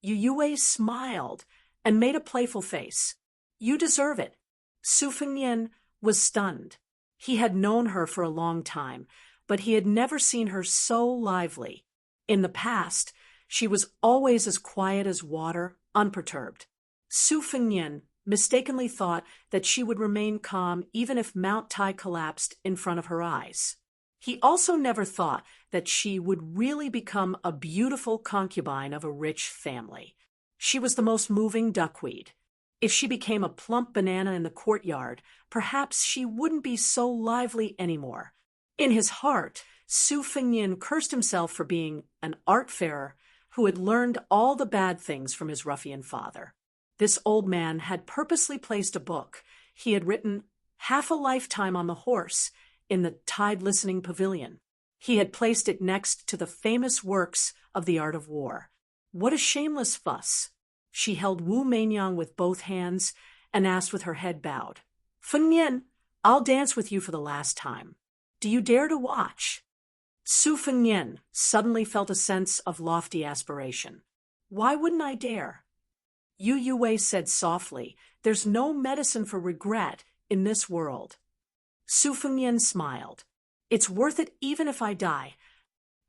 Yue smiled and made a playful face. "You deserve it." Su Fengnian was stunned. He had known her for a long time, but he had never seen her so lively. In the past, she was always as quiet as water, unperturbed. Su Fengnian mistakenly thought that she would remain calm even if Mount Tai collapsed in front of her eyes. He also never thought that she would really become a beautiful concubine of a rich family. She was the most moving duckweed. If she became a plump banana in the courtyard, perhaps she wouldn't be so lively anymore. In his heart, Su Fengnian cursed himself for being an art-farer who had learned all the bad things from his ruffian father. This old man had purposely placed a book he had written half a lifetime on the horse in the tide-listening pavilion. He had placed it next to the famous works of the art of war. What a shameless fuss! She held Wu Meinyang with both hands and asked with her head bowed, "Fengnian, I'll dance with you for the last time. Do you dare to watch?" Su Fengnian suddenly felt a sense of lofty aspiration. "Why wouldn't I dare?" Yue said softly, "There's no medicine for regret in this world." Su Fengnian smiled. "It's worth it even if I die."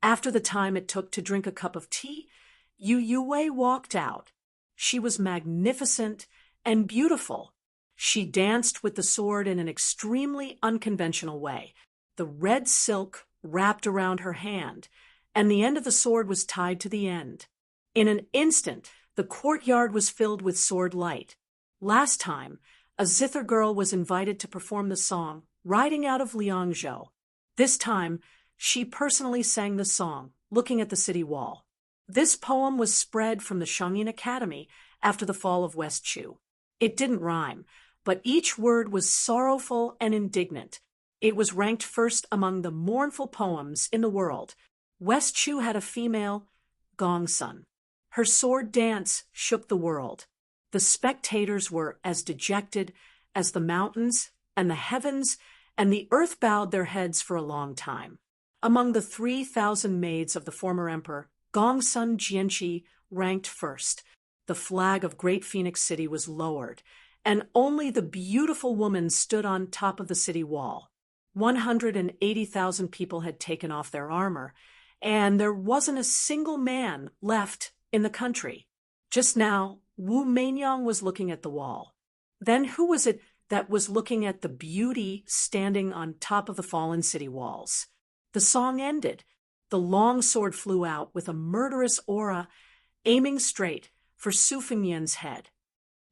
After the time it took to drink a cup of tea, Yue walked out. She was magnificent and beautiful. She danced with the sword in an extremely unconventional way. The red silk wrapped around her hand, and the end of the sword was tied to the end. In an instant, the courtyard was filled with sword light. Last time, a zither girl was invited to perform the song, Riding Out of Liangzhou. This time, she personally sang the song, looking at the city wall. This poem was spread from the Shangyin Academy after the fall of West Chu. It didn't rhyme, but each word was sorrowful and indignant. It was ranked first among the mournful poems in the world. West Chu had a female, Gongsun. Her sword dance shook the world. The spectators were as dejected as the mountains and the heavens, and the earth bowed their heads for a long time. Among the 3,000 maids of the former emperor, Gongsun Jianqi ranked first. The flag of Great Phoenix City was lowered, and only the beautiful woman stood on top of the city wall. 180,000 people had taken off their armor, and there wasn't a single man left in the country. Just now, Wu Meinyang was looking at the wall. Then who was it that was looking at the beauty standing on top of the fallen city walls? The song ended. The long sword flew out with a murderous aura, aiming straight for Su Fengnian's head.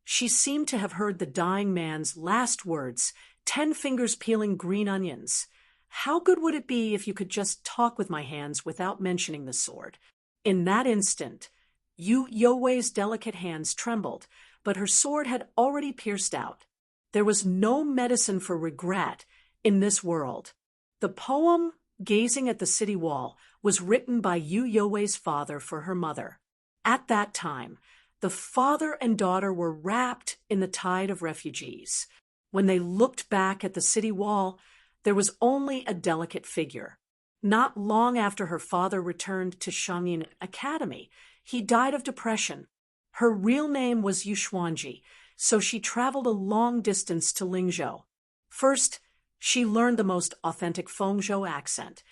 She seemed to have heard the dying man's last words, 10 fingers peeling green onions. how good would it be if you could just talk with my hands without mentioning the sword? In that instant, Yu Youwei's delicate hands trembled, but her sword had already pierced out. There was no medicine for regret in this world. The poem, Gazing at the City Wall, was written by Yu Youwei's father for her mother. At that time, the father and daughter were wrapped in the tide of refugees. When they looked back at the city wall, there was only a delicate figure. Not long after her father returned to Shangyin Academy, he died of depression. Her real name was Yuxuanji, so she traveled a long distance to Lingzhou. First, she learned the most authentic Fengzhou accent,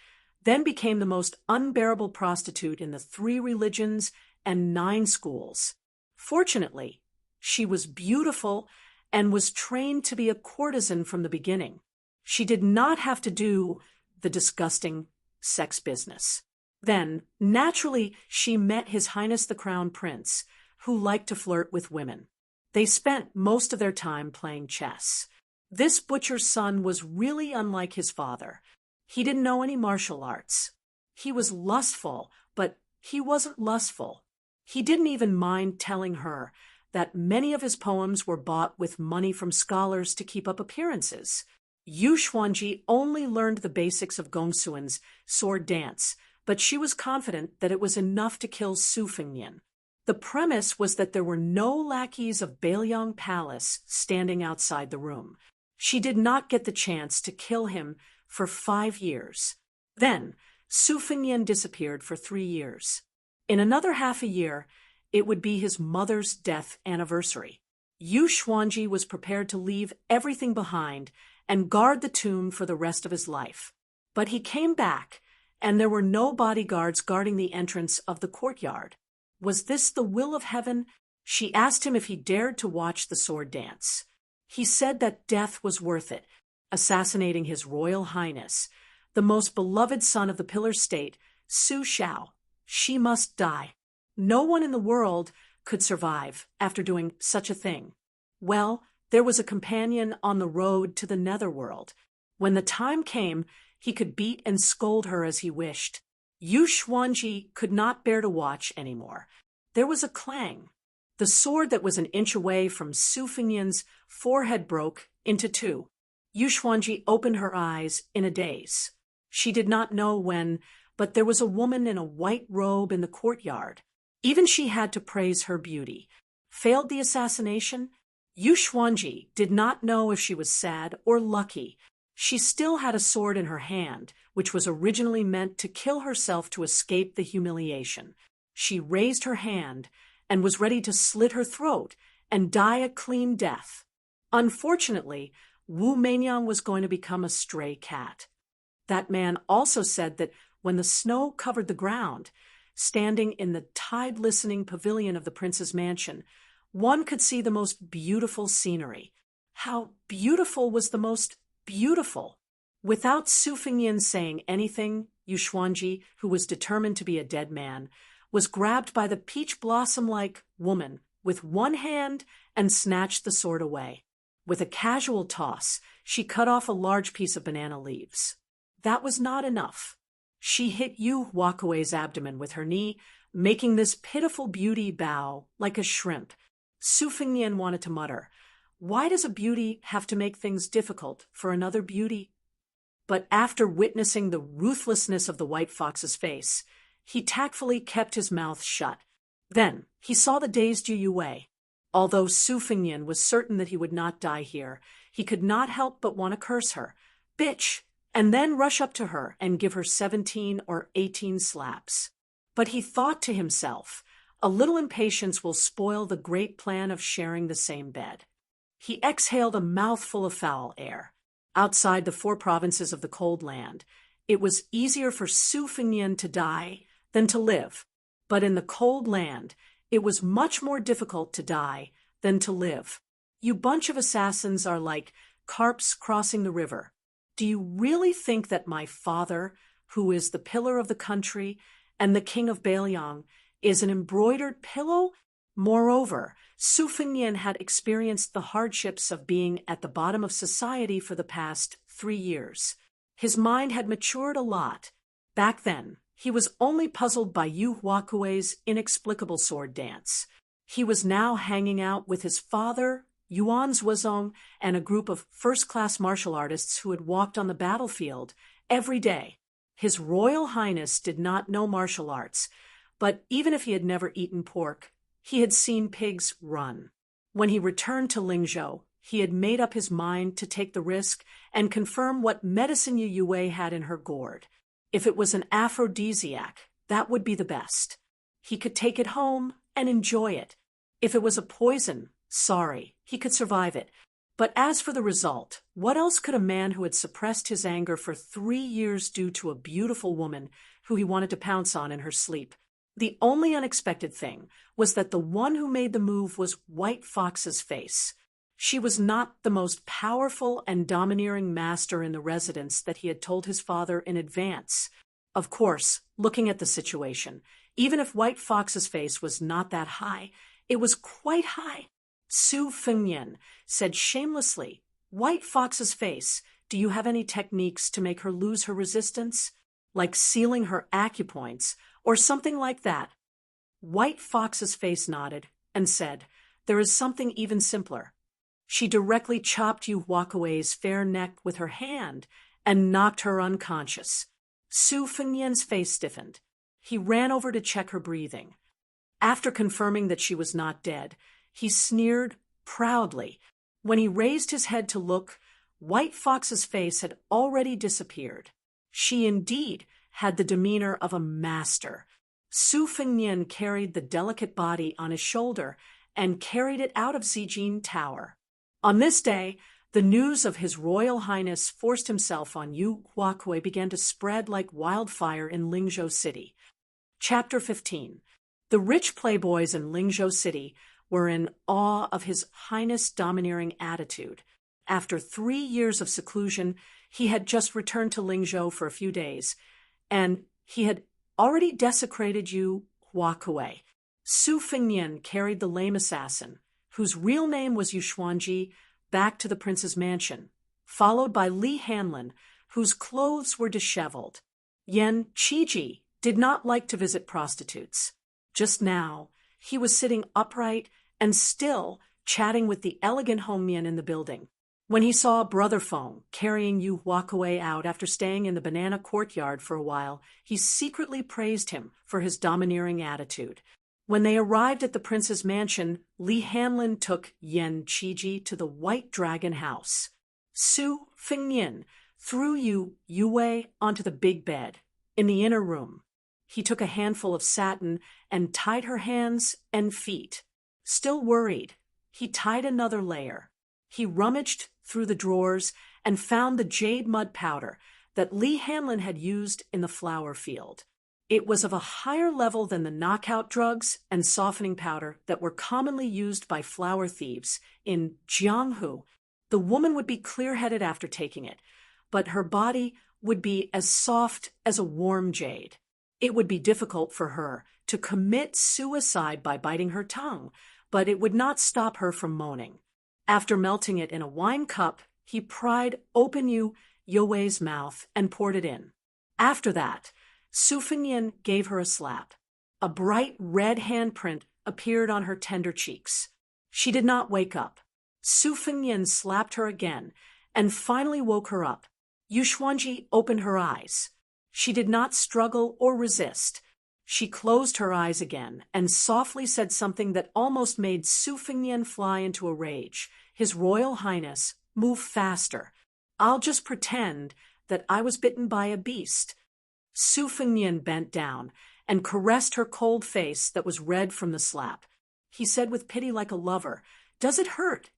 then became the most unbearable prostitute in the 3 religions and 9 schools. Fortunately, she was beautiful and was trained to be a courtesan from the beginning. She did not have to do the disgusting sex business. Then, naturally, she met His Highness the Crown Prince, who liked to flirt with women. They spent most of their time playing chess. This butcher's son was really unlike his father. He didn't know any martial arts. He was lustful, but he wasn't lustful. He didn't even mind telling her that many of his poems were bought with money from scholars to keep up appearances. Yu Xuanji only learned the basics of Gongsuan's sword dance, but she was confident that it was enough to kill Su Fengnian. The premise was that there were no lackeys of Bailiang Palace standing outside the room. She did not get the chance to kill him for 5 years. Then, Su Fengnian disappeared for 3 years. In another half a year, it would be his mother's death anniversary. Yu Xuanji was prepared to leave everything behind and guard the tomb for the rest of his life. But he came back, and there were no bodyguards guarding the entrance of the courtyard. Was this the will of heaven? She asked him if he dared to watch the sword dance. He said that death was worth it, assassinating His Royal Highness, the most beloved son of the Pillar State, Su Shao. She must die. No one in the world could survive after doing such a thing. Well, there was a companion on the road to the netherworld. When the time came, he could beat and scold her as he wished. Yu Xuanji could not bear to watch anymore. There was a clang. The sword that was an inch away from Su Fengnian's forehead broke into 2. Yu Xuanji opened her eyes in a daze. She did not know when, but there was a woman in a white robe in the courtyard. Even she had to praise her beauty. Failed the assassination? Yu Xuanji did not know if she was sad or lucky. She still had a sword in her hand, which was originally meant to kill herself to escape the humiliation. She raised her hand and was ready to slit her throat and die a clean death. Unfortunately, Wu Meinyang was going to become a stray cat. That man also said that when the snow covered the ground, standing in the tide-listening pavilion of the prince's mansion, one could see the most beautiful scenery. How beautiful was the most beautiful? Without Su Fengnian saying anything, Yu Xuanji, who was determined to be a dead man, was grabbed by the peach blossom-like woman with one hand and snatched the sword away. With a casual toss, she cut off a large piece of banana leaves. That was not enough. She hit Yu Wakuei's abdomen with her knee, making this pitiful beauty bow like a shrimp. Su Fengnian wanted to mutter, "Why does a beauty have to make things difficult for another beauty?" But after witnessing the ruthlessness of the white fox's face, he tactfully kept his mouth shut. Then he saw the dazed Yu Yue. Although Su Fengnian was certain that he would not die here, he could not help but want to curse her. "Bitch!" and then rush up to her and give her 17 or 18 slaps. But he thought to himself, a little impatience will spoil the great plan of sharing the same bed. He exhaled a mouthful of foul air. Outside the 4 provinces of the cold land, it was easier for Su Fengnian to die than to live. But in the cold land, it was much more difficult to die than to live. You bunch of assassins are like carps crossing the river. Do you really think that my father, who is the pillar of the country and the king of Bailiang, is an embroidered pillow? Moreover, Su Fengnian had experienced the hardships of being at the bottom of society for the past 3 years. His mind had matured a lot. Back then, he was only puzzled by Yu Huakuei's inexplicable sword dance. He was now hanging out with his father, Yuan Zuozong, and a group of first-class martial artists who had walked on the battlefield every day. His Royal Highness did not know martial arts, but even if he had never eaten pork, he had seen pigs run. When he returned to Lingzhou, he had made up his mind to take the risk and confirm what medicine Yu Yue had in her gourd. If it was an aphrodisiac, that would be the best. He could take it home and enjoy it. If it was a poison, sorry, he could survive it. But as for the result, what else could a man who had suppressed his anger for 3 years do to a beautiful woman who he wanted to pounce on in her sleep? The only unexpected thing was that the one who made the move was White Fox's face. She was not the most powerful and domineering master in the residence that he had told his father in advance. Of course, looking at the situation, even if White Fox's face was not that high, it was quite high. Su Fengnian said shamelessly, "White Fox's face, do you have any techniques to make her lose her resistance? Like sealing her acupoints, or something like that?" White Fox's face nodded and said, "There is something even simpler." She directly chopped Yu Huakuei's fair neck with her hand and knocked her unconscious. Su Fengnian's face stiffened. He ran over to check her breathing. After confirming that she was not dead, he sneered proudly. When he raised his head to look, White Fox's face had already disappeared. She indeed had the demeanor of a master. Su Fengnian carried the delicate body on his shoulder and carried it out of Zijin Tower. On this day, the news of His Royal Highness forced himself on Yu Huakuei began to spread like wildfire in Lingzhou City. Chapter 15. The rich playboys in Lingzhou City were in awe of His Highness' domineering attitude. After 3 years of seclusion, he had just returned to Lingzhou for a few days, and he had already desecrated Yu Huakuei. Su Fengnian carried the lame assassin, whose real name was Yu Xuanji, back to the prince's mansion, followed by Li Hanlin, whose clothes were disheveled. Yan Qiji did not like to visit prostitutes. Just now, he was sitting upright and still, chatting with the elegant Hongmian in the building. When he saw Brother Feng carrying Yu Huakuei out after staying in the banana courtyard for a while, he secretly praised him for his domineering attitude. When they arrived at the prince's mansion, Li Hanlin took Yan Qiji to the White Dragon House. Su Fengnian threw Yu Yue onto the big bed in the inner room. He took a handful of satin and tied her hands and feet. Still worried, he tied another layer. He rummaged through the drawers and found the jade mud powder that Li Hanlin had used in the flower field. It was of a higher level than the knockout drugs and softening powder that were commonly used by flower thieves in Jianghu. The woman would be clear-headed after taking it, but her body would be as soft as a warm jade. It would be difficult for her to commit suicide by biting her tongue, but it would not stop her from moaning. After melting it in a wine cup, he pried open Yu Yue's mouth and poured it in. After that, Su Fengnian gave her a slap. A bright red handprint appeared on her tender cheeks. She did not wake up. Su Fengnian slapped her again and finally woke her up. Yu Xuanji opened her eyes. She did not struggle or resist. She closed her eyes again and softly said something that almost made Su Fengnian fly into a rage. "His Royal Highness, move faster. I'll just pretend that I was bitten by a beast." Su Fengnian bent down and caressed her cold face that was red from the slap. He said with pity like a lover, "Does it hurt?"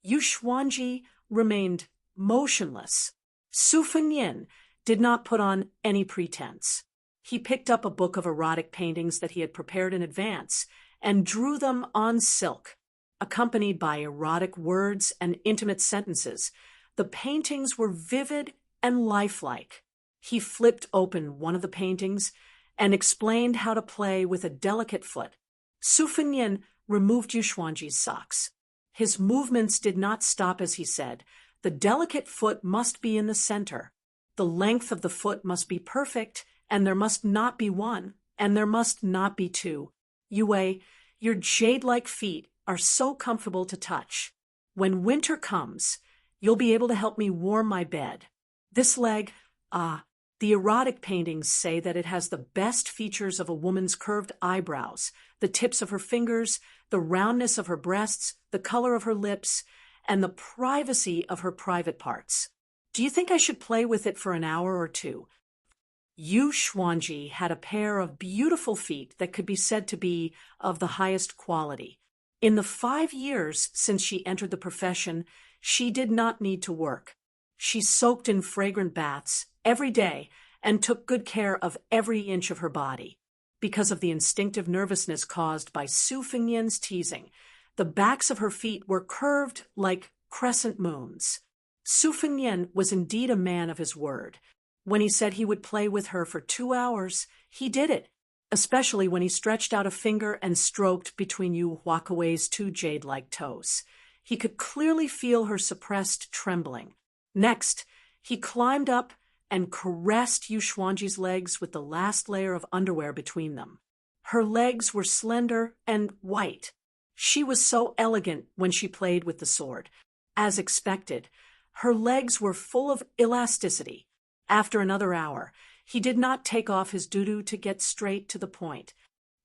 Yu Xuanji remained motionless. Su Fengnian did not put on any pretense. He picked up a book of erotic paintings that he had prepared in advance and drew them on silk, accompanied by erotic words and intimate sentences. The paintings were vivid and lifelike. He flipped open one of the paintings and explained how to play with a delicate foot. Su Fengnian removed Yu Xuanji's socks. His movements did not stop as he said, "The delicate foot must be in the center." The length of the foot must be perfect, and there must not be one, and there must not be two. Yue, your jade-like feet are so comfortable to touch. When winter comes, you'll be able to help me warm my bed. This leg, the erotic paintings say that it has the best features of a woman's curved eyebrows, the tips of her fingers, the roundness of her breasts, the color of her lips, and the privacy of her private parts. Do you think I should play with it for an hour or two? Yu Xuanji had a pair of beautiful feet that could be said to be of the highest quality. In the 5 years since she entered the profession, she did not need to work. She soaked in fragrant baths every day and took good care of every inch of her body. Because of the instinctive nervousness caused by Su Fengnian's teasing, the backs of her feet were curved like crescent moons. Su Fengnian was indeed a man of his word. When he said he would play with her for 2 hours, he did it, especially when he stretched out a finger and stroked between Yu Huakuei's 2 jade-like toes. He could clearly feel her suppressed trembling. Next, he climbed up and caressed Yu Xuanji's legs with the last layer of underwear between them. Her legs were slender and white. She was so elegant when she played with the sword. As expected, her legs were full of elasticity. After another hour, he did not take off his doo-doo to get straight to the point.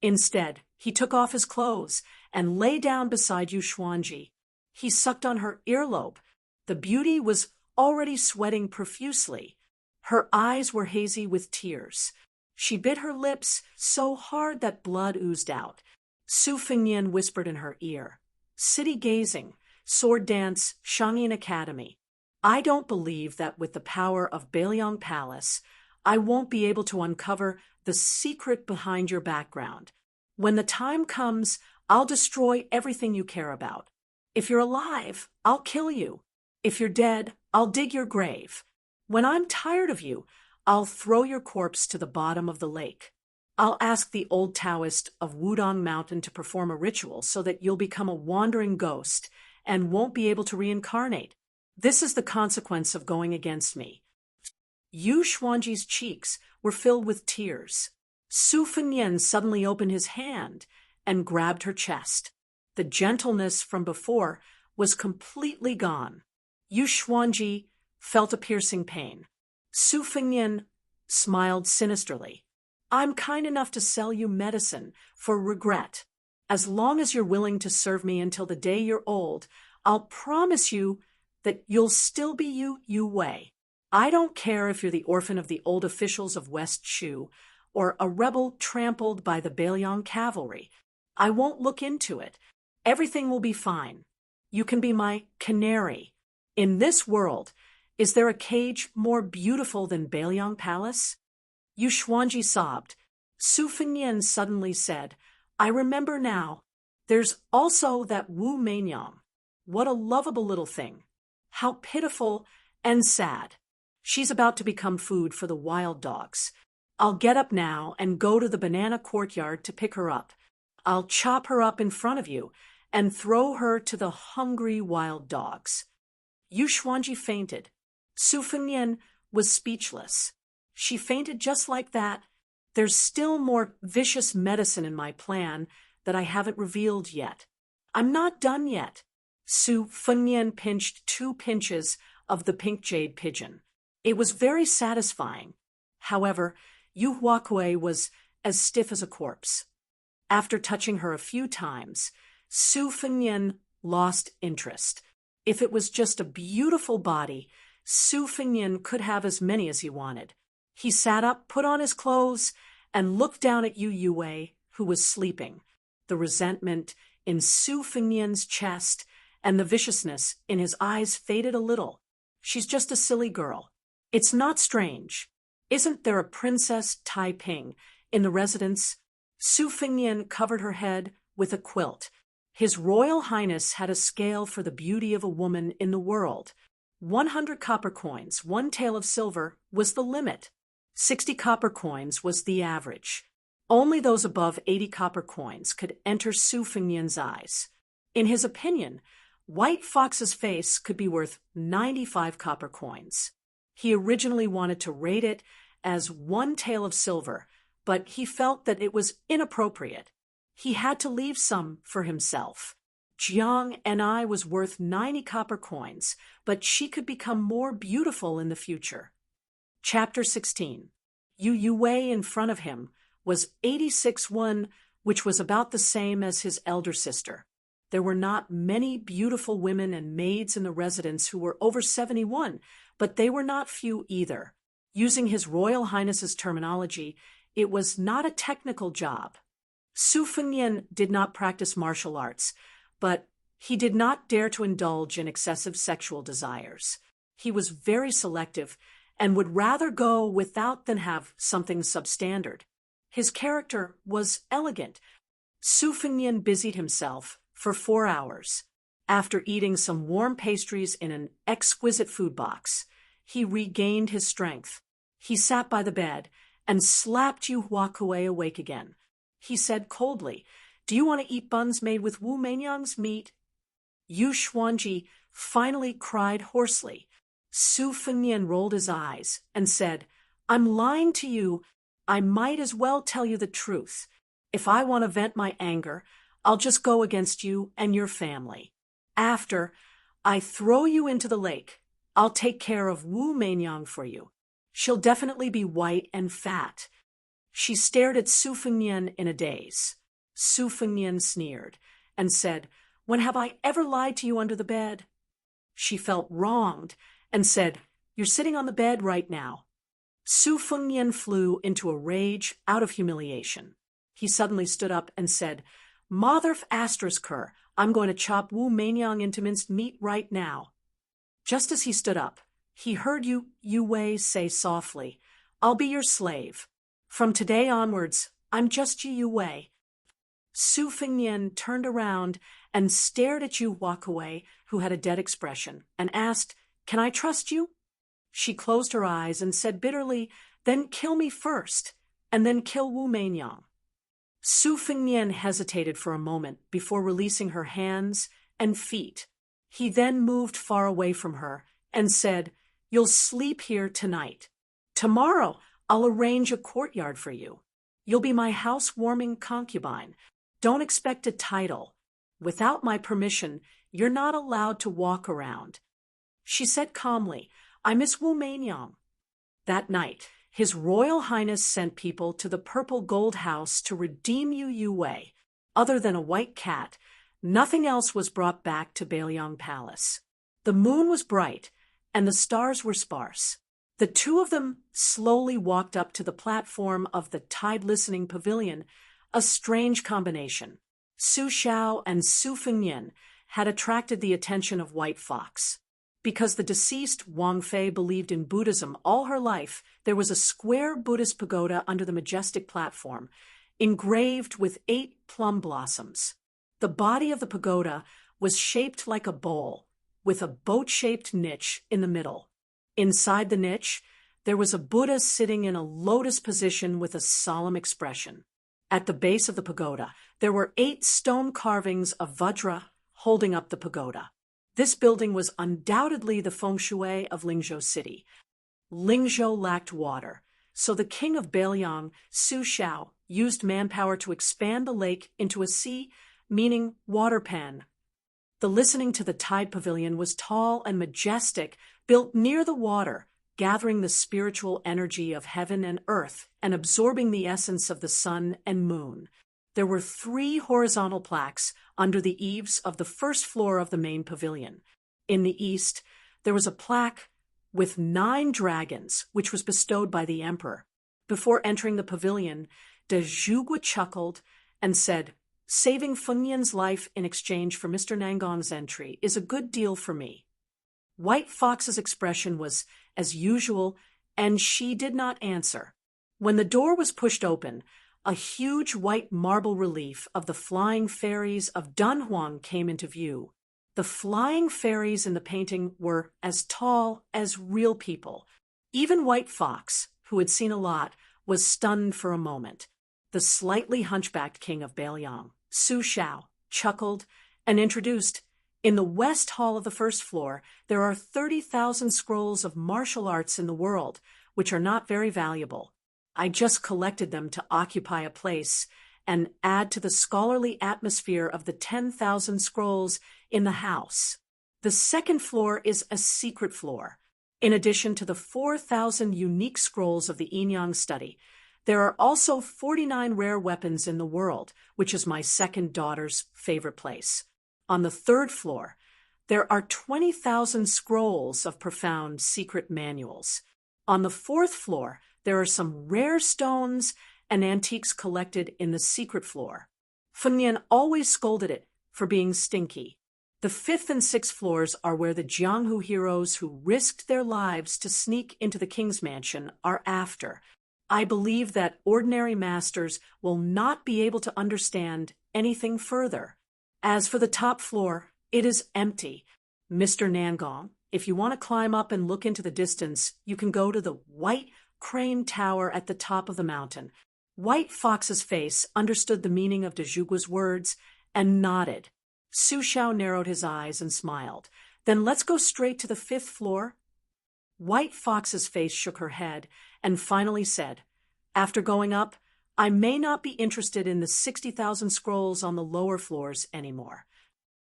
Instead, he took off his clothes and lay down beside Yu Xuanji. He sucked on her earlobe. The beauty was already sweating profusely. Her eyes were hazy with tears. She bit her lips so hard that blood oozed out. Su Fengnian whispered in her ear, "City gazing, sword dance, Shangyin Academy. I don't believe that with the power of Bailiang Palace, I won't be able to uncover the secret behind your background. When the time comes, I'll destroy everything you care about. If you're alive, I'll kill you. If you're dead, I'll dig your grave. When I'm tired of you, I'll throw your corpse to the bottom of the lake. I'll ask the old Taoist of Wudong Mountain to perform a ritual so that you'll become a wandering ghost and won't be able to reincarnate. This is the consequence of going against me." Yu Xuanji's cheeks were filled with tears. Su Fengnian suddenly opened his hand and grabbed her chest. The gentleness from before was completely gone. Yu Xuanji felt a piercing pain. Su Fengnian smiled sinisterly. "I'm kind enough to sell you medicine for regret. As long as you're willing to serve me until the day you're old, I'll promise you that you'll still be Yu Wei. I don't care if you're the orphan of the old officials of West Shu or a rebel trampled by the Bailiang cavalry. I won't look into it. Everything will be fine. You can be my canary. In this world, is there a cage more beautiful than Bailiang Palace?" Yu Xuanji sobbed. Su Fengnian suddenly said, "I remember now. There's also that Wu Meinyang. What a lovable little thing. How pitiful and sad. She's about to become food for the wild dogs. I'll get up now and go to the banana courtyard to pick her up. I'll chop her up in front of you and throw her to the hungry wild dogs." Yu Xuanji fainted. Su Fengnian was speechless. She fainted just like that. "There's still more vicious medicine in my plan that I haven't revealed yet. I'm not done yet." Su Fengnian pinched 2 pinches of the pink jade pigeon. It was very satisfying. However, Yu Huakuei was as stiff as a corpse. After touching her a few times, Su Fengnian lost interest. If it was just a beautiful body, Su Fengnian could have as many as he wanted. He sat up, put on his clothes, and looked down at Yu Yue, who was sleeping. The resentment in Su Fengnian's chest and the viciousness in his eyes faded a little. "She's just a silly girl. It's not strange. Isn't there a Princess Taiping in the residence?" Su Fengnian covered her head with a quilt. His Royal Highness had a scale for the beauty of a woman in the world. 100 copper coins, 1 tael of silver, was the limit. 60 copper coins was the average. Only those above 80 copper coins could enter Su Fengnian's eyes. In his opinion, White Fox's face could be worth 95 copper coins. He originally wanted to rate it as one tael of silver, but he felt that it was inappropriate. He had to leave some for himself. Jiang and I was worth 90 copper coins, but she could become more beautiful in the future. Chapter 16. Yu Yue in front of him was 86-1, which was about the same as his elder sister. There were not many beautiful women and maids in the residence who were over 71, but they were not few either. Using His Royal Highness's terminology, it was not a technical job. Su Fengnian did not practice martial arts, but he did not dare to indulge in excessive sexual desires. He was very selective and would rather go without than have something substandard. His character was elegant. Su Fengnian busied himself for 4 hours. After eating some warm pastries in an exquisite food box, he regained his strength. He sat by the bed and slapped Yu Huakue awake again. He said coldly, "Do you want to eat buns made with Wu Meinyang's meat?" Yu Xuanji finally cried hoarsely. Su Fengnian rolled his eyes and said, "I'm lying to you. I might as well tell you the truth. If I want to vent my anger, I'll just go against you and your family. After I throw you into the lake, I'll take care of Wu Meinyang for you. She'll definitely be white and fat." She stared at Su Fengnian in a daze. Su Fengnian sneered and said, "When have I ever lied to you under the bed?" She felt wronged and said, "You're sitting on the bed right now." Su Fengnian flew into a rage out of humiliation. He suddenly stood up and said, "Motherf Astersker, I'm going to chop Wu Meinyang into minced meat right now." Just as he stood up, he heard Yu Yue say softly, "I'll be your slave. From today onwards, I'm just Yu Yue." Su Fengnian turned around and stared at Yu Huakue, who had a dead expression, and asked, "Can I trust you?" She closed her eyes and said bitterly, "Then kill me first, and then kill Wu Meinyang." Su Fengnian hesitated for a moment before releasing her hands and feet. He then moved far away from her and said, "You'll sleep here tonight. Tomorrow I'll arrange a courtyard for you. You'll be my house-warming concubine. Don't expect a title. Without my permission, you're not allowed to walk around." She said calmly, "I miss Wu Meinyang." That night, His Royal Highness sent people to the Purple Gold House to redeem Yu Yue. Other than a white cat, nothing else was brought back to Bailiang Palace. The moon was bright, and the stars were sparse. The two of them slowly walked up to the platform of the tide-listening pavilion, a strange combination. Su Xiao and Su Fengnian had attracted the attention of White Fox. Because the deceased Wang Fei believed in Buddhism all her life, there was a square Buddhist pagoda under the majestic platform, engraved with 8 plum blossoms. The body of the pagoda was shaped like a bowl, with a boat-shaped niche in the middle. Inside the niche, there was a Buddha sitting in a lotus position with a solemn expression. At the base of the pagoda, there were 8 stone carvings of Vajra holding up the pagoda. This building was undoubtedly the feng shui of Lingzhou City. Lingzhou lacked water, so the king of Bailiang, Su Xiao, used manpower to expand the lake into a sea, meaning water pen. The listening to the tide pavilion was tall and majestic, built near the water, gathering the spiritual energy of heaven and earth and absorbing the essence of the sun and moon. There were 3 horizontal plaques under the eaves of the first floor of the main pavilion. In the east, there was a plaque with 9 dragons, which was bestowed by the emperor. Before entering the pavilion, De Zhugua chuckled and said, "Saving Fengnian's life in exchange for Mr. Nangon's entry is a good deal for me." White Fox's expression was as usual, and she did not answer. When the door was pushed open, a huge white marble relief of the flying fairies of Dunhuang came into view. The flying fairies in the painting were as tall as real people. Even White Fox, who had seen a lot, was stunned for a moment. The slightly hunchbacked king of Bailiang, Su Xiao, chuckled and introduced, In the west hall of the first floor, there are 30,000 scrolls of martial arts in the world, which are not very valuable. I just collected them to occupy a place and add to the scholarly atmosphere of the 10,000 scrolls in the house. The second floor is a secret floor. In addition to the 4,000 unique scrolls of the Yin-Yang study, there are also 49 rare weapons in the world, which is my second daughter's favorite place. On the third floor, there are 20,000 scrolls of profound secret manuals. On the fourth floor, there are some rare stones and antiques collected in the secret floor. Fengnian always scolded it for being stinky. The fifth and sixth floors are where the Jianghu heroes who risked their lives to sneak into the king's mansion are after. I believe that ordinary masters will not be able to understand anything further. As for the top floor, it is empty. Mr. Nangong, if you want to climb up and look into the distance, you can go to the White Crane Tower at the top of the mountain. White Fox's face understood the meaning of de Zhugua's words and nodded. Su Xiao narrowed his eyes and smiled. Then let's go straight to the fifth floor. White Fox's face shook her head and finally said, after going up, I may not be interested in the 60,000 scrolls on the lower floors anymore.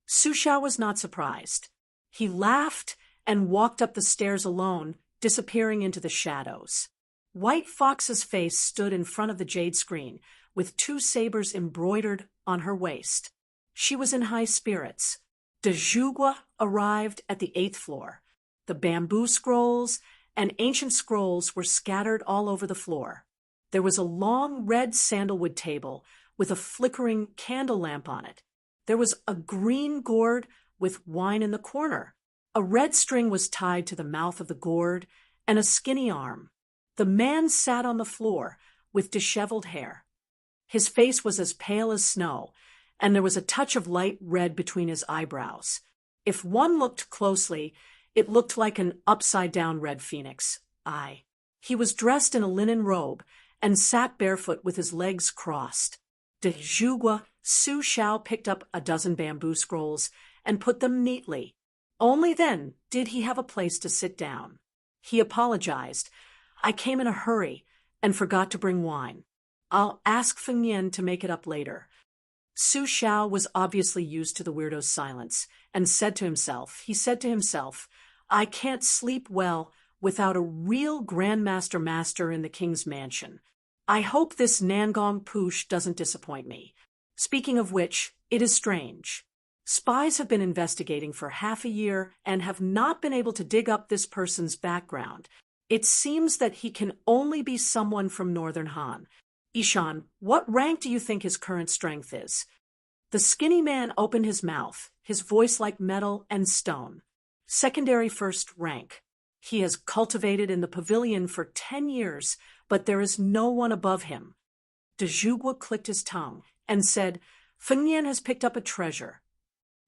Su Xiao was not surprised. He laughed and walked up the stairs alone, disappearing into the shadows. White Fox's face stood in front of the jade screen, with 2 sabers embroidered on her waist. She was in high spirits. De Zhugua arrived at the 8th floor. The bamboo scrolls and ancient scrolls were scattered all over the floor. There was a long red sandalwood table with a flickering candle lamp on it. There was a green gourd with wine in the corner. A red string was tied to the mouth of the gourd and a skinny arm. The man sat on the floor with disheveled hair. His face was as pale as snow, and there was a touch of light red between his eyebrows. If one looked closely, it looked like an upside-down red phoenix. He was dressed in a linen robe and sat barefoot with his legs crossed. De Zhugua, Su Xiao picked up a dozen bamboo scrolls and put them neatly. Only then did he have a place to sit down. He apologized. I came in a hurry and forgot to bring wine. I'll ask Fengnian to make it up later. Su Xiao was obviously used to the weirdo's silence and said to himself, I can't sleep well without a real Grandmaster Master in the king's mansion. I hope this Nangong Poosh doesn't disappoint me. Speaking of which, it is strange. Spies have been investigating for half a year and have not been able to dig up this person's background. It seems that he can only be someone from Northern Han. Ishan, what rank do you think his current strength is? The skinny man opened his mouth, his voice like metal and stone. Secondary first rank. He has cultivated in the pavilion for 10 years, but there is no one above him. De Zhugua clicked his tongue and said, Fengnian has picked up a treasure.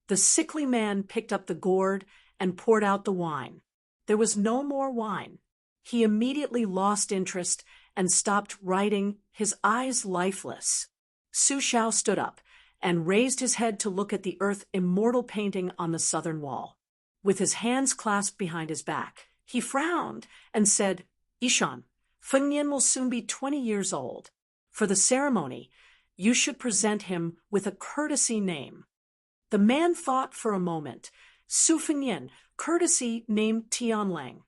The sickly man picked up the gourd and poured out the wine. There was no more wine. He immediately lost interest and stopped writing, his eyes lifeless. Su Xiao stood up and raised his head to look at the earth immortal painting on the southern wall. With his hands clasped behind his back, he frowned and said, Ishan, Fengnian will soon be 20 years old. For the ceremony, you should present him with a courtesy name. The man thought for a moment. Su Fengnian, courtesy name Tianlang.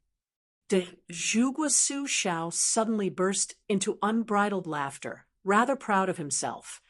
De Zhugua Su Xiao suddenly burst into unbridled laughter, rather proud of himself.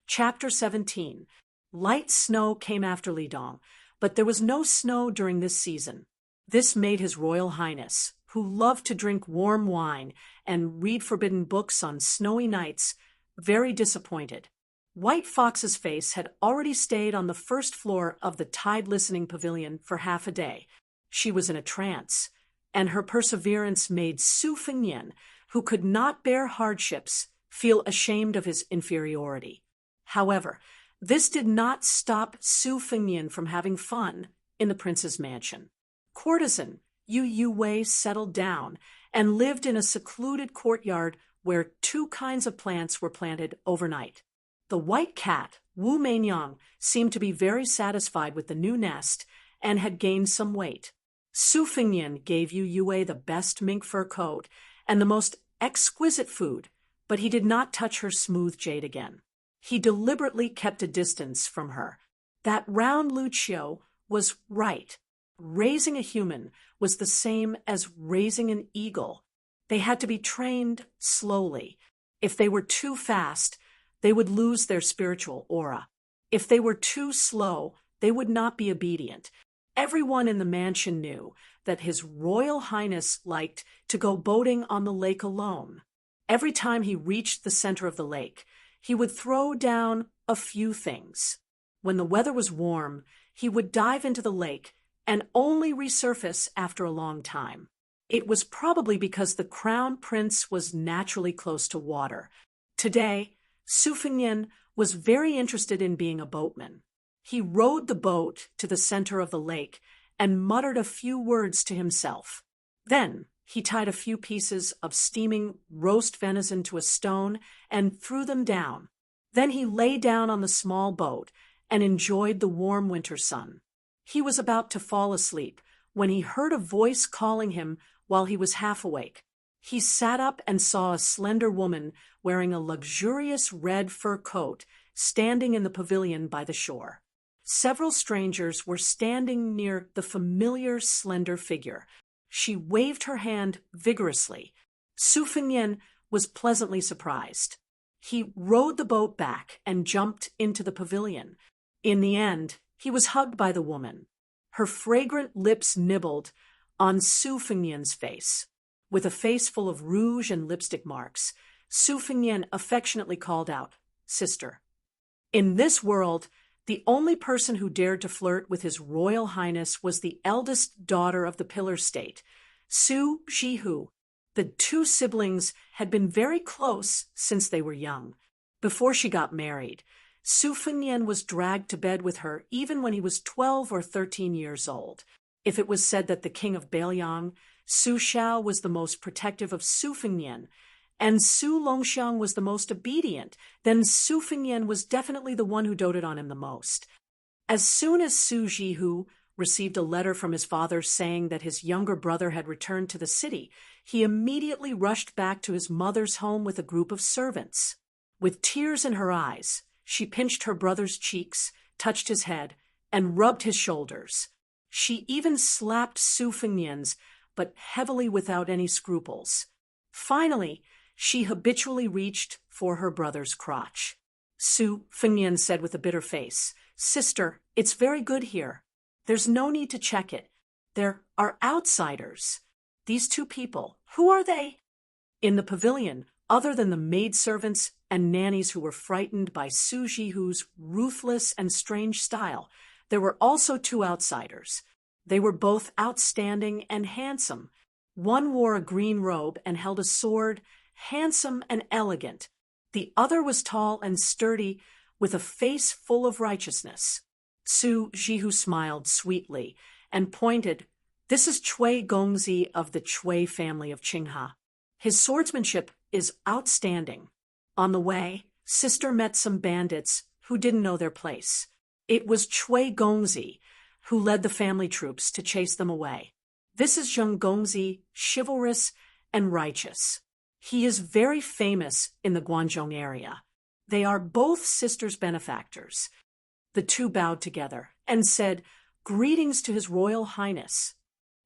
Chapter 17. Light snow came after Lidong, but there was no snow during this season. This made His Royal Highness, who loved to drink warm wine and read forbidden books on snowy nights, very disappointed. White Fox's face had already stayed on the first floor of the Tide Listening Pavilion for half a day. She was in a trance, and her perseverance made Su Fengnian, who could not bear hardships, feel ashamed of his inferiority. However, this did not stop Su Fengnian from having fun in the prince's mansion. Courtesan Yu Wei settled down and lived in a secluded courtyard where 2 kinds of plants were planted overnight. The white cat Wu Meinyang seemed to be very satisfied with the new nest and had gained some weight. Su Fengnian gave Yue the best mink fur coat and the most exquisite food, but he did not touch her smooth jade again. He deliberately kept a distance from her. That round Lucio was right. Raising a human was the same as raising an eagle. They had to be trained slowly. If they were too fast, they would lose their spiritual aura. If they were too slow, they would not be obedient. Everyone in the mansion knew that His Royal Highness liked to go boating on the lake alone. Every time he reached the center of the lake, he would throw down a few things. When the weather was warm, he would dive into the lake and only resurface after a long time. It was probably because the crown prince was naturally close to water. Today, Su Fengnian was very interested in being a boatman. He rowed the boat to the center of the lake and muttered a few words to himself. Then he tied a few pieces of steaming roast venison to a stone and threw them down. Then he lay down on the small boat and enjoyed the warm winter sun. He was about to fall asleep when he heard a voice calling him while he was half awake. He sat up and saw a slender woman wearing a luxurious red fur coat standing in the pavilion by the shore. Several strangers were standing near the familiar slender figure. She waved her hand vigorously. Su Fengnian was pleasantly surprised. He rowed the boat back and jumped into the pavilion. In the end, he was hugged by the woman. Her fragrant lips nibbled on Su Fengnian's face. With a face full of rouge and lipstick marks, Su Fengnian affectionately called out, "Sister." In this world, the only person who dared to flirt with His Royal Highness was the eldest daughter of the Pillar State, Su Zhihu. The two siblings had been very close since they were young. Before she got married, Su Fengnian was dragged to bed with her even when he was 12 or 13 years old. If it was said that the king of Beiliang, Su Xiao, was the most protective of Su Fengnian, and Su Longxiang was the most obedient, then Su Fengnian was definitely the one who doted on him the most. As soon as Su Zhihu received a letter from his father saying that his younger brother had returned to the city, he immediately rushed back to his mother's home with a group of servants. With tears in her eyes, she pinched her brother's cheeks, touched his head, and rubbed his shoulders. She even slapped Su Fengnian's, but heavily without any scruples. Finally, she habitually reached for her brother's crotch. Su Fengnian said with a bitter face, "Sister, it's very good here. There's no need to check it. There are outsiders. These two people, who are they?" In the pavilion, other than the maidservants and nannies who were frightened by Su Zhihu's ruthless and strange style, there were also two outsiders. They were both outstanding and handsome. One wore a green robe and held a sword, handsome and elegant. The other was tall and sturdy, with a face full of righteousness. Su Zhihu smiled sweetly and pointed. "This is Chui Gongzi of the Chui family of Qingha. His swordsmanship is outstanding." On the way, sister met some bandits who didn't know their place. It was Chui Gongzi who led the family troops to chase them away. This is Zheng Gongzi, chivalrous and righteous. He is very famous in the Guangzhou area. They are both sisters' benefactors. The two bowed together and said, "Greetings to His Royal Highness."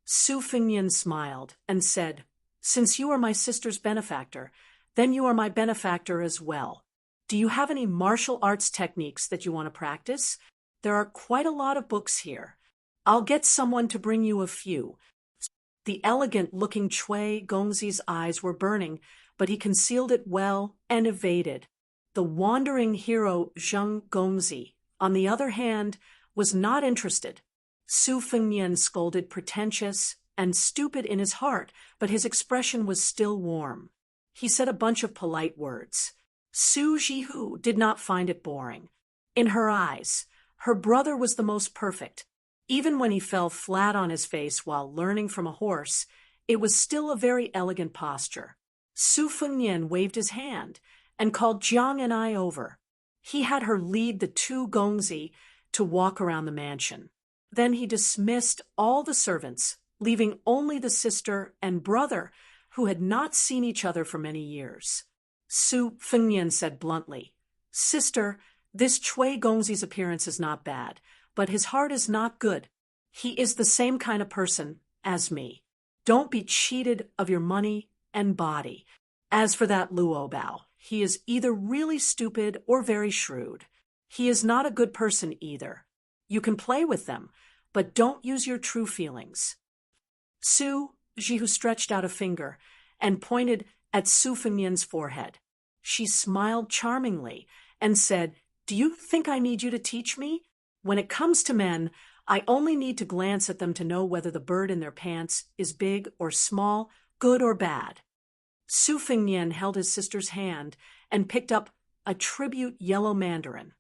Su Fengnian smiled and said, "Since you are my sister's benefactor, then you are my benefactor as well. Do you have any martial arts techniques that you want to practice? There are quite a lot of books here. I'll get someone to bring you a few." The elegant-looking Chui Gongzi's eyes were burning, but he concealed it well and evaded. The wandering hero Zheng Gongzi, on the other hand, was not interested. Su Fengnian scolded pretentious and stupid in his heart, but his expression was still warm. He said a bunch of polite words. Su Zhihu did not find it boring. In her eyes, her brother was the most perfect. Even when he fell flat on his face while learning from a horse, it was still a very elegant posture. Su Fengnian waved his hand and called Jiang and I over. He had her lead the two Gongzi to walk around the mansion. Then he dismissed all the servants, leaving only the sister and brother, who had not seen each other for many years. Su Fengnian said bluntly, "Sister, this Chui Gongzi's appearance is not bad, but his heart is not good. He is the same kind of person as me. Don't be cheated of your money and body. As for that Luo Bao, he is either really stupid or very shrewd. He is not a good person either. You can play with them, but don't use your true feelings." Su Jihu stretched out a finger and pointed at Su Fengnian's forehead. She smiled charmingly and said, "Do you think I need you to teach me? When it comes to men, I only need to glance at them to know whether the bird in their pants is big or small, good or bad." Su Fengnian held his sister's hand and picked up a tribute yellow mandarin.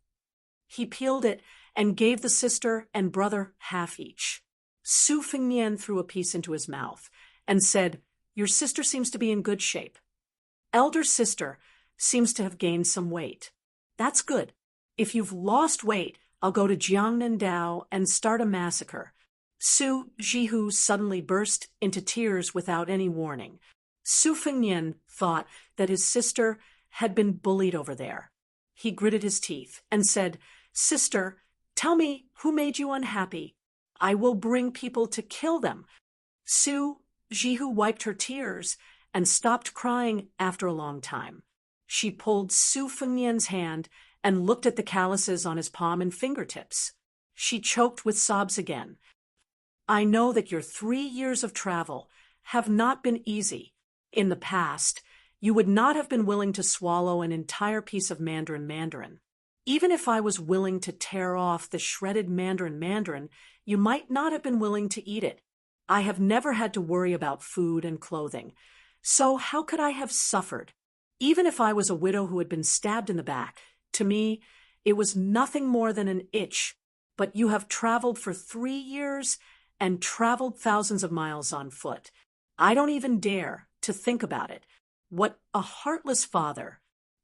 He peeled it and gave the sister and brother half each. Su Fengnian threw a piece into his mouth and said, "Your sister seems to be in good shape. Elder sister seems to have gained some weight. That's good. If you've lost weight, I'll go to Jiangnandao and start a massacre." Su Jihu suddenly burst into tears without any warning. Su Fengnian thought that his sister had been bullied over there. He gritted his teeth and said, "Sister, tell me who made you unhappy. I will bring people to kill them." Su Jihu wiped her tears and stopped crying after a long time. She pulled Su Fengnian's hand and looked at the calluses on his palm and fingertips. She choked with sobs again. "I know that your 3 years of travel have not been easy. In the past, you would not have been willing to swallow an entire piece of mandarin. Even if I was willing to tear off the shredded mandarin, you might not have been willing to eat it. I have never had to worry about food and clothing. So how could I have suffered? Even if I was a widow who had been stabbed in the back, to me, it was nothing more than an itch. But you have traveled for 3 years and traveled thousands of miles on foot. I don't even dare to think about it. What a heartless father.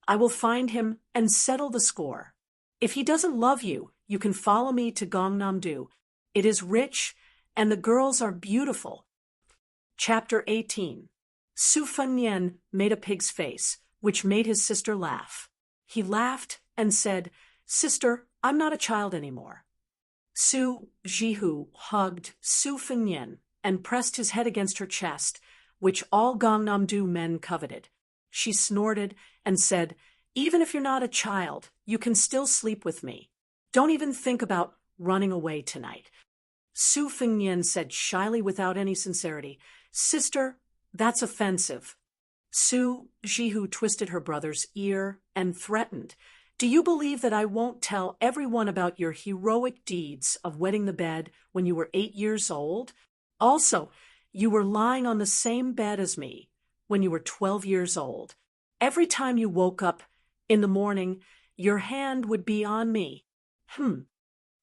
I will find him and settle the score. If he doesn't love you, you can follow me to Gangnam-do. It is rich, and the girls are beautiful." Chapter 18. Su Fengnian made a pig's face, which made his sister laugh. He laughed and said, "Sister, I'm not a child anymore." Su Jihu hugged Su Fengnian and pressed his head against her chest, which all Gangnam-do men coveted. She snorted and said, "Even if you're not a child, you can still sleep with me. Don't even think about running away tonight." Su Fengnian said shyly without any sincerity, "Sister, that's offensive." Su Jihu twisted her brother's ear and threatened, "Do you believe that I won't tell everyone about your heroic deeds of wetting the bed when you were 8 years old? Also, you were lying on the same bed as me when you were 12 years old. Every time you woke up in the morning, your hand would be on me."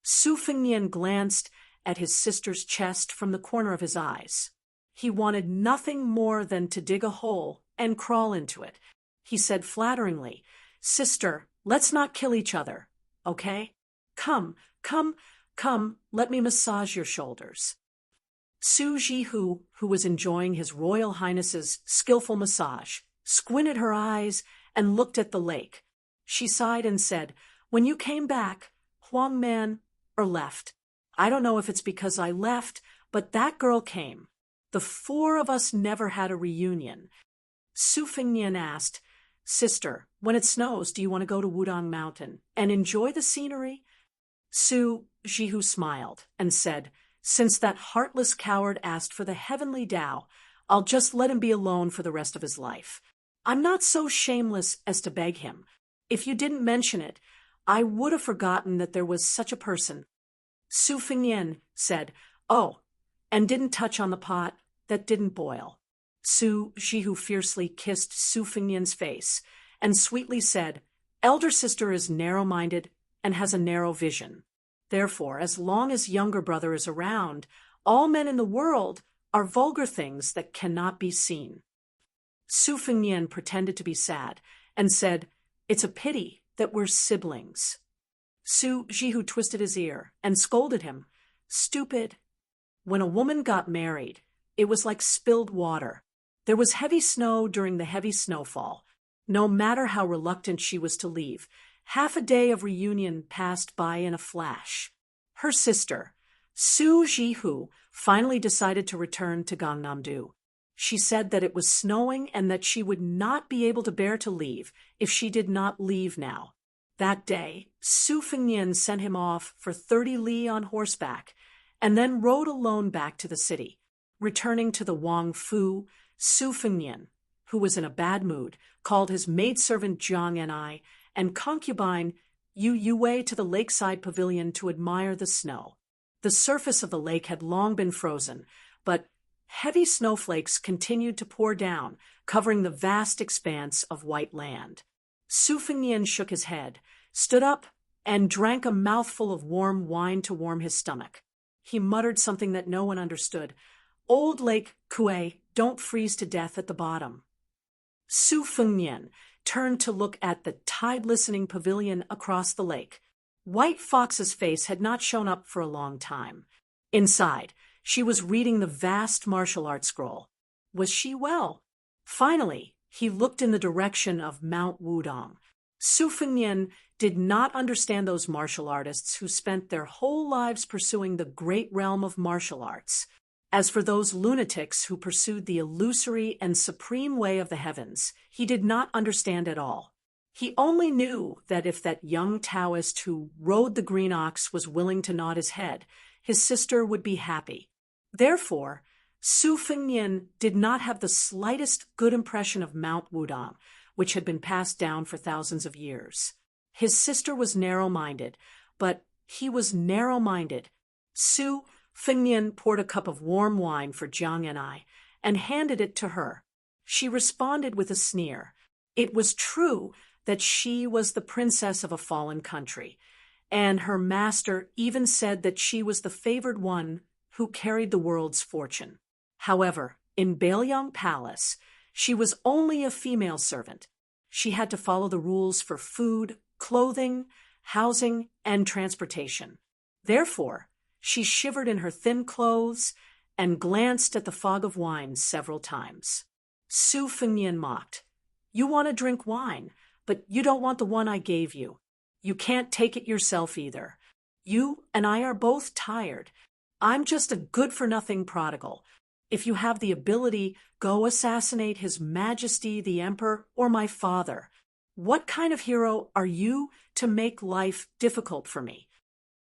Su Fengnian glanced at his sister's chest from the corner of his eyes. He wanted nothing more than to dig a hole and crawl into it. He said flatteringly, "Sister, let's not kill each other, okay? Come, let me massage your shoulders." Su Jihu, who was enjoying His Royal Highness's skillful massage, squinted her eyes and looked at the lake. She sighed and said, "When you came back, Huang Man left. I don't know if it's because I left, but that girl came. The 4 of us never had a reunion." Su Fengnian asked, "Sister, when it snows, do you want to go to Wudang Mountain and enjoy the scenery?" Su Jihu smiled and said, "Since that heartless coward asked for the heavenly Tao, I'll just let him be alone for the rest of his life. I'm not so shameless as to beg him. If you didn't mention it, I would have forgotten that there was such a person." Su Fengnian said, "Oh, and didn't touch on the pot that didn't boil." Su Jihu fiercely kissed Su Fengnian's face and sweetly said, "Elder sister is narrow-minded and has a narrow vision. Therefore, as long as younger brother is around, all men in the world are vulgar things that cannot be seen." Su Fengnian pretended to be sad and said, "It's a pity that we're siblings." Su Jihu twisted his ear and scolded him. "Stupid." When a woman got married, it was like spilled water. There was heavy snow during the heavy snowfall. No matter how reluctant she was to leave, half a day of reunion passed by in a flash. Her sister, Su Jihu, finally decided to return to Gangnam-do. She said that it was snowing and that she would not be able to bear to leave if she did not leave now. That day, Su Fengnian sent him off for 30 li on horseback and then rode alone back to the city. Returning to the Wang Fu, Su Fengnian, who was in a bad mood, called his maidservant Jiang and concubine Yu Yue to the lakeside pavilion to admire the snow. The surface of the lake had long been frozen, but heavy snowflakes continued to pour down, covering the vast expanse of white land. Su Fengnian shook his head, stood up, and drank a mouthful of warm wine to warm his stomach. He muttered something that no one understood. "Old Lake Kue, don't freeze to death at the bottom." Su Fengnian turned to look at the tide-listening pavilion across the lake. White Fox's face had not shown up for a long time. Inside, she was reading the vast martial arts scroll. Was she well? Finally, he looked in the direction of Mount Wudong. Su Fengnian did not understand those martial artists who spent their whole lives pursuing the great realm of martial arts. As for those lunatics who pursued the illusory and supreme way of the heavens, he did not understand at all. He only knew that if that young Taoist who rode the green ox was willing to nod his head, his sister would be happy. Therefore, Su Fengnian did not have the slightest good impression of Mount Wudong, which had been passed down for thousands of years. His sister was narrow-minded, but he was narrow-minded. Su Fengnian poured a cup of warm wine for Jiang and handed it to her. She responded with a sneer. It was true that she was the princess of a fallen country, and her master even said that she was the favored one who carried the world's fortune. However, in Baelyang Palace, she was only a female servant. She had to follow the rules for food, clothing, housing, and transportation. Therefore, she shivered in her thin clothes and glanced at the fog of wine several times. Su Fengnian mocked. "You want to drink wine, but you don't want the one I gave you. You can't take it yourself either. You and I are both tired. I'm just a good-for-nothing prodigal. If you have the ability, go assassinate His Majesty the Emperor or my father. What kind of hero are you to make life difficult for me?"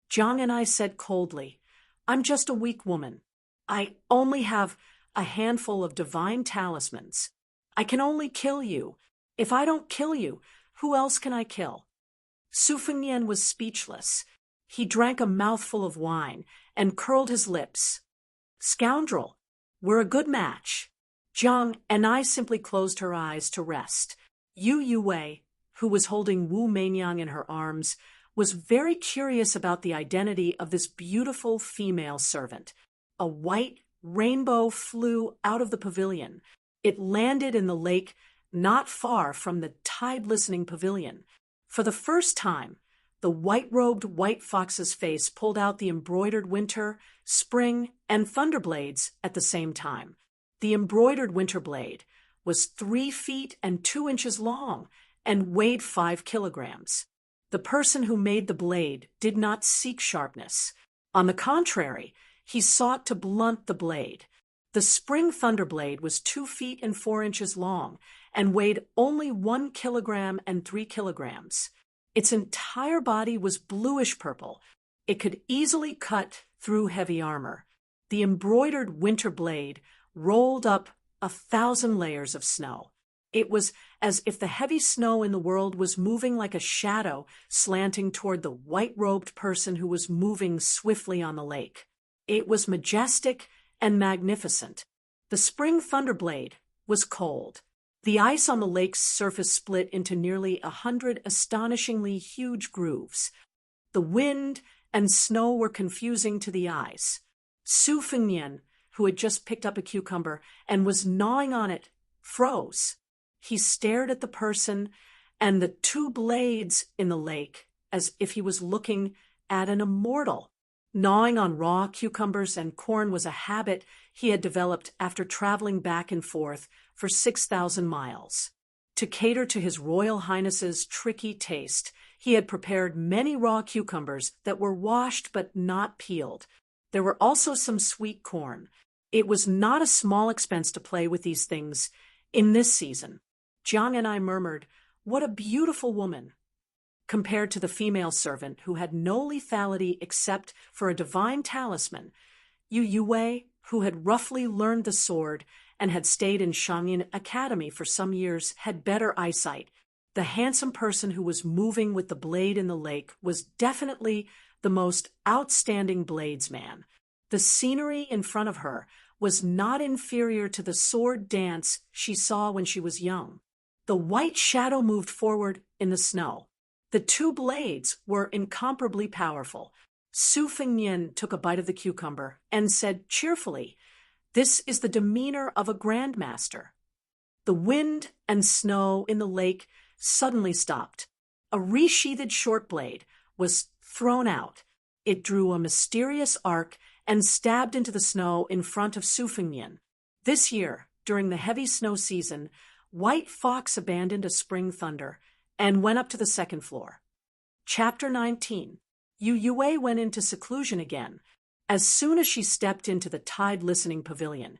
Jiang said coldly, "I'm just a weak woman. I only have a handful of divine talismans. I can only kill you. If I don't kill you, who else can I kill?" Su Fengnian was speechless. He drank a mouthful of wine and curled his lips. "Scoundrel, we're a good match." Jiang simply closed her eyes to rest. Yu Yue, who was holding Wu Meinyang in her arms, was very curious about the identity of this beautiful female servant. A white rainbow flew out of the pavilion. It landed in the lake not far from the tide-listening pavilion. For the first time, the white-robed White Fox's face pulled out the embroidered winter, spring, and thunder blades at the same time. The embroidered winter blade was 3 feet and 2 inches long and weighed 5 kilograms. The person who made the blade did not seek sharpness. On the contrary, he sought to blunt the blade. The spring thunder blade was 2 feet and 4 inches long and weighed only 1 kilogram and 3 kilograms. Its entire body was bluish-purple. It could easily cut through heavy armor. The embroidered winter blade rolled up 1,000 layers of snow. It was as if the heavy snow in the world was moving like a shadow slanting toward the white-robed person who was moving swiftly on the lake. It was majestic and magnificent. The spring thunderblade was cold. The ice on the lake's surface split into nearly 100 astonishingly huge grooves. The wind and snow were confusing to the eyes. Su Fengnian, who had just picked up a cucumber and was gnawing on it, froze. He stared at the person and the two blades in the lake, as if he was looking at an immortal. Gnawing on raw cucumbers and corn was a habit he had developed after traveling back and forth for 6,000 miles. To cater to His Royal Highness's tricky taste, he had prepared many raw cucumbers that were washed but not peeled. There were also some sweet corn. It was not a small expense to play with these things in this season. Jiang and I murmured, "What a beautiful woman!" compared to the female servant who had no lethality except for a divine talisman. Yu Yue, who had roughly learned the sword and had stayed in Shangyin Academy for some years, had better eyesight. The handsome person who was moving with the blade in the lake was definitely the most outstanding bladesman. The scenery in front of her was not inferior to the sword dance she saw when she was young. The white shadow moved forward in the snow. The two blades were incomparably powerful. Su Fengnian took a bite of the cucumber and said cheerfully, "This is the demeanor of a grandmaster." The wind and snow in the lake suddenly stopped. A resheathed short blade was thrown out. It drew a mysterious arc and stabbed into the snow in front of Su Fengnian. This year, during the heavy snow season, White Fox abandoned a spring thunder and went up to the second floor. Chapter 19. Yu Yue went into seclusion again. As soon as she stepped into the tide listening pavilion,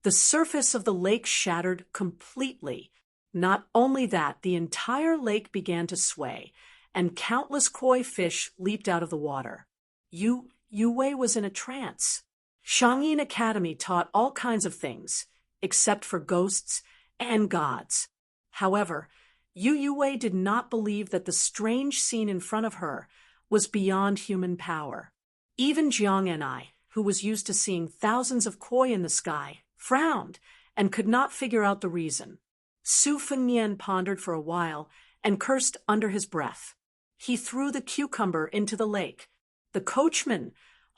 the surface of the lake shattered completely. Not only that, the entire lake began to sway, and countless koi fish leaped out of the water. Yu Yue was in a trance. Shangyin Academy taught all kinds of things, except for ghosts and gods. However, Yu Yue did not believe that the strange scene in front of her was beyond human power. Even Jiang and I, who was used to seeing thousands of koi in the sky, frowned and could not figure out the reason. Su Fengnian pondered for a while and cursed under his breath. He threw the cucumber into the lake. The coachman,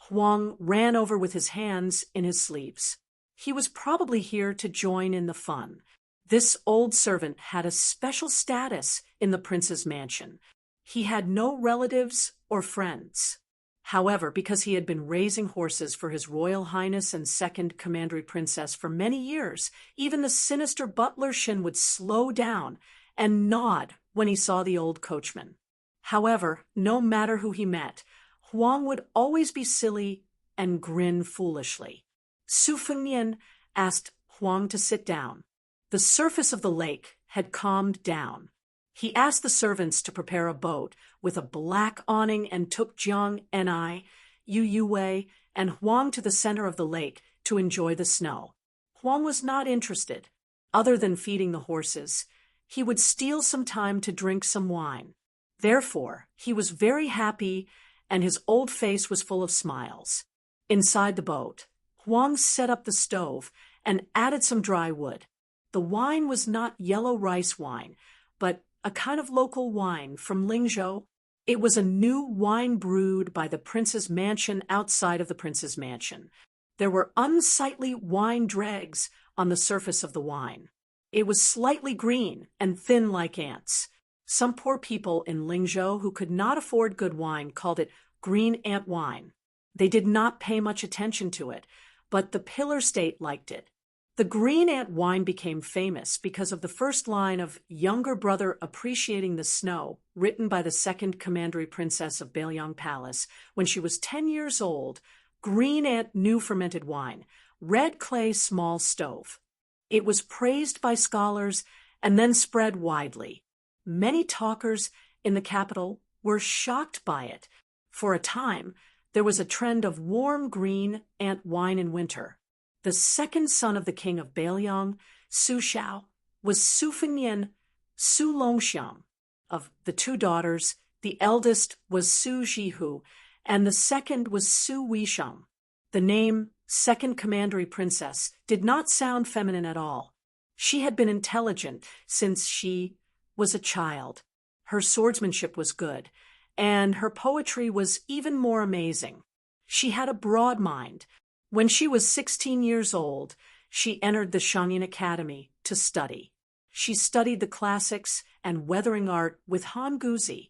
Huang, ran over with his hands in his sleeves. He was probably here to join in the fun. This old servant had a special status in the prince's mansion. He had no relatives or friends. However, because he had been raising horses for His Royal Highness and Second Commandery Princess for many years, even the sinister butler Shin would slow down and nod when he saw the old coachman. However, no matter who he met, Huang would always be silly and grin foolishly. Su Fengnian asked Huang to sit down. The surface of the lake had calmed down. He asked the servants to prepare a boat with a black awning and took Jiang and I, Yu Yue, and Huang to the center of the lake to enjoy the snow. Huang was not interested. Other than feeding the horses, he would steal some time to drink some wine. Therefore, he was very happy and his old face was full of smiles. Inside the boat, Huang set up the stove and added some dry wood. The wine was not yellow rice wine, but a kind of local wine from Lingzhou. It was a new wine brewed by the prince's mansion outside of the prince's mansion. There were unsightly wine dregs on the surface of the wine. It was slightly green and thin like ants. Some poor people in Lingzhou who could not afford good wine called it green ant wine. They did not pay much attention to it, but the Pillar State liked it. The green ant wine became famous because of the first line of Younger Brother Appreciating the Snow, written by the Second Commandery Princess of Beiliang Palace when she was 10 years old. Green ant new fermented wine, red clay small stove. It was praised by scholars and then spread widely. Many talkers in the capital were shocked by it. For a time, there was a trend of warm green ant wine in winter. The second son of the king of Beiliang, Su Xiao, was Su Fengnian Su Longxiang. Of the two daughters, the eldest was Su Jihu, and the second was Su Weisheng. The name Second Commandery Princess did not sound feminine at all. She had been intelligent since she was a child. Her swordsmanship was good, and her poetry was even more amazing. She had a broad mind. When she was 16 years old, she entered the Shangyin Academy to study. she studied the classics and weathering art with Han Guzi.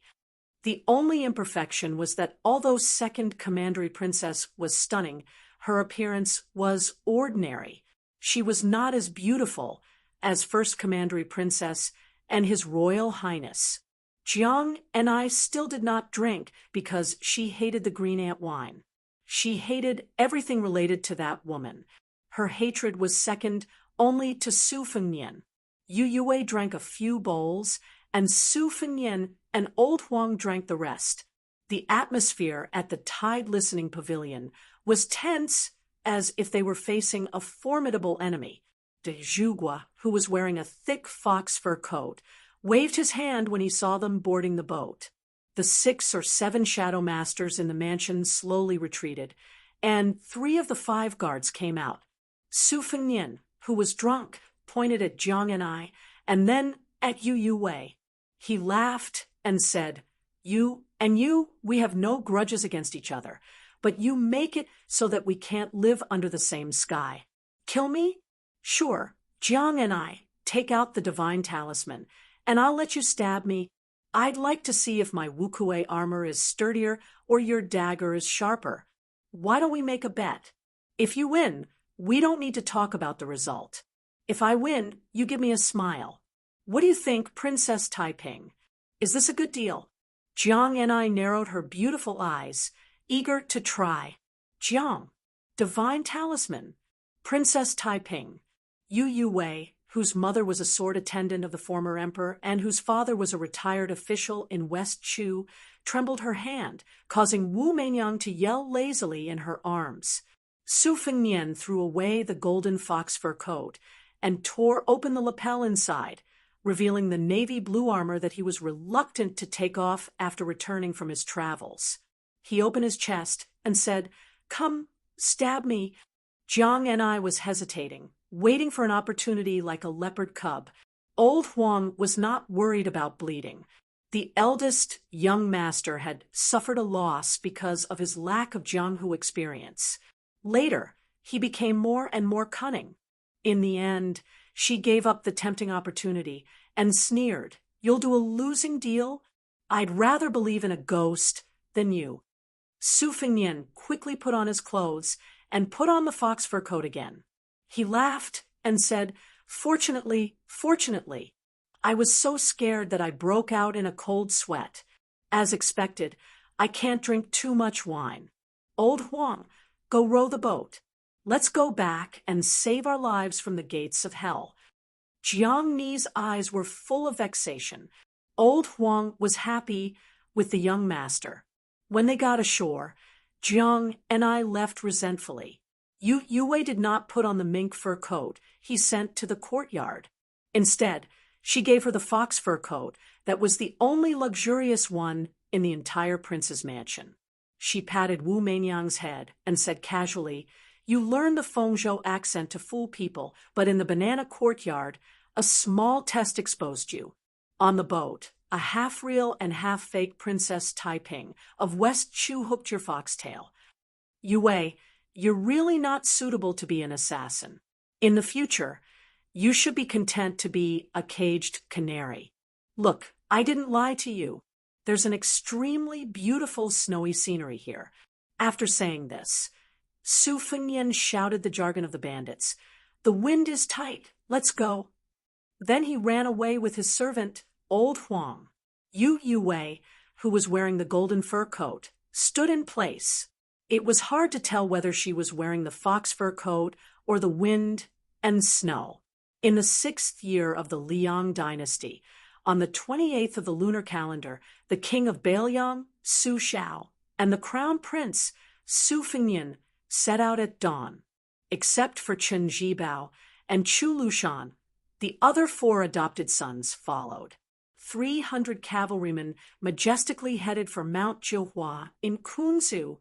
The only imperfection was that although second commandery princess was stunning, her appearance was ordinary. She was not as beautiful as first commandery princess and his royal highness. Jiang and I still did not drink because she hated the green ant wine. She hated everything related to that woman. Her hatred was second only to Su Fengnian. Yu Yue drank a few bowls, and Su Fengnian and Old Huang drank the rest. The atmosphere at the Tide Listening Pavilion was tense as if they were facing a formidable enemy. De Zhugua, who was wearing a thick fox fur coat, waved his hand when he saw them boarding the boat. The 6 or 7 shadow masters in the mansion slowly retreated, and 3 of the 5 guards came out. Su Fengnian, who was drunk, pointed at Jiang and then at Yu Yue. He laughed and said, "You and you, we have no grudges against each other, but you make it so that we can't live under the same sky. Kill me? Sure, Jiang and I, take out the divine talisman, and I'll let you stab me. I'd like to see if my Wukue armor is sturdier or your dagger is sharper. Why don't we make a bet? If you win, we don't need to talk about the result. If I win, you give me a smile. What do you think, Princess Taiping? Is this a good deal?" Jiang and I narrowed her beautiful eyes, eager to try. Jiang, divine talisman. Princess Taiping. Yu Yue, whose mother was a sword attendant of the former emperor and whose father was a retired official in West Chu, trembled her hand, causing Wu Meinyang to yell lazily in her arms. Su Fengnian threw away the golden fox fur coat and tore open the lapel inside, revealing the navy blue armor that he was reluctant to take off after returning from his travels. He opened his chest and said, "Come, stab me." Jiang and I was hesitating, waiting for an opportunity like a leopard cub. Old Huang was not worried about bleeding. The eldest young master had suffered a loss because of his lack of Jianghu experience. Later, he became more and more cunning. In the end, she gave up the tempting opportunity and sneered, "You'll do a losing deal? I'd rather believe in a ghost than you." Su Fengnian quickly put on his clothes and put on the fox fur coat again. He laughed and said, Fortunately, I was so scared that I broke out in a cold sweat. As expected, I can't drink too much wine. Old Huang, go row the boat. Let's go back and save our lives from the gates of hell." Jiang Ni's eyes were full of vexation. Old Huang was happy with the young master. When they got ashore, Jiang and I left resentfully. Yu Yue did not put on the mink fur coat he sent to the courtyard. Instead, she gave her the fox fur coat that was the only luxurious one in the entire prince's mansion. She patted Wu Meinyang's head and said casually, "You learned the Fengzhou accent to fool people, but in the banana courtyard, a small test exposed you." On the boat, a half-real and half-fake Princess Taiping of West Chu hooked your foxtail. "Yue, you're really not suitable to be an assassin. In the future, you should be content to be a caged canary. Look, I didn't lie to you. There's an extremely beautiful snowy scenery here." After saying this, Su Fengnian shouted the jargon of the bandits. "The wind is tight. Let's go." Then he ran away with his servant, Old Huang. Yu Yue, who was wearing the golden fur coat, stood in place. It was hard to tell whether she was wearing the fox fur coat or the wind and snow. In the 6th year of the Liang dynasty, on the 28th of the lunar calendar, the king of Bailiang, Su Shao, and the crown prince, Su Fengnian, set out at dawn. Except for Chen Zhibao and Chu Lushan, the other 4 adopted sons followed. 300 cavalrymen majestically headed for Mount Jihua in Kunzu.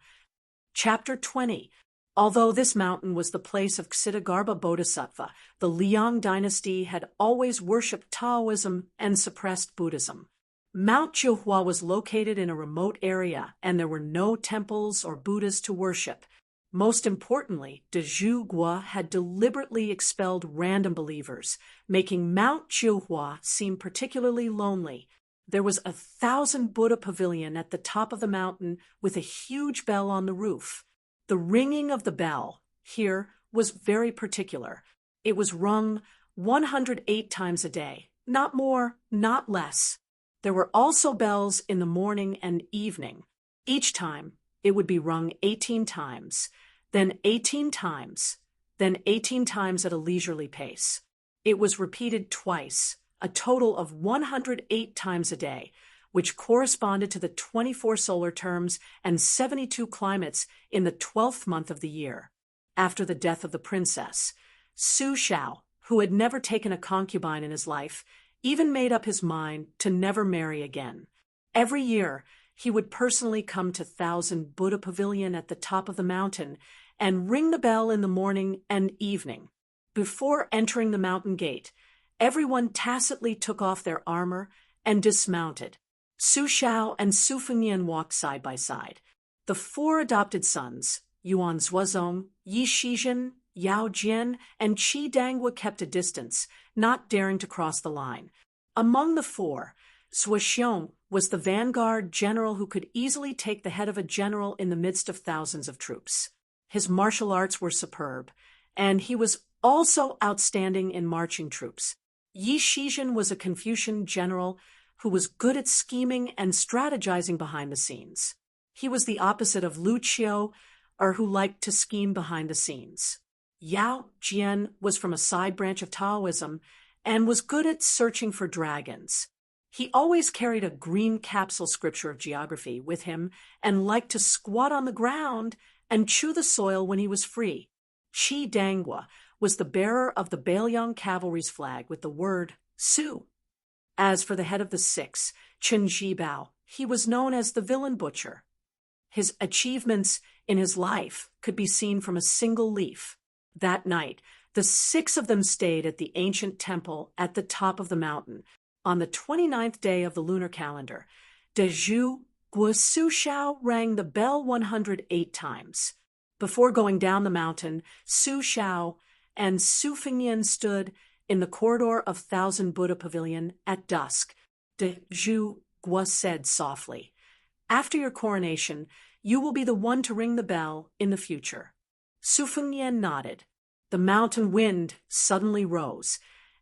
Chapter 20. Although this mountain was the place of Ksitigarbha Bodhisattva, the Liang dynasty had always worshipped Taoism and suppressed Buddhism. Mount Jihua was located in a remote area, and there were no temples or Buddhas to worship. Most importantly, de Zhuguo had deliberately expelled random believers, making Mount Jiuhua seem particularly lonely. There was a 1,000 Buddha pavilion at the top of the mountain with a huge bell on the roof. The ringing of the bell here was very particular. It was rung 108 times a day, not more, not less. There were also bells in the morning and evening. Each time, it would be rung 18 times, then 18 times, then 18 times at a leisurely pace. It was repeated twice, a total of 108 times a day, which corresponded to the 24 solar terms and 72 climates in the 12th month of the year. After the death of the princess, Su Shao, who had never taken a concubine in his life, even made up his mind to never marry again. Every year, he would personally come to 1,000 Buddha Pavilion at the top of the mountain and ring the bell in the morning and evening. Before entering the mountain gate, everyone tacitly took off their armor and dismounted. Su Shao and Su Fengnian walked side by side. The 4 adopted sons, Yuan Zuozong, Yi Shizhen, Yao Jian, and Qi Dangwa, kept a distance, not daring to cross the line. Among the 4, Zuoxiong was the vanguard general who could easily take the head of a general in the midst of thousands of troops. His martial arts were superb, and he was also outstanding in marching troops. Yi Shizhen was a Confucian general who was good at scheming and strategizing behind the scenes. He was the opposite of Lu Qiu, or who liked to scheme behind the scenes. Yao Jian was from a side branch of Taoism and was good at searching for dragons. He always carried a green capsule scripture of geography with him and liked to squat on the ground and chew the soil when he was free. Qi Dangwa was the bearer of the Bailiang cavalry's flag with the word Su. As for the head of the 6, Chen Zhibao, he was known as the villain butcher. His achievements in his life could be seen from a single leaf. That night, the 6 of them stayed at the ancient temple at the top of the mountain. On the 29th day of the lunar calendar, de Zhuguo Su Shao rang the bell 108 times. Before going down the mountain, Su Shao and Su Fengnian stood in the corridor of 1,000 Buddha Pavilion at dusk. De Zhuguo said softly, "After your coronation, you will be the one to ring the bell in the future." Su Fengnian nodded. The mountain wind suddenly rose,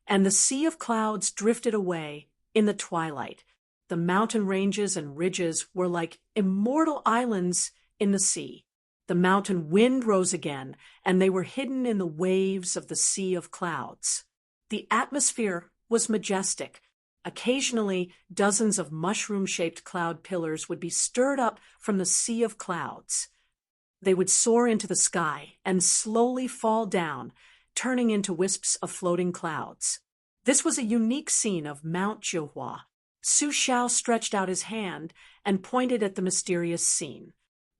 and the sea of clouds drifted away in the twilight. The mountain ranges and ridges were like immortal islands in the sea. The mountain wind rose again, and they were hidden in the waves of the sea of clouds. The atmosphere was majestic. Occasionally, dozens of mushroom-shaped cloud pillars would be stirred up from the sea of clouds. They would soar into the sky and slowly fall down, turning into wisps of floating clouds. This was a unique scene of Mount Jiuhua. Su Shao stretched out his hand and pointed at the mysterious scene.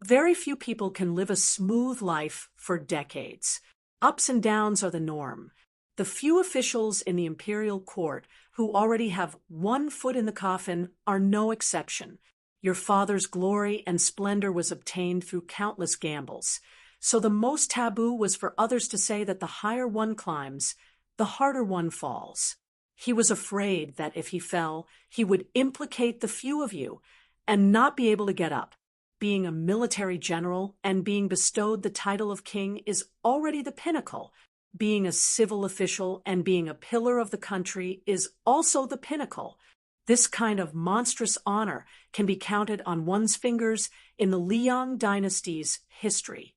Very few people can live a smooth life for decades. Ups and downs are the norm. The few officials in the imperial court who already have one foot in the coffin are no exception. Your father's glory and splendor was obtained through countless gambles. So the most taboo was for others to say that the higher one climbs, the harder one falls. He was afraid that if he fell, he would implicate the few of you and not be able to get up. Being a military general and being bestowed the title of king is already the pinnacle. Being a civil official and being a pillar of the country is also the pinnacle. This kind of monstrous honor can be counted on one's fingers in the Liang dynasty's history.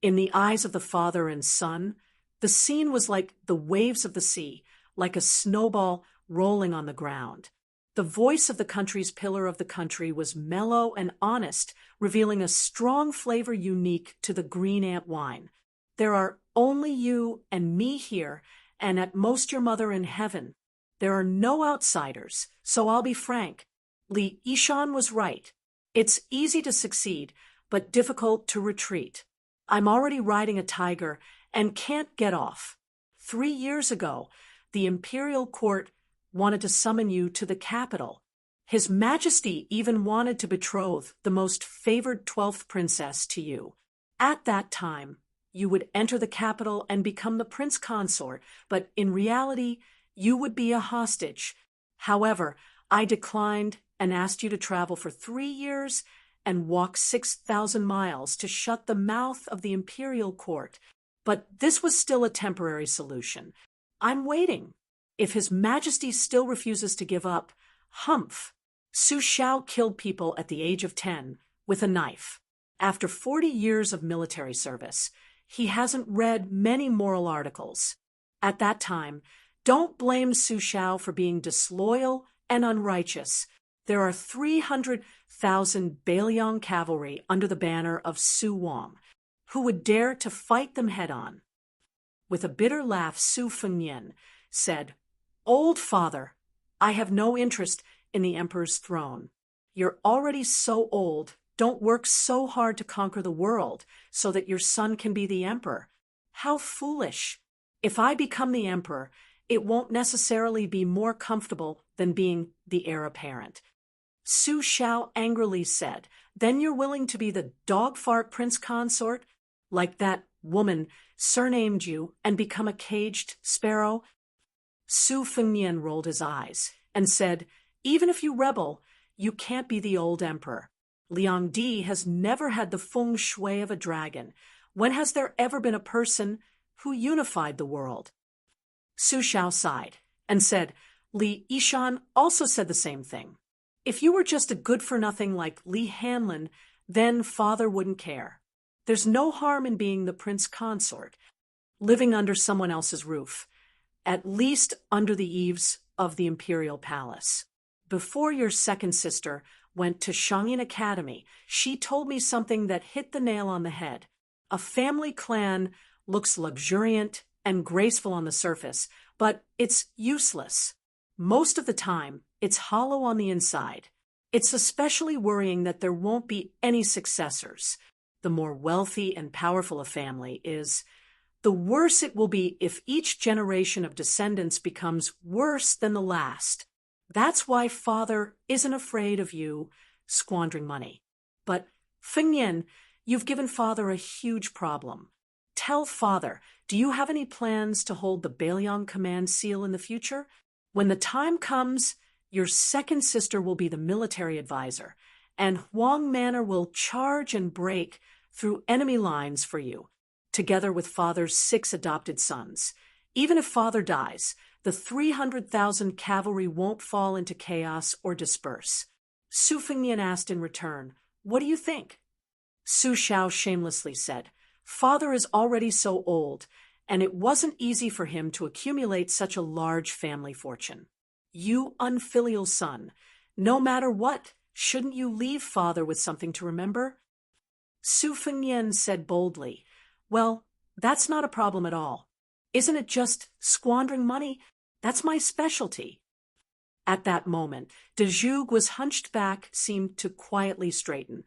In the eyes of the father and son, the scene was like the waves of the sea, like a snowball rolling on the ground. The voice of the country's pillar of the country was mellow and honest, revealing a strong flavor unique to the green ant wine. There are only you and me here, and at most your mother in heaven. There are no outsiders, so I'll be frank. Li Yishan was right. It's easy to succeed, but difficult to retreat. I'm already riding a tiger and can't get off. 3 years ago, the imperial court wanted to summon you to the capital. His Majesty even wanted to betroth the most favored 12th princess to you. At that time, you would enter the capital and become the prince consort, but in reality, you would be a hostage. However, I declined and asked you to travel for 3 years and walk 6,000 miles to shut the mouth of the imperial court. But this was still a temporary solution. I'm waiting. If His Majesty still refuses to give up, humph. Su Xiao killed people at the age of 10 with a knife. After 40 years of military service, he hasn't read many moral articles. At that time, don't blame Su Xiao for being disloyal and unrighteous. There are 300,000 Bailiang cavalry under the banner of Su Wang, who would dare to fight them head-on. With a bitter laugh, Su Fengnian said, "Old father, I have no interest in the emperor's throne. You're already so old. Don't work so hard to conquer the world so that your son can be the emperor. How foolish. If I become the emperor, it won't necessarily be more comfortable than being the heir apparent." Su Xiao angrily said, "Then you're willing to be the dog-fart prince consort, like that woman surnamed you, and become a caged sparrow?" Su Fengnian rolled his eyes and said, "Even if you rebel, you can't be the old emperor. Liang Di has never had the feng shui of a dragon. When has there ever been a person who unified the world?" Su Xiao sighed and said, "Li Yishan also said the same thing. If you were just a good-for-nothing like Li Hanlin, then father wouldn't care. There's no harm in being the prince consort, living under someone else's roof, at least under the eaves of the imperial palace. Before your second sister went to Shangyin Academy, she told me something that hit the nail on the head. A family clan looks luxuriant and graceful on the surface, but it's useless. Most of the time, it's hollow on the inside. It's especially worrying that there won't be any successors. The more wealthy and powerful a family is, the worse it will be if each generation of descendants becomes worse than the last. That's why father isn't afraid of you squandering money. But, Fengnian, you've given father a huge problem. Tell father, do you have any plans to hold the Bailiang command seal in the future? When the time comes, your second sister will be the military advisor, and Huang Manor will charge and break through enemy lines for you, together with father's 6 adopted sons. Even if father dies, the 300,000 cavalry won't fall into chaos or disperse." Su Fengnian asked in return, "What do you think?" Su Xiao shamelessly said, "Father is already so old, and it wasn't easy for him to accumulate such a large family fortune. You unfilial son, no matter what, shouldn't you leave father with something to remember?" Su Fengnian said boldly, "Well, that's not a problem at all. Isn't it just squandering money? That's my specialty." At that moment, de Jug was hunched back, seemed to quietly straighten.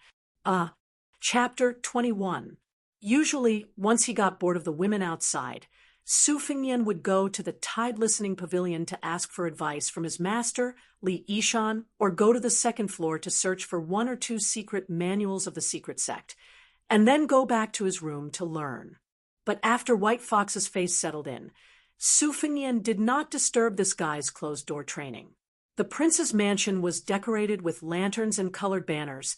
Chapter 21. Usually, once he got bored of the women outside, Su Fengnian would go to the tide-listening pavilion to ask for advice from his master, Li Yishan, or go to the second floor to search for 1 or 2 secret manuals of the secret sect, and then go back to his room to learn. But after White Fox's face settled in, Su Fengnian did not disturb this guy's closed-door training. The prince's mansion was decorated with lanterns and colored banners,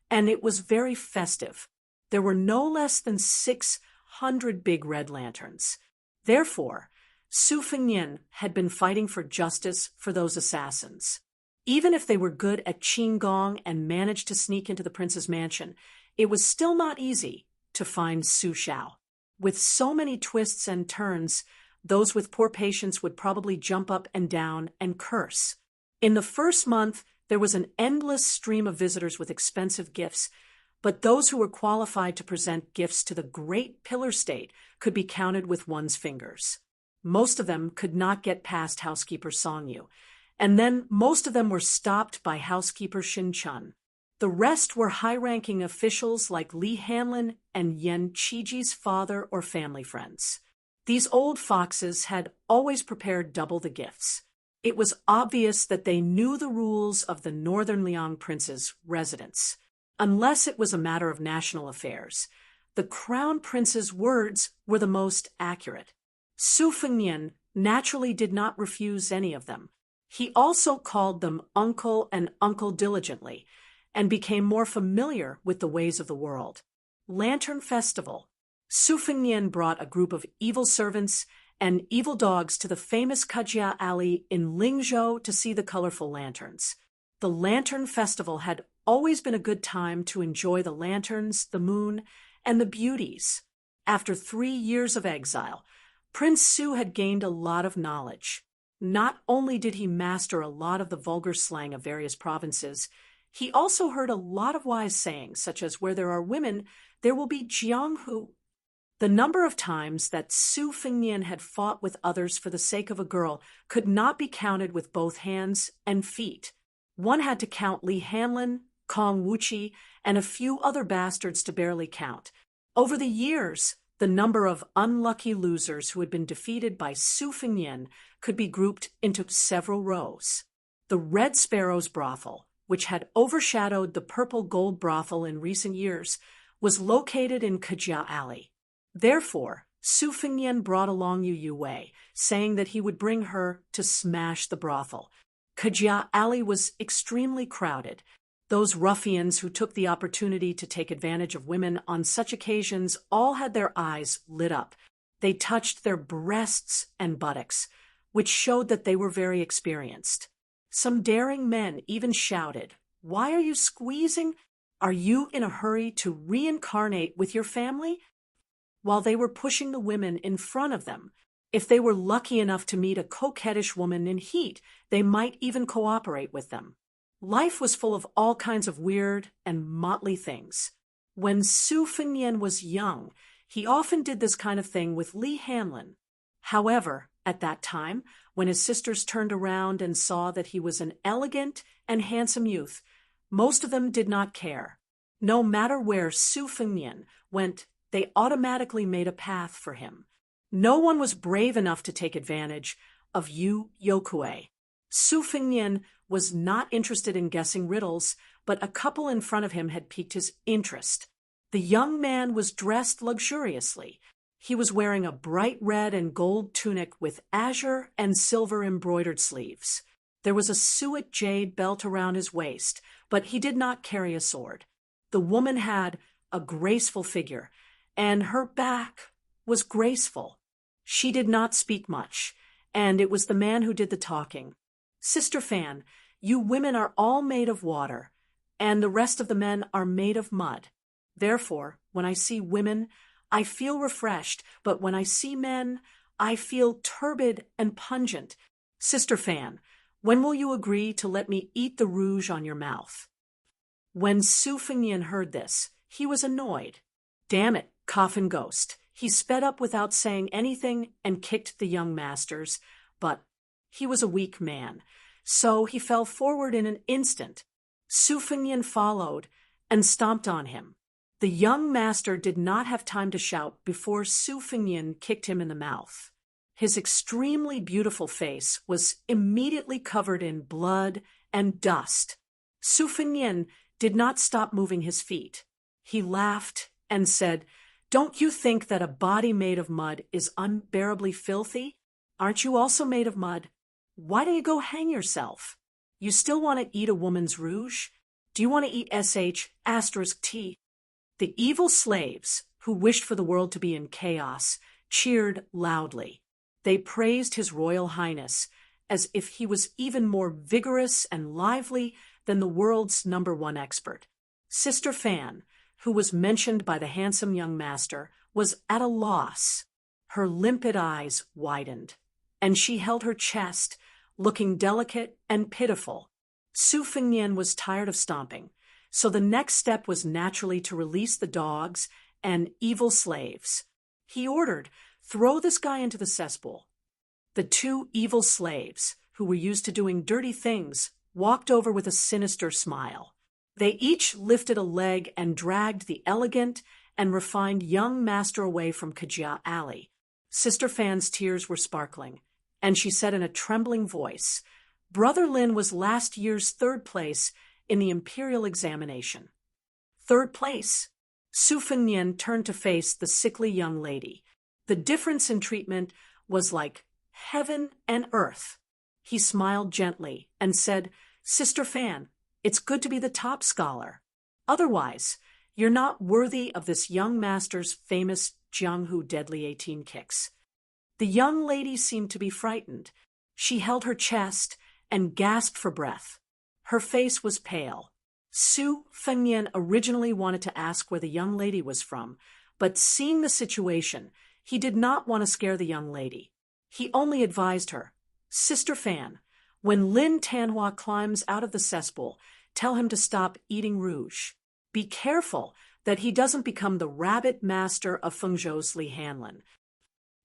and it was very festive. There were no less than 600 big red lanterns. Therefore, Su Fengnian had been fighting for justice for those assassins. Even if they were good at qinggong and managed to sneak into the prince's mansion, it was still not easy to find Su Xiao. With so many twists and turns, those with poor patience would probably jump up and down and curse. In the first month, there was an endless stream of visitors with expensive gifts, but those who were qualified to present gifts to the great pillar state could be counted with one's fingers. Most of them could not get past housekeeper Song Yu, and then most of them were stopped by housekeeper Shin Chun. The rest were high-ranking officials like Li Hanlin and Yan Qiji's father or family friends. These old foxes had always prepared double the gifts. It was obvious that they knew the rules of the Northern Liang prince's residence. Unless it was a matter of national affairs, the the crown prince's words were the most accurate. Su Fengnian naturally did not refuse any of them. He also called them uncle and uncle diligently, and became more familiar with the ways of the world. Lantern Festival. Su Fengnian brought a group of evil servants and evil dogs to the famous Kajia Alley in Lingzhou to see the colorful lanterns. The Lantern Festival had always been a good time to enjoy the lanterns, the moon, and the beauties. After 3 years of exile, Prince Su had gained a lot of knowledge. Not only did he master a lot of the vulgar slang of various provinces, he also heard a lot of wise sayings, such as where there are women, there will be jianghu. The number of times that Su Fengnian had fought with others for the sake of a girl could not be counted with both hands and feet. One had to count Li Hanlin, Kong Wuqi, and a few other bastards to barely count. Over the years, the number of unlucky losers who had been defeated by Su Fengnian could be grouped into several rows. The Red Sparrow's brothel, which had overshadowed the Purple Gold brothel in recent years, was located in Kajia Alley. Therefore, Su Fengnian brought along Yu Wei, saying that he would bring her to smash the brothel. Kajia Alley was extremely crowded. Those ruffians who took the opportunity to take advantage of women on such occasions all had their eyes lit up. They touched their breasts and buttocks, which showed that they were very experienced. Some daring men even shouted, "Why are you squeezing? Are you in a hurry to reincarnate with your family?" While they were pushing the women in front of them. If they were lucky enough to meet a coquettish woman in heat, they might even cooperate with them. Life was full of all kinds of weird and motley things. When Su Fengnian was young, he often did this kind of thing with Li Hanlin. However, at that time, when his sisters turned around and saw that he was an elegant and handsome youth, most of them did not care. No matter where Su Fengnian went, they automatically made a path for him. No one was brave enough to take advantage of Yu Yokue. Su Fengnian was not interested in guessing riddles, but a couple in front of him had piqued his interest. The young man was dressed luxuriously. He was wearing a bright red and gold tunic with azure and silver embroidered sleeves. There was a suet jade belt around his waist, but he did not carry a sword. The woman had a graceful figure, and her back was graceful. She did not speak much, and it was the man who did the talking. "Sister Fan, you women are all made of water, and the rest of the men are made of mud. Therefore, when I see women, I feel refreshed, but when I see men, I feel turbid and pungent. Sister Fan, when will you agree to let me eat the rouge on your mouth?" When Su Fengnian heard this, he was annoyed. "Damn it, coffin ghost." He sped up without saying anything and kicked the young masters, but he was a weak man, so he fell forward in an instant. Su Fengnian followed and stomped on him. The young master did not have time to shout before Su Fengnian kicked him in the mouth. His extremely beautiful face was immediately covered in blood and dust. Su Fengnian did not stop moving his feet. He laughed and said, "Don't you think that a body made of mud is unbearably filthy? Aren't you also made of mud? Why don't you go hang yourself? You still want to eat a woman's rouge? Do you want to eat *T? The evil slaves, who wished for the world to be in chaos, cheered loudly. They praised His Royal Highness as if he was even more vigorous and lively than the world's #1 expert. Sister Fan, who was mentioned by the handsome young master, was at a loss. Her limpid eyes widened, and she held her chest, looking delicate and pitiful. Su Fengnian was tired of stomping, so the next step was naturally to release the dogs and evil slaves. He ordered, "Throw this guy into the cesspool." The 2 evil slaves, who were used to doing dirty things, walked over with a sinister smile. They each lifted a leg and dragged the elegant and refined young master away from Kajia Alley. Sister Fan's tears were sparkling, and she said in a trembling voice, "Brother Lin was last year's 3rd place in the imperial examination." 3rd place? Su Fengnian turned to face the sickly young lady. The difference in treatment was like heaven and earth. He smiled gently and said, "Sister Fan, it's good to be the top scholar. Otherwise, you're not worthy of this young master's famous Jianghu deadly 18 kicks." The young lady seemed to be frightened. She held her chest and gasped for breath. Her face was pale. Su Fengnian originally wanted to ask where the young lady was from, but seeing the situation, he did not want to scare the young lady. He only advised her, "Sister Fan, when Lin Tanhua climbs out of the cesspool, tell him to stop eating rouge. Be careful that he doesn't become the rabbit master of Fengzhou's Li Hanlin."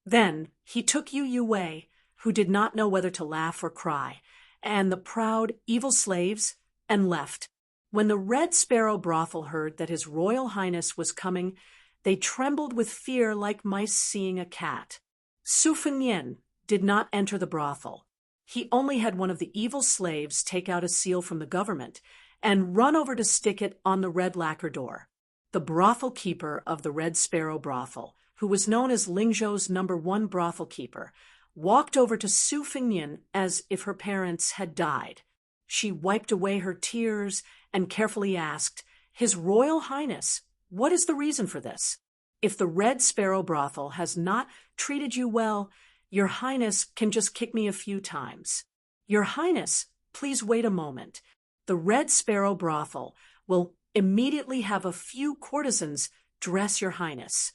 Then he took Yu Wei, who did not know whether to laugh or cry, and the proud, evil slaves, and left. When the Red Sparrow brothel heard that His Royal Highness was coming, they trembled with fear like mice seeing a cat. Su Fengnian did not enter the brothel. He only had one of the evil slaves take out a seal from the government and run over to stick it on the red lacquer door. The brothel keeper of the Red Sparrow brothel, who was known as Lingzhou's #1 brothel keeper, walked over to Su Fengnian as if her parents had died. She wiped away her tears and carefully asked, "His Royal Highness, what is the reason for this? If the Red Sparrow brothel has not treated you well, Your Highness can just kick me a few times." "Your Highness, please wait a moment. The Red Sparrow brothel will immediately have a few courtesans dress Your Highness."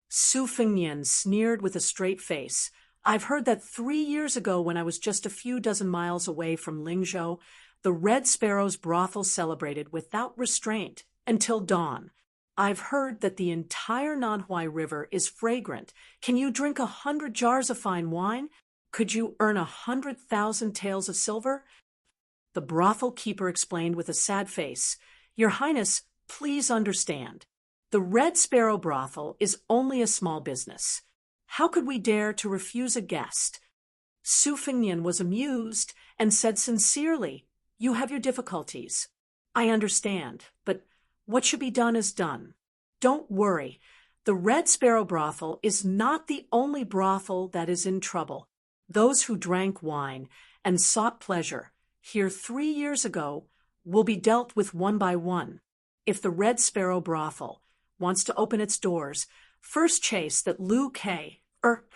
Su Fengnian sneered with a straight face. "I've heard that 3 years ago, when I was just a few dozen miles away from Lingzhou, the Red Sparrow's brothel celebrated without restraint until dawn. I've heard that the entire Nanhuai River is fragrant. Can you drink 100 jars of fine wine? Could you earn 100,000 taels of silver?" The brothel keeper explained with a sad face, "Your Highness, please understand. The Red Sparrow brothel is only a small business. How could we dare to refuse a guest?" Su Fengnian was amused and said sincerely, "You have your difficulties. I understand, but what should be done is done. Don't worry. The Red Sparrow brothel is not the only brothel that is in trouble. Those who drank wine and sought pleasure here 3 years ago will be dealt with one by one. If the Red Sparrow brothel wants to open its doors, first chase that Lu Kei,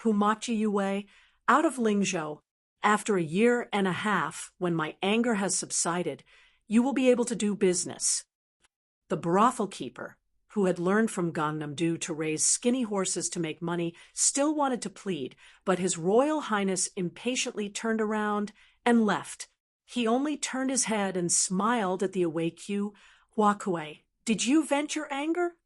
who mocked Yu Wei, out of Lingzhou. After a year and a half, when my anger has subsided, you will be able to do business." The brothel keeper, who had learned from Gangnam-do to raise skinny horses to make money, still wanted to plead, but His Royal Highness impatiently turned around and left. He only turned his head and smiled at the awake Yu Huakui. "Did you vent your anger?"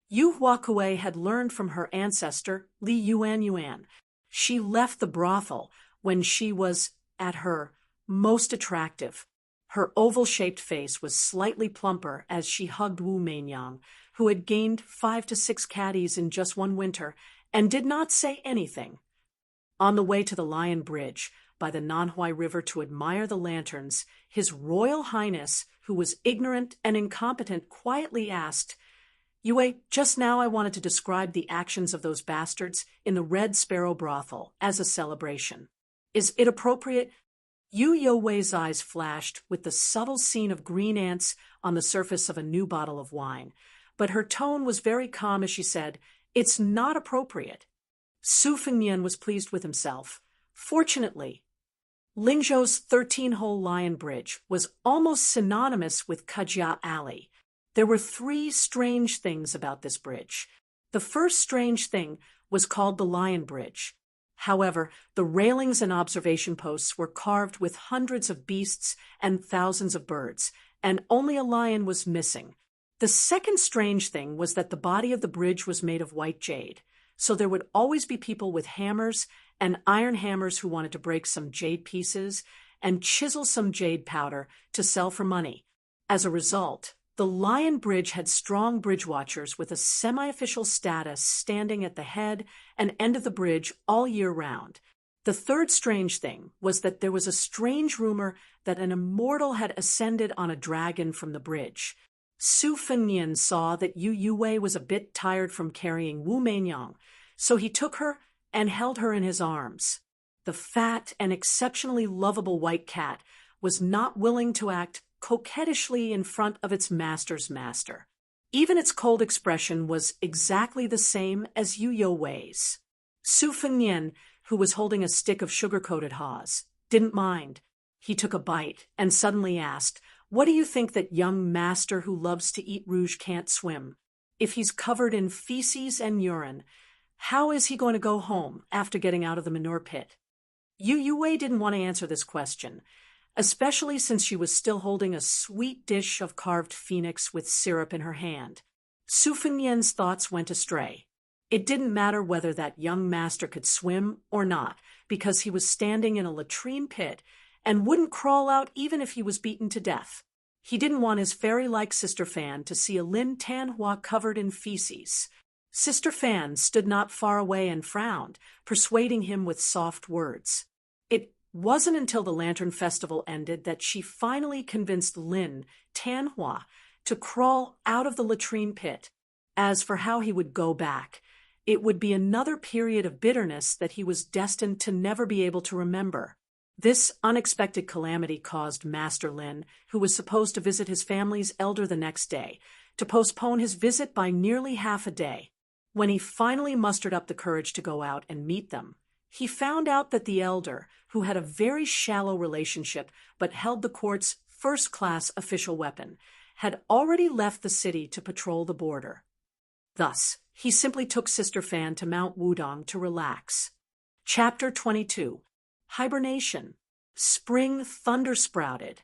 Yu Huakui had learned from her ancestor, Li Yuan. She left the brothel when she was, at her, most attractive. Her oval-shaped face was slightly plumper as she hugged Wu Meinyang, who had gained 5 to 6 caddies in just one winter, and did not say anything. On the way to the Lion Bridge, by the Nanhuai River to admire the lanterns, His Royal Highness, who was ignorant and incompetent, quietly asked, "Yue, just now I wanted to describe the actions of those bastards in the Red Sparrow brothel as a celebration. Is it appropriate?" Yu Wei's eyes flashed with the subtle scene of green ants on the surface of a new bottle of wine, but her tone was very calm as she said, "It's not appropriate." Su Fengnian was pleased with himself. Fortunately, Lingzhou's 13-hole Lion Bridge was almost synonymous with Kajia Alley. There were 3 strange things about this bridge. The first strange thing was called the Lion Bridge. However, the railings and observation posts were carved with hundreds of beasts and thousands of birds, and only a lion was missing. The second strange thing was that the body of the bridge was made of white jade, so there would always be people with hammers and iron hammers who wanted to break some jade pieces and chisel some jade powder to sell for money. As a result, the Lion Bridge had strong bridge watchers with a semi-official status standing at the head and end of the bridge all year round. The third strange thing was that there was a strange rumor that an immortal had ascended on a dragon from the bridge. Su Fengnian saw that Yu Yue was a bit tired from carrying Wu Meinyang, so he took her and held her in his arms. The fat and exceptionally lovable white cat was not willing to act coquettishly in front of its master's master. Even its cold expression was exactly the same as Yu Yue's. Su Fengnian, who was holding a stick of sugar-coated haws, didn't mind. He took a bite and suddenly asked, "What do you think that young master who loves to eat rouge can't swim? If he's covered in feces and urine, how is he going to go home after getting out of the manure pit?" Yu Yue didn't want to answer this question, especially since she was still holding a sweet dish of carved phoenix with syrup in her hand. Su Fengnian's thoughts went astray. It didn't matter whether that young master could swim or not, because he was standing in a latrine pit and wouldn't crawl out even if he was beaten to death. He didn't want his fairy-like Sister Fan to see a Lin Tanhua covered in feces. Sister Fan stood not far away and frowned, persuading him with soft words. It wasn't until the Lantern Festival ended that she finally convinced Lin Tanhua to crawl out of the latrine pit. As for how he would go back, it would be another period of bitterness that he was destined to never be able to remember. This unexpected calamity caused Master Lin, who was supposed to visit his family's elder the next day, to postpone his visit by nearly half a day. When he finally mustered up the courage to go out and meet them, he found out that the elder, who had a very shallow relationship but held the court's first-class official weapon, had already left the city to patrol the border. Thus, he simply took Sister Fan to Mount Wudong to relax. Chapter 22. Hibernation. Spring thunder-sprouted.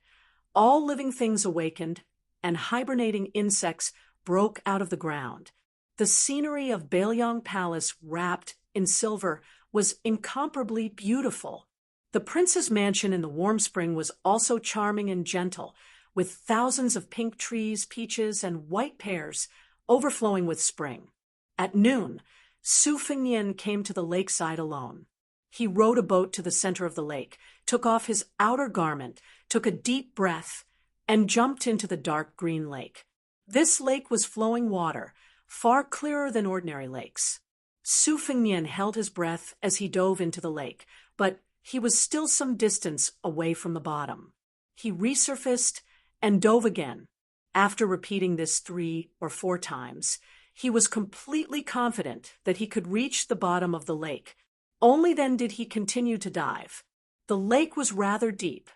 All living things awakened, and hibernating insects broke out of the ground. The scenery of Bailiang Palace, wrapped in silver, was incomparably beautiful. The prince's mansion in the warm spring was also charming and gentle, with thousands of pink trees, peaches, and white pears overflowing with spring. At noon, Su Fengnian came to the lakeside alone. He rowed a boat to the center of the lake, took off his outer garment, took a deep breath, and jumped into the dark green lake. This lake was flowing water, far clearer than ordinary lakes. Su Fengnian held his breath as he dove into the lake, but he was still some distance away from the bottom. He resurfaced and dove again. After repeating this 3 or 4 times, he was completely confident that he could reach the bottom of the lake. Only then did he continue to dive. The lake was rather deep.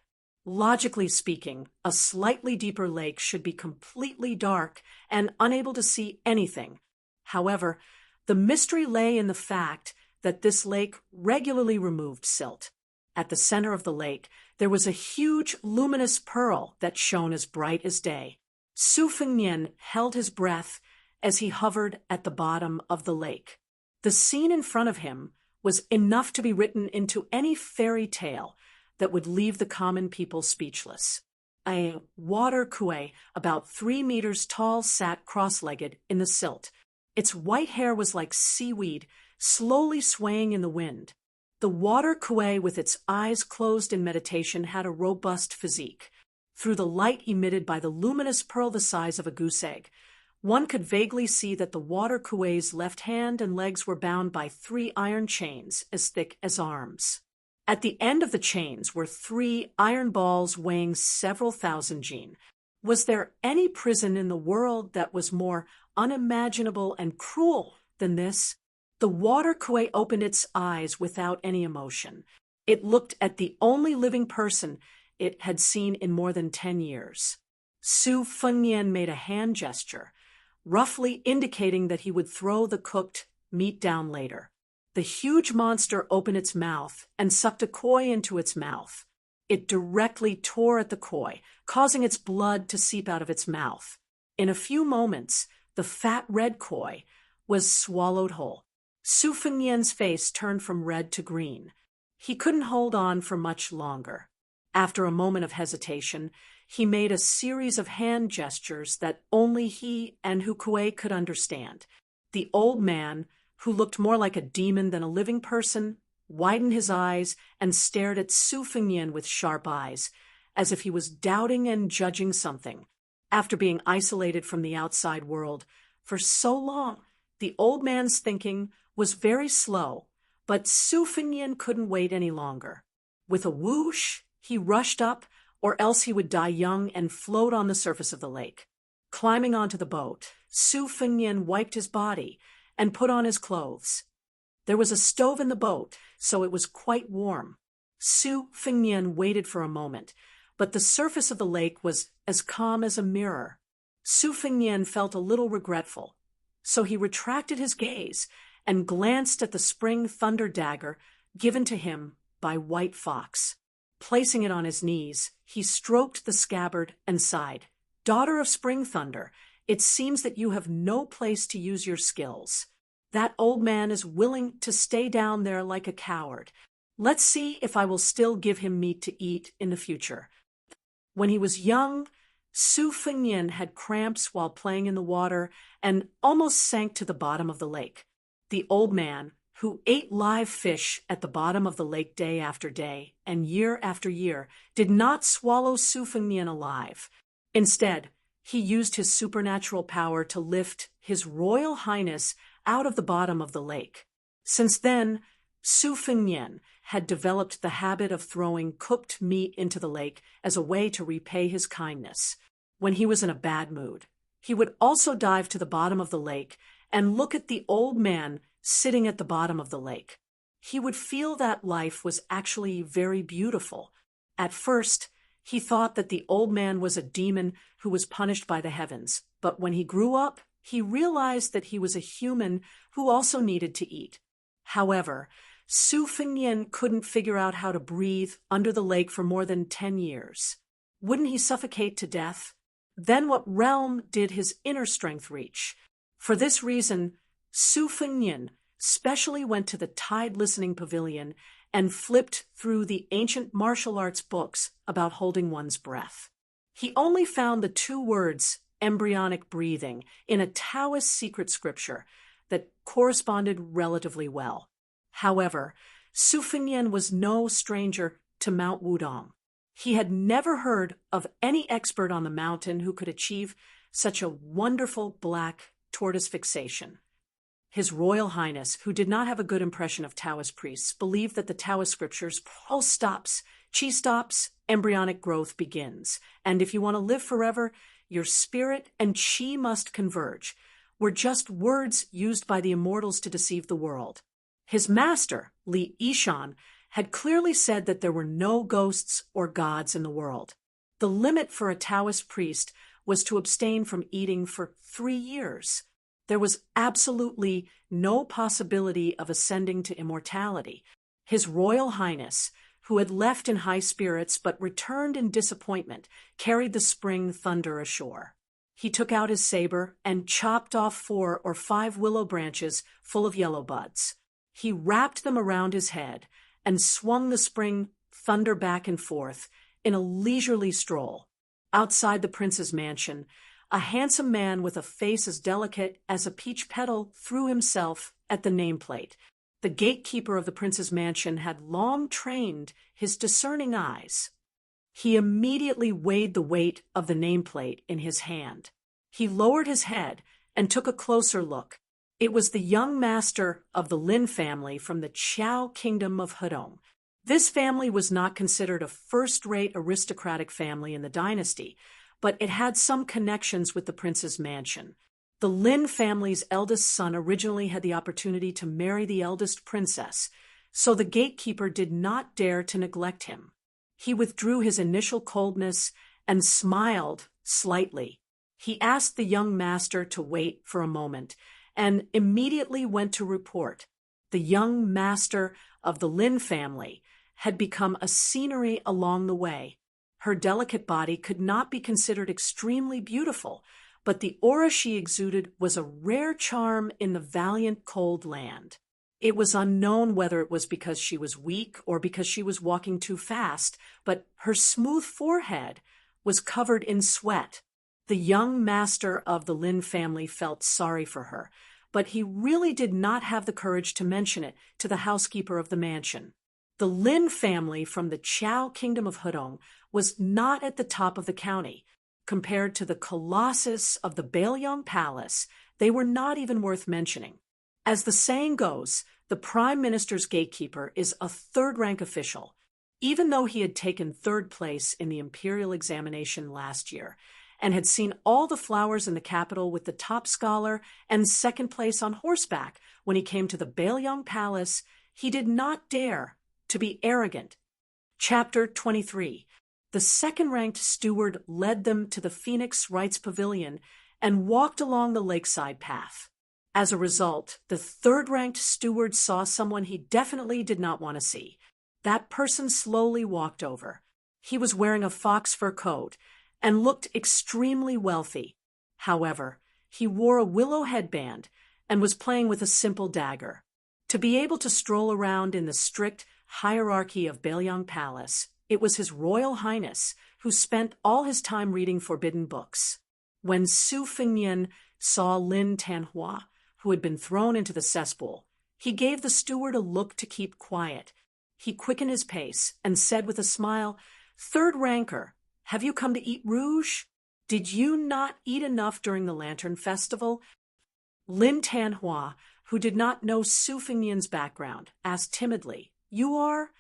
Logically speaking, a slightly deeper lake should be completely dark and unable to see anything. However, the mystery lay in the fact that this lake regularly removed silt. At the center of the lake, there was a huge luminous pearl that shone as bright as day. Su Fengnian held his breath as he hovered at the bottom of the lake. The scene in front of him was enough to be written into any fairy tale that would leave the common people speechless. A water kuei about 3 meters tall sat cross-legged in the silt. Its white hair was like seaweed, slowly swaying in the wind. The water kuei, with its eyes closed in meditation, had a robust physique. Through the light emitted by the luminous pearl the size of a goose egg, one could vaguely see that the water kuei's left hand and legs were bound by 3 iron chains as thick as arms. At the end of the chains were 3 iron balls weighing several thousand jin. Was there any prison in the world that was more unimaginable and cruel than this? The water kuei opened its eyes without any emotion. It looked at the only living person it had seen in more than 10 years. Su Fengnian made a hand gesture, roughly indicating that he would throw the cooked meat down later. The huge monster opened its mouth and sucked a koi into its mouth. It directly tore at the koi, causing its blood to seep out of its mouth. In a few moments, the fat red koi was swallowed whole. Su Fengnian's face turned from red to green. He couldn't hold on for much longer. After a moment of hesitation, he made a series of hand gestures that only he and Hukuei could understand. The old man, who looked more like a demon than a living person, widened his eyes and stared at Su Fengnian with sharp eyes, as if he was doubting and judging something. After being isolated from the outside world for so long, the old man's thinking was very slow, but Su Fengnian couldn't wait any longer. With a whoosh, he rushed up, or else he would die young and float on the surface of the lake. Climbing onto the boat, Su Fengnian wiped his body and put on his clothes. There was a stove in the boat, so it was quite warm. Su Fengnian waited for a moment, but the surface of the lake was as calm as a mirror. Su Fengnian felt a little regretful, so he retracted his gaze and glanced at the spring thunder dagger given to him by White Fox. Placing it on his knees, he stroked the scabbard and sighed. "Daughter of Spring Thunder, it seems that you have no place to use your skills. That old man is willing to stay down there like a coward. Let's see if I will still give him meat to eat in the future." When he was young, Su Fengnian had cramps while playing in the water and almost sank to the bottom of the lake. The old man, who ate live fish at the bottom of the lake day after day and year after year, did not swallow Su Fengnian alive. Instead, he used his supernatural power to lift His Royal Highness out of the bottom of the lake. Since then, Su Fengnian had developed the habit of throwing cooked meat into the lake as a way to repay his kindness. When he was in a bad mood, he would also dive to the bottom of the lake and look at the old man sitting at the bottom of the lake. He would feel that life was actually very beautiful. At first, he thought that the old man was a demon who was punished by the heavens, but when he grew up, he realized that he was a human who also needed to eat. However, Su Fengnian couldn't figure out how to breathe under the lake for more than 10 years. Wouldn't he suffocate to death? Then what realm did his inner strength reach? For this reason, Su Fengnian specially went to the Tide Listening Pavilion and flipped through the ancient martial arts books about holding one's breath. He only found the 2 words, embryonic breathing, in a Taoist secret scripture that corresponded relatively well. However, Su Fengnian was no stranger to Mount Wudong. He had never heard of any expert on the mountain who could achieve such a wonderful black tortoise fixation. His Royal Highness, who did not have a good impression of Taoist priests, believed that the Taoist scriptures, pulse stops, qi stops, embryonic growth begins, and if you want to live forever, your spirit and qi must converge, were just words used by the immortals to deceive the world. His master, Li Yishan, had clearly said that there were no ghosts or gods in the world. The limit for a Taoist priest was to abstain from eating for 3 years. There was absolutely no possibility of ascending to immortality. His Royal Highness, who had left in high spirits but returned in disappointment, carried the spring thunder ashore. He took out his saber and chopped off 4 or 5 willow branches full of yellow buds. He wrapped them around his head and swung the spring thunder back and forth in a leisurely stroll. Outside the prince's mansion, a handsome man with a face as delicate as a peach petal threw himself at the nameplate. The gatekeeper of the prince's mansion had long trained his discerning eyes. He immediately weighed the weight of the nameplate in his hand. He lowered his head and took a closer look. It was the young master of the Lin family from the Qiao kingdom of Hedong. This family was not considered a first-rate aristocratic family in the dynasty, but it had some connections with the prince's mansion. The Lin family's eldest son originally had the opportunity to marry the eldest princess, so the gatekeeper did not dare to neglect him. He withdrew his initial coldness and smiled slightly. He asked the young master to wait for a moment and immediately went to report. The young master of the Lin family had become a scenery along the way. Her delicate body could not be considered extremely beautiful, but the aura she exuded was a rare charm in the valiant cold land. It was unknown whether it was because she was weak or because she was walking too fast, but her smooth forehead was covered in sweat. The young master of the Lin family felt sorry for her, but he really did not have the courage to mention it to the housekeeper of the mansion. The Lin family from the Qiao kingdom of Hedong was not at the top of the county. Compared to the colossus of the Baelyang Palace, they were not even worth mentioning. As the saying goes, the Prime Minister's gatekeeper is a third-rank official, even though he had taken third place in the imperial examination last year and had seen all the flowers in the capital with the top scholar and second place on horseback when he came to the Baelyang Palace. He did not dare to be arrogant. Chapter 23. The second-ranked steward led them to the Phoenix Rights Pavilion and walked along the lakeside path. As a result, the third-ranked steward saw someone he definitely did not want to see. That person slowly walked over. He was wearing a fox fur coat and looked extremely wealthy. However, he wore a willow headband and was playing with a simple dagger. To be able to stroll around in the strict hierarchy of Baelyang Palace, it was His Royal Highness who spent all his time reading forbidden books. When Su Fengnian saw Lin Tanhua, who had been thrown into the cesspool, he gave the steward a look to keep quiet. He quickened his pace and said with a smile, "Third ranker, have you come to eat rouge? Did you not eat enough during the Lantern Festival?" Lin Tanhua, who did not know Su Fengnian's background, asked timidly, "You are?"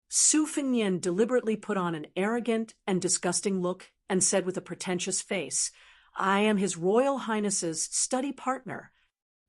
Su Fengnian deliberately put on an arrogant and disgusting look and said with a pretentious face, "I am His Royal Highness's study partner."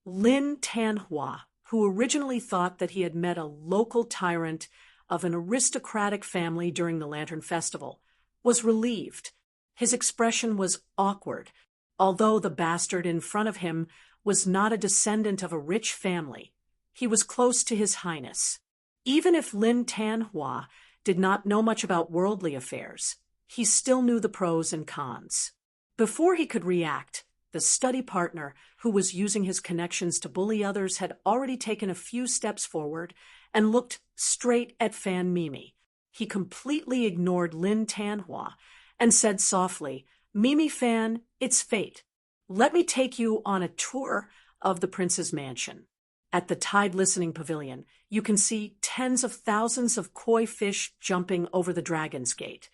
Lin Tanhua, who originally thought that he had met a local tyrant of an aristocratic family during the Lantern Festival, was relieved. His expression was awkward, although the bastard in front of him was not a descendant of a rich family. He was close to His Highness. Even if Lin Tanhua did not know much about worldly affairs, he still knew the pros and cons. Before he could react, the study partner, who was using his connections to bully others, had already taken a few steps forward and looked straight at Fan Mimi. He completely ignored Lin Tanhua and said softly, "Mimi Fan, it's fate. Let me take you on a tour of the prince's mansion." At the Tide Listening Pavilion, you can see tens of thousands of koi fish jumping over the Dragon's Gate.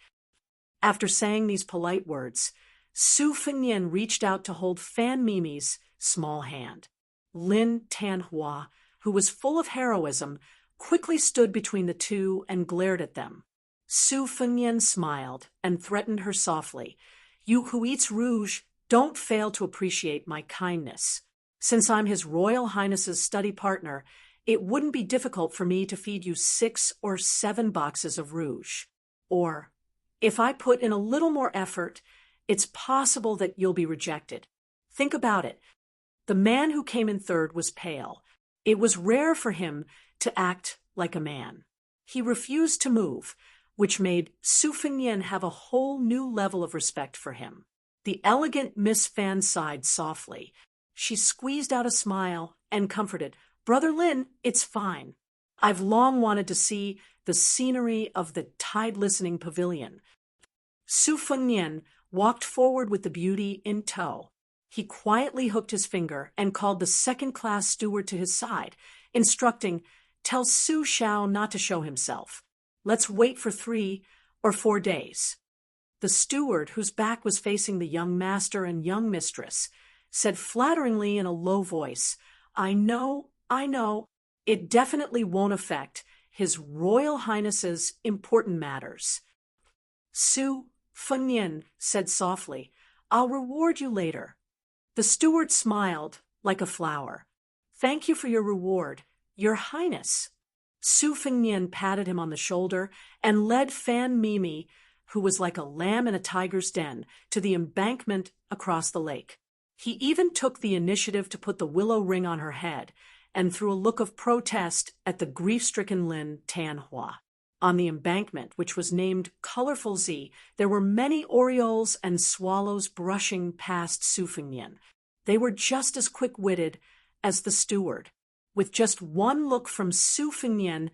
After saying these polite words, Su Fengnian reached out to hold Fan Mimi's small hand. Lin Tanhua, who was full of heroism, quickly stood between the two and glared at them. Su Fengnian smiled and threatened her softly, "You who eats rouge, don't fail to appreciate my kindness. Since I'm His Royal Highness's study partner, it wouldn't be difficult for me to feed you 6 or 7 boxes of rouge. Or, if I put in a little more effort, it's possible that you'll be rejected. Think about it. The man who came in third was pale. It was rare for him to act like a man. He refused to move, which made Su Fengnian have a whole new level of respect for him. The elegant Miss Fan sighed softly. She squeezed out a smile and comforted, "Brother Lin, it's fine. I've long wanted to see the scenery of the Tide Listening Pavilion." Su Fengnian walked forward with the beauty in tow. He quietly hooked his finger and called the second-class steward to his side, instructing, "Tell Su Xiao not to show himself. Let's wait for 3 or 4 days." The steward, whose back was facing the young master and young mistress, said flatteringly in a low voice, I know. It definitely won't affect His Royal Highness's important matters." Su Fengnian said softly, "I'll reward you later." The steward smiled like a flower. "Thank you for your reward, Your Highness." Su Fengnian patted him on the shoulder and led Fan Mimi, who was like a lamb in a tiger's den, to the embankment across the lake. He even took the initiative to put the willow ring on her head and threw a look of protest at the grief-stricken Lin Tanhua. On the embankment, which was named Colorful Z, there were many orioles and swallows brushing past Su Fengnian. They were just as quick-witted as the steward. With just one look from Su Fengnian,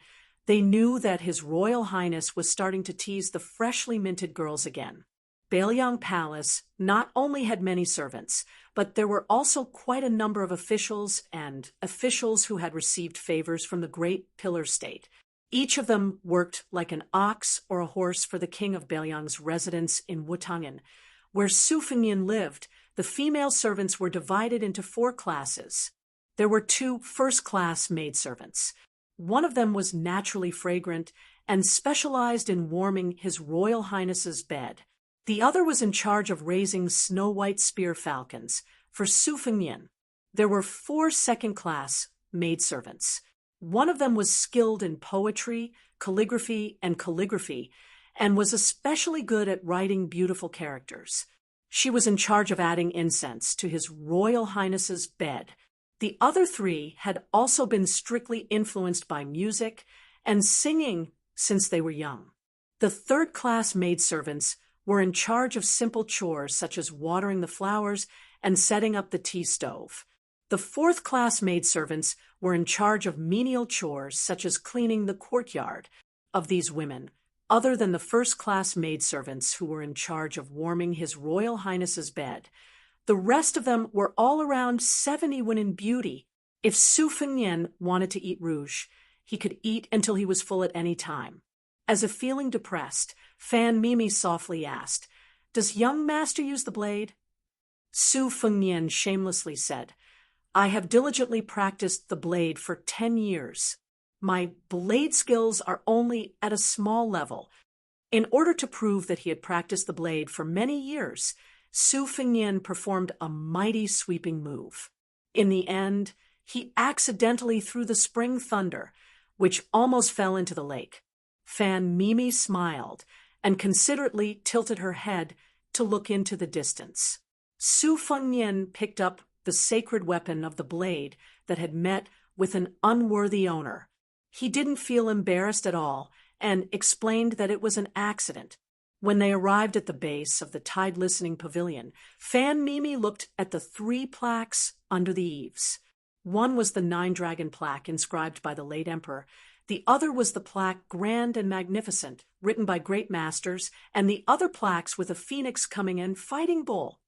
they knew that His Royal Highness was starting to tease the freshly minted girls again. Baelyang Palace not only had many servants, but there were also quite a number of officials and officials who had received favors from the Great Pillar State. Each of them worked like an ox or a horse for the king of Baelyang's residence in Wutangen, Where Su Fengnian lived, the female servants were divided into 4 classes. There were 2 first-class maidservants. One of them was naturally fragrant and specialized in warming His Royal Highness's bed. The other was in charge of raising snow-white spear falcons for Su Fengnian. There were 4 second-class maidservants. One of them was skilled in poetry, calligraphy, and was especially good at writing beautiful characters. She was in charge of adding incense to His Royal Highness's bed. The other 3 had also been strictly influenced by music and singing since they were young. The third-class maidservants were in charge of simple chores such as watering the flowers and setting up the tea stove. The fourth-class maidservants were in charge of menial chores such as cleaning the courtyard. Of these women, other than the first-class maidservants who were in charge of warming His Royal Highness's bed, the rest of them were all around 70 when in beauty. If Su Fengnian wanted to eat rouge, he could eat until he was full at any time. As if feeling depressed, Fan Mimi softly asked, "Does young master use the blade?" Su Fengnian shamelessly said, "I have diligently practiced the blade for 10 years. My blade skills are only at a small level." In order to prove that he had practiced the blade for many years, Su Fengnian performed a mighty sweeping move. In the end, he accidentally threw the spring thunder, which almost fell into the lake. Fan Mimi smiled and considerately tilted her head to look into the distance. Su Fengnian picked up the sacred weapon of the blade that had met with an unworthy owner. He didn't feel embarrassed at all and explained that it was an accident. When they arrived at the base of the tide-listening pavilion, Fan Mimi looked at the 3 plaques under the eaves. One was the 9-dragon plaque inscribed by the late emperor. The other was the plaque Grand and Magnificent, written by great masters, and the other plaques with a phoenix coming in fighting bull.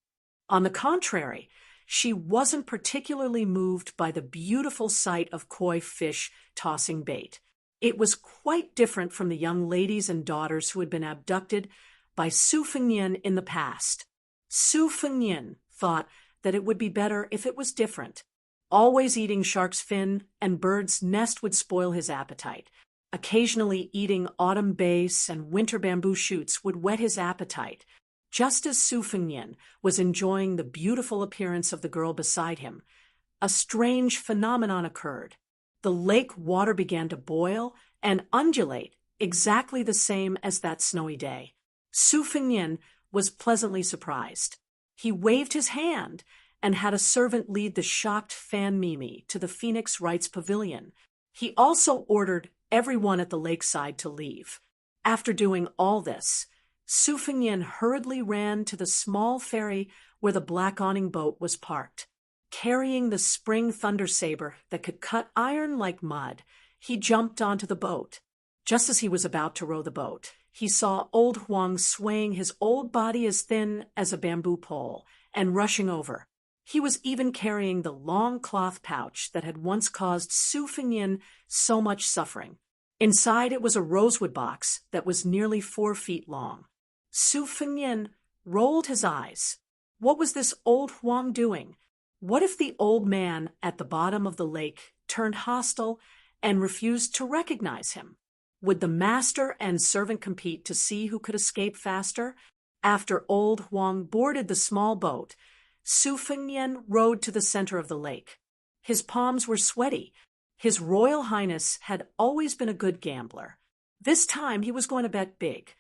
On the contrary, she wasn't particularly moved by the beautiful sight of koi fish tossing bait. It was quite different from the young ladies and daughters who had been abducted by Su Fengnian in the past. Su Fengnian thought that it would be better if it was different. Always eating shark's fin and bird's nest would spoil his appetite. Occasionally eating autumn base and winter bamboo shoots would whet his appetite. Just as Su Fengnian was enjoying the beautiful appearance of the girl beside him, a strange phenomenon occurred. The lake water began to boil and undulate exactly the same as that snowy day. Su Fengnian was pleasantly surprised. He waved his hand and had a servant lead the shocked Fan Mimi to the Phoenix Rites Pavilion. He also ordered everyone at the lakeside to leave. After doing all this, Su Fengnian hurriedly ran to the small ferry where the black awning boat was parked. Carrying the spring thunder saber that could cut iron like mud, he jumped onto the boat. Just as he was about to row the boat, he saw old Huang swaying his old body as thin as a bamboo pole and rushing over. He was even carrying the long cloth pouch that had once caused Su Fengnian so much suffering. Inside it was a rosewood box that was nearly 4 feet long. Su Fengnian rolled his eyes. What was this old Huang doing? What if the old man at the bottom of the lake turned hostile and refused to recognize him? Would the master and servant compete to see who could escape faster? After old Huang boarded the small boat, Su Fengnian rowed to the center of the lake. His palms were sweaty. His Royal Highness had always been a good gambler. This time he was going to bet big.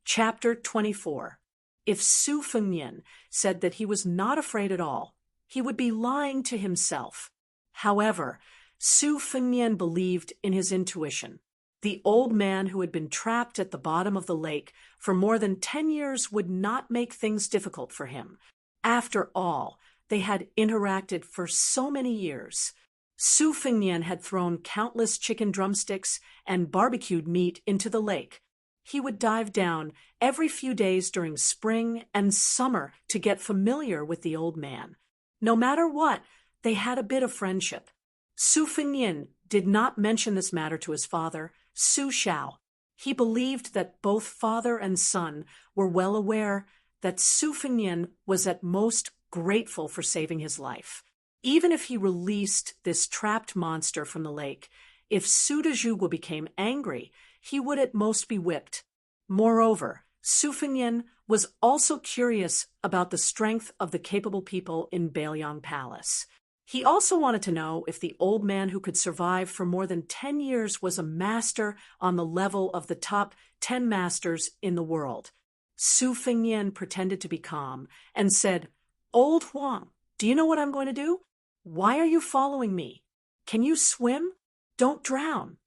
Chapter 24. If Su Fengnian said that he was not afraid at all, he would be lying to himself. However, Su Fengnian believed in his intuition. The old man who had been trapped at the bottom of the lake for more than 10 years would not make things difficult for him. After all, they had interacted for so many years. Su Fengnian had thrown countless chicken drumsticks and barbecued meat into the lake. He would dive down every few days during spring and summer to get familiar with the old man. No matter what, they had a bit of friendship. Su Fengnian did not mention this matter to his father, Su Shao. He believed that both father and son were well aware that Su Fengnian was at most grateful for saving his life. Even if he released this trapped monster from the lake, if Su Dezhugu became angry, he would at most be whipped. Moreover, Su Fengnian was also curious about the strength of the capable people in Bailiang Palace. He also wanted to know if the old man who could survive for more than 10 years was a master on the level of the top 10 masters in the world. Su Fengnian pretended to be calm and said, "Old Huang, do you know what I'm going to do? Why are you following me? Can you swim? Don't drown."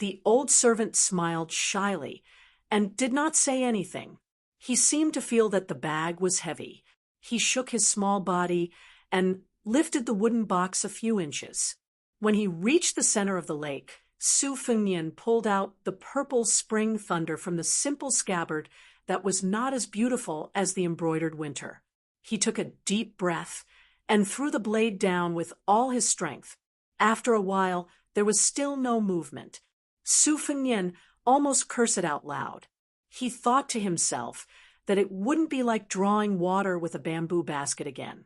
The old servant smiled shyly and did not say anything. He seemed to feel that the bag was heavy. He shook his small body and lifted the wooden box a few inches. When he reached the center of the lake, Su Fengnian pulled out the purple spring thunder from the simple scabbard that was not as beautiful as the embroidered winter. He took a deep breath and threw the blade down with all his strength. After a while, there was still no movement. Su Fengnian almost cursed out loud. He thought to himself that it wouldn't be like drawing water with a bamboo basket again,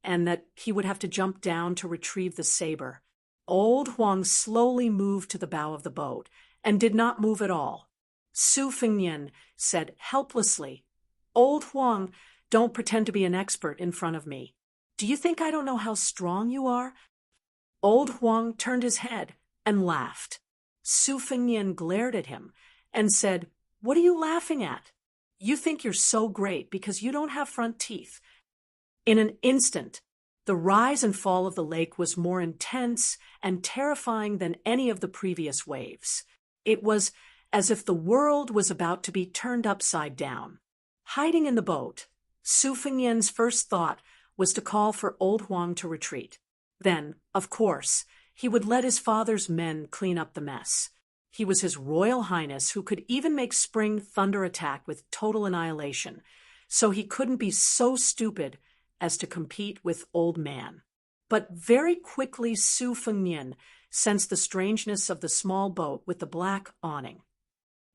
and that he would have to jump down to retrieve the saber. Old Huang slowly moved to the bow of the boat and did not move at all. Su Fengnian said helplessly, "Old Huang, don't pretend to be an expert in front of me. Do you think I don't know how strong you are?" Old Huang turned his head and laughed. Su Fengnian glared at him and said, "What are you laughing at? You think you're so great because you don't have front teeth." In an instant, the rise and fall of the lake was more intense and terrifying than any of the previous waves. It was as if the world was about to be turned upside down. Hiding in the boat, Su Fengnian's first thought was to call for Old Huang to retreat. Then, of course, he would let his father's men clean up the mess. He was His Royal Highness who could even make spring thunder attack with total annihilation, so he couldn't be so stupid as to compete with Old Man. But very quickly Su Fengnian sensed the strangeness of the small boat with the black awning.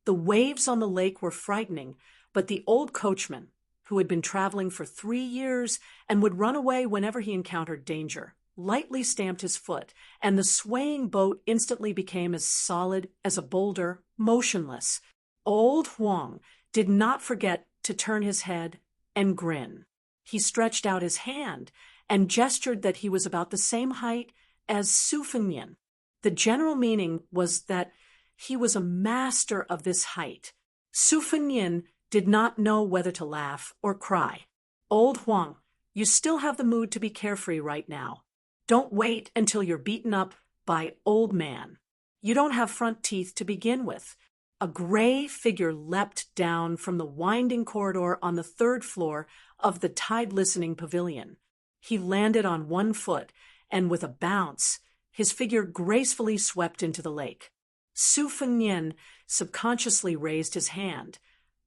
The waves on the lake were frightening, but the old coachman, who had been traveling for 3 years and would run away whenever he encountered danger, lightly stamped his foot, and the swaying boat instantly became as solid as a boulder, motionless. Old Huang did not forget to turn his head and grin. He stretched out his hand and gestured that he was about the same height as Su Fengnian. The general meaning was that he was a master of this height. Su Fengnian did not know whether to laugh or cry. "Old Huang, you still have the mood to be carefree right now. Don't wait until you're beaten up by Old Man. You don't have front teeth to begin with." A gray figure leapt down from the winding corridor on the 3rd floor of the tide-listening pavilion. He landed on one foot, and with a bounce, his figure gracefully swept into the lake. Su Fengnian subconsciously raised his hand,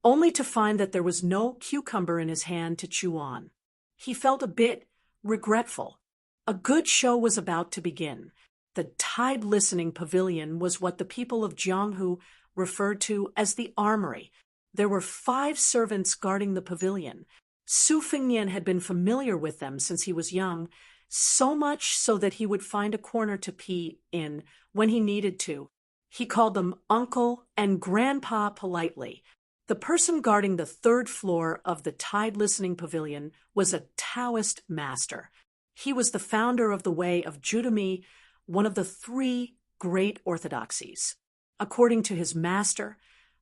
only to find that there was no cucumber in his hand to chew on. He felt a bit regretful. A good show was about to begin. The tide-listening pavilion was what the people of Jianghu referred to as the armory. There were 5 servants guarding the pavilion. Su Fengnian had been familiar with them since he was young, so much so that he would find a corner to pee in when he needed to. He called them uncle and grandpa politely. The person guarding the 3rd floor of the tide-listening pavilion was a Taoist master. He was the founder of the way of Judami, one of the 3 great orthodoxies. According to his master,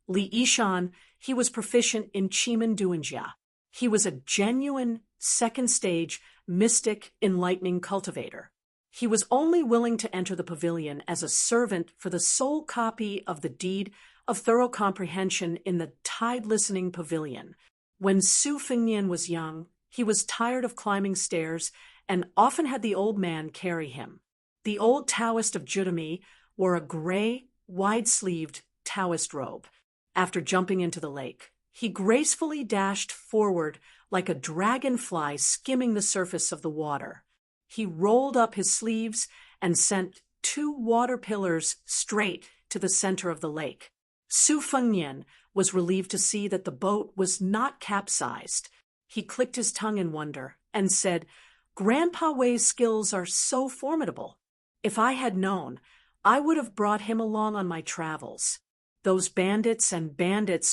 Li Yishan, he was proficient in Chimen Duanjia. He was a genuine second-stage mystic enlightening cultivator. He was only willing to enter the pavilion as a servant for the sole copy of the deed of thorough comprehension in the tide-listening pavilion. When Su Fengnian was young, he was tired of climbing stairs and often had the old man carry him. The old Taoist of Judami wore a gray, wide-sleeved Taoist robe. After jumping into the lake, he gracefully dashed forward like a dragonfly skimming the surface of the water. He rolled up his sleeves and sent 2 water pillars straight to the center of the lake. Su Fengnian was relieved to see that the boat was not capsized. He clicked his tongue in wonder and said, "Grandpa Wei's skills are so formidable. If I had known, I would have brought him along on my travels. Those bandits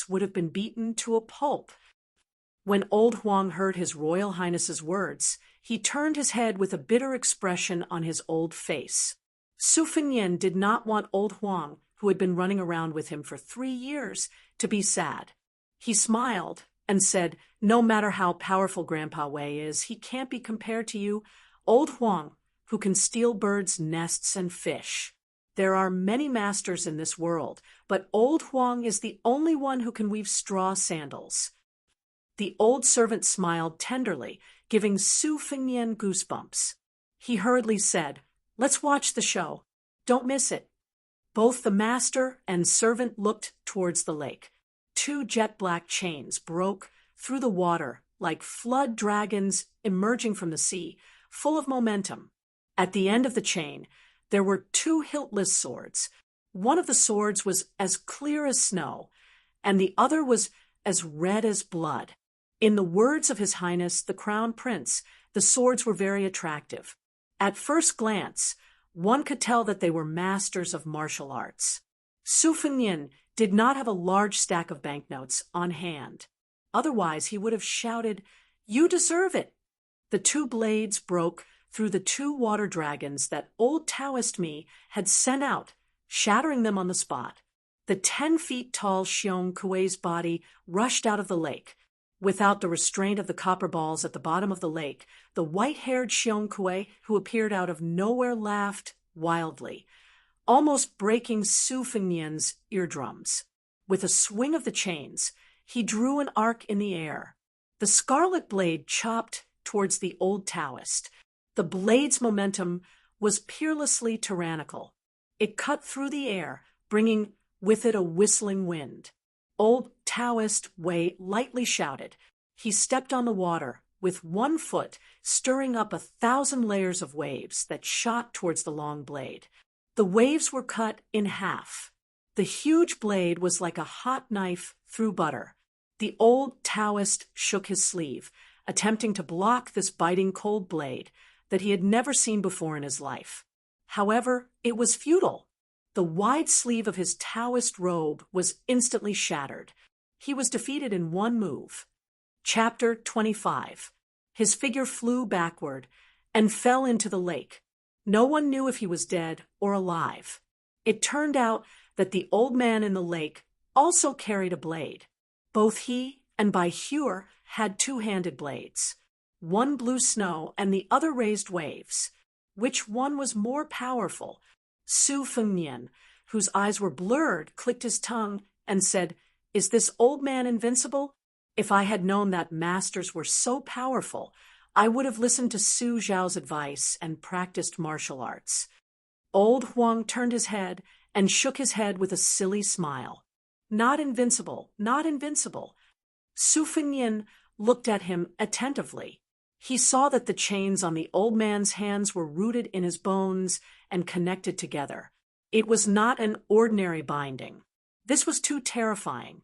would have been beaten to a pulp." When old Huang heard His Royal Highness's words, he turned his head with a bitter expression on his old face. Su Fengnian did not want old Huang, who had been running around with him for 3 years, to be sad. He smiled and said, "No matter how powerful Grandpa Wei is, he can't be compared to you, old Huang, who can steal birds' nests and fish. There are many masters in this world, but old Huang is the only one who can weave straw sandals." The old servant smiled tenderly, giving Su Fengnian goosebumps. He hurriedly said, "Let's watch the show. Don't miss it." Both the master and servant looked towards the lake. 2 jet-black chains broke through the water like flood dragons emerging from the sea, full of momentum. At the end of the chain, there were 2 hiltless swords. One of the swords was as clear as snow, and the other was as red as blood. In the words of His Highness, the Crown Prince, the swords were very attractive. At first glance, one could tell that they were masters of martial arts. Su Fengnian did not have a large stack of banknotes on hand. Otherwise, he would have shouted, "You deserve it!" The 2 blades broke through the 2 water dragons that old Taoist me had sent out, shattering them on the spot. The 10 feet tall Xiong Kuei's body rushed out of the lake. Without the restraint of the copper balls at the bottom of the lake, the white-haired Xiong Kuei, who appeared out of nowhere, laughed wildly, almost breaking Su Fengnian's eardrums. With a swing of the chains, he drew an arc in the air. The scarlet blade chopped towards the old Taoist. The blade's momentum was peerlessly tyrannical. It cut through the air, bringing with it a whistling wind. Old Taoist Wei lightly shouted. He stepped on the water, with 1 foot, stirring up 1,000 layers of waves that shot towards the long blade. The waves were cut in half. The huge blade was like a hot knife through butter. The old Taoist shook his sleeve, attempting to block this biting cold blade that he had never seen before in his life. However, it was futile. The wide sleeve of his Taoist robe was instantly shattered. He was defeated in 1 move. Chapter 25. His figure flew backward and fell into the lake. No one knew if he was dead or alive. It turned out that the old man in the lake also carried a blade. Both he and Bai Huer had 2-handed blades. One blew snow and the other raised waves. Which one was more powerful? Su Fengnian, whose eyes were blurred, clicked his tongue and said, "Is this old man invincible? If I had known that masters were so powerful, I would have listened to Su Zhao's advice and practiced martial arts." Old Huang turned his head and shook his head with a silly smile. "Not invincible, not invincible." Su Fengnian looked at him attentively. He saw that the chains on the old man's hands were rooted in his bones and connected together. It was not an ordinary binding. This was too terrifying.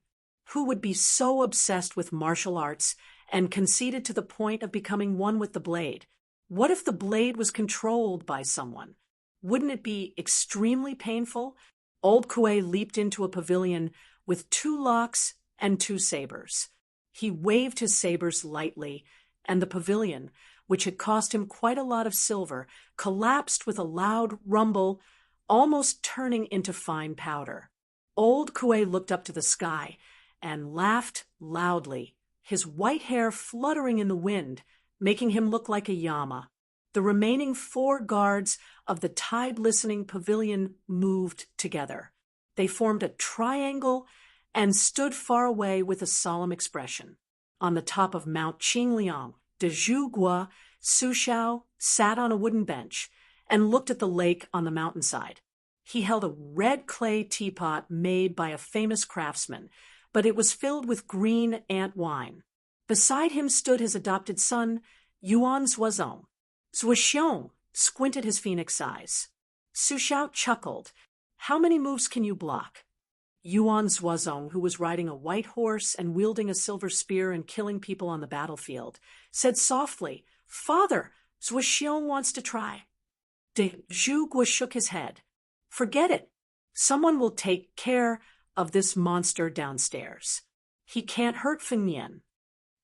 Who would be so obsessed with martial arts and conceited to the point of becoming one with the blade? What if the blade was controlled by someone? Wouldn't it be extremely painful? Old Kuei leaped into a pavilion with 2 locks and 2 sabers. He waved his sabers lightly, and the pavilion, which had cost him quite a lot of silver, collapsed with a loud rumble, almost turning into fine powder. Old Kuei looked up to the sky and laughed loudly, his white hair fluttering in the wind, making him look like a llama. The remaining 4 guards of the tide-listening pavilion moved together. They formed a triangle and stood far away with a solemn expression. On the top of Mount Qingliang, de Zhuguo, Su Xiao sat on a wooden bench and looked at the lake on the mountainside. He held a red clay teapot made by a famous craftsman, but it was filled with green ant wine. Beside him stood his adopted son, Yuan Zuozong. Zuoxiong squinted his phoenix eyes. Su Xiao chuckled. "How many moves can you block?" Yuan Zuozong, who was riding a white horse and wielding a silver spear and killing people on the battlefield, said softly, "Father, Zuoxiong wants to try." De Zhuge shook his head. "Forget it. Someone will take care of this monster downstairs. He can't hurt Fengnian."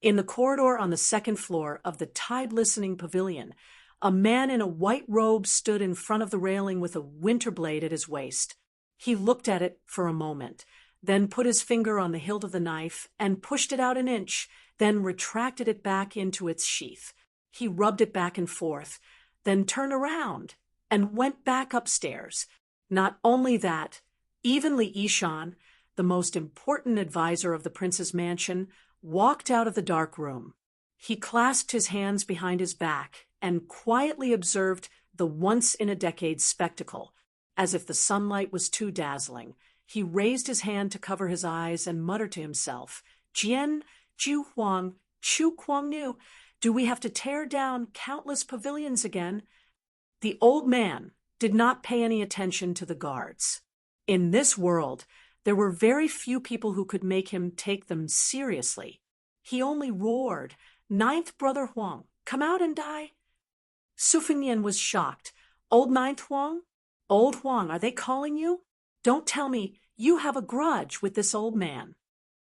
In the corridor on the second floor of the tide-listening pavilion, a man in a white robe stood in front of the railing with a winter blade at his waist. He looked at it for a moment, then put his finger on the hilt of the knife and pushed it out an inch, then retracted it back into its sheath. He rubbed it back and forth, then turned around and went back upstairs. Not only that, even Li Yishan, the most important advisor of the prince's mansion, walked out of the dark room. He clasped his hands behind his back and quietly observed the once-in-a-decade spectacle. As if the sunlight was too dazzling, he raised his hand to cover his eyes and muttered to himself, "Jian, Ju Huang, Chu Kuang Nu, do we have to tear down countless pavilions again?" The old man did not pay any attention to the guards. In this world, there were very few people who could make him take them seriously. He only roared, "Ninth brother Huang, come out and die." Su Fengnian was shocked. "Old Ninth Huang? Old Huang, are they calling you? Don't tell me you have a grudge with this old man."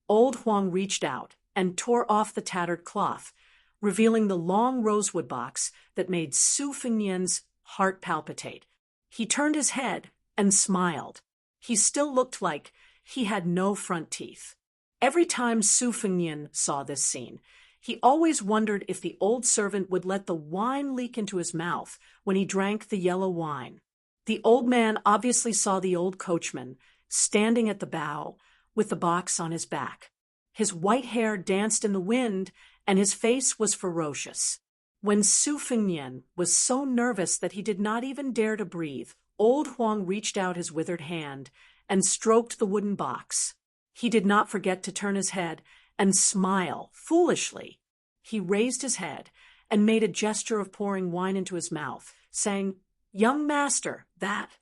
Old Huang reached out and tore off the tattered cloth, revealing the long rosewood box that made Su Fengnian's heart palpitate. He turned his head and smiled. He still looked like he had no front teeth. Every time Su Fengnian saw this scene, he always wondered if the old servant would let the wine leak into his mouth when he drank the yellow wine. The old man obviously saw the old coachman standing at the bow with the box on his back. His white hair danced in the wind, and his face was ferocious. When Su Fengnian was so nervous that he did not even dare to breathe, old Huang reached out his withered hand and stroked the wooden box. He did not forget to turn his head and smile foolishly. He raised his head and made a gesture of pouring wine into his mouth, saying, "Young master, that."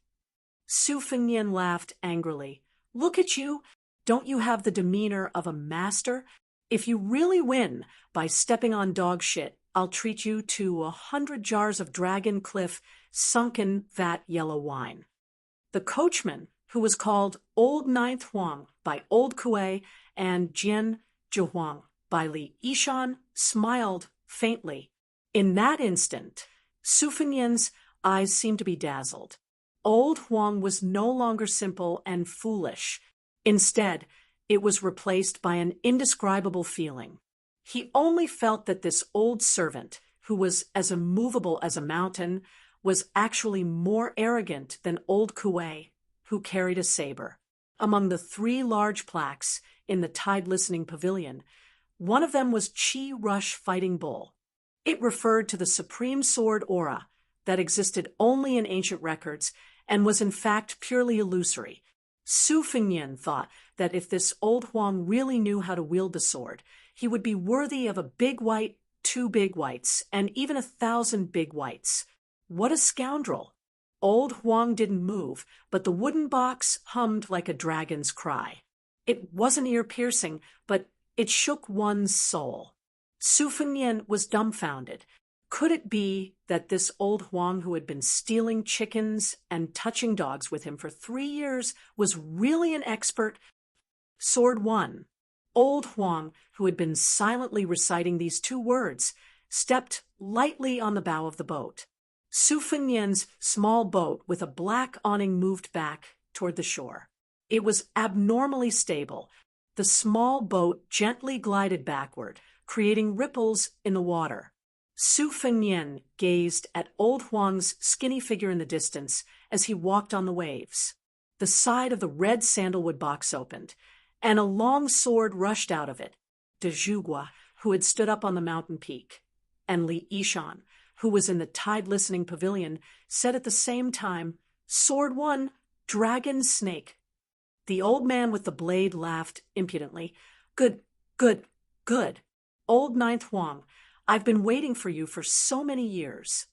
Su Fengnian laughed angrily. "Look at you. Don't you have the demeanor of a master? If you really win by stepping on dog shit, I'll treat you to 100 jars of Dragon Cliff sunken vat yellow wine." The coachman, who was called Old Ninth Huang by Old Kuei and Jian Zhihuang by Li Yishan, smiled faintly. In that instant, Su Fengnian's eyes seemed to be dazzled. Old Huang was no longer simple and foolish. Instead, it was replaced by an indescribable feeling. He only felt that this old servant, who was as immovable as a mountain, was actually more arrogant than old Kuei, who carried a saber. Among the 3 large plaques in the tide-listening pavilion, one of them was Qi Rush Fighting Bull. It referred to the supreme sword aura that existed only in ancient records and was in fact purely illusory. Su Fengnian thought that if this old Huang really knew how to wield the sword, he would be worthy of a big white, 2 big whites, and even 1,000 big whites. What a scoundrel! Old Huang didn't move, but the wooden box hummed like a dragon's cry. It wasn't ear-piercing, but it shook one's soul. Su Fengnian was dumbfounded. Could it be that this old Huang who had been stealing chickens and touching dogs with him for 3 years was really an expert? Sword 1. Old Huang, who had been silently reciting these 2 words, stepped lightly on the bow of the boat. Su Fengnian's small boat with a black awning moved back toward the shore. It was abnormally stable. The small boat gently glided backward, creating ripples in the water. Su Fengnian gazed at old Huang's skinny figure in the distance as he walked on the waves. The side of the red sandalwood box opened, and a long sword rushed out of it. De Zhuge, who had stood up on the mountain peak, and Li Yishan, who was in the tide-listening pavilion, said at the same time, "Sword 1, Dragon Snake." The old man with the blade laughed impudently. Good, good, good. Old Ninth Huang, I've been waiting for you for so many years.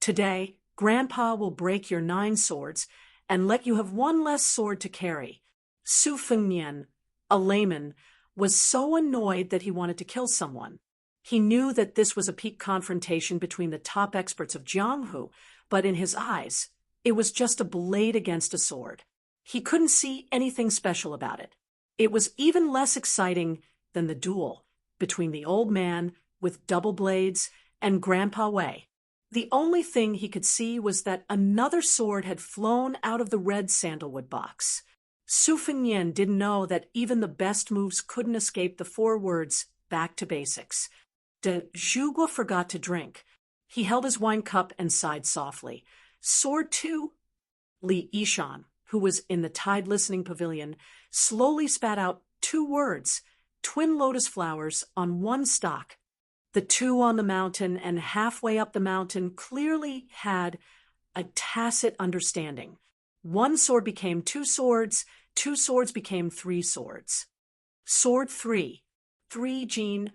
Today, Grandpa will break your 9 swords and let you have 1 less sword to carry. Su Fengnian, a layman, was so annoyed that he wanted to kill someone. He knew that this was a peak confrontation between the top experts of Jianghu, but in his eyes, it was just a blade against a sword. He couldn't see anything special about it. It was even less exciting than the duel between the old man with double blades and Grandpa Wei. The only thing he could see was that another sword had flown out of the red sandalwood box. Su Fengnian didn't know that even the best moves couldn't escape the 4 words, back to basics. De Zhuge forgot to drink. He held his wine cup and sighed softly. Sword 2? Li Yishan, who was in the Tide Listening Pavilion, slowly spat out 2 words, twin lotus flowers on one stalk. The 2 on the mountain and halfway up the mountain clearly had a tacit understanding. 1 sword became 2 swords, 2 swords became 3 swords. Sword 3. 3 Jean.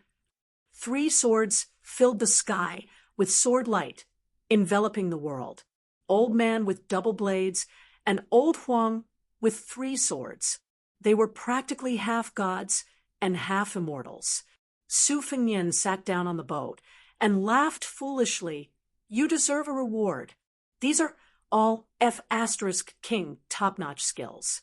3 swords filled the sky with sword light, enveloping the world. Old man with double blades, and Old Huang with 3 swords. They were practically half gods and half immortals. Su Fengnian sat down on the boat and laughed foolishly. You deserve a reward. These are all F*King top-notch skills.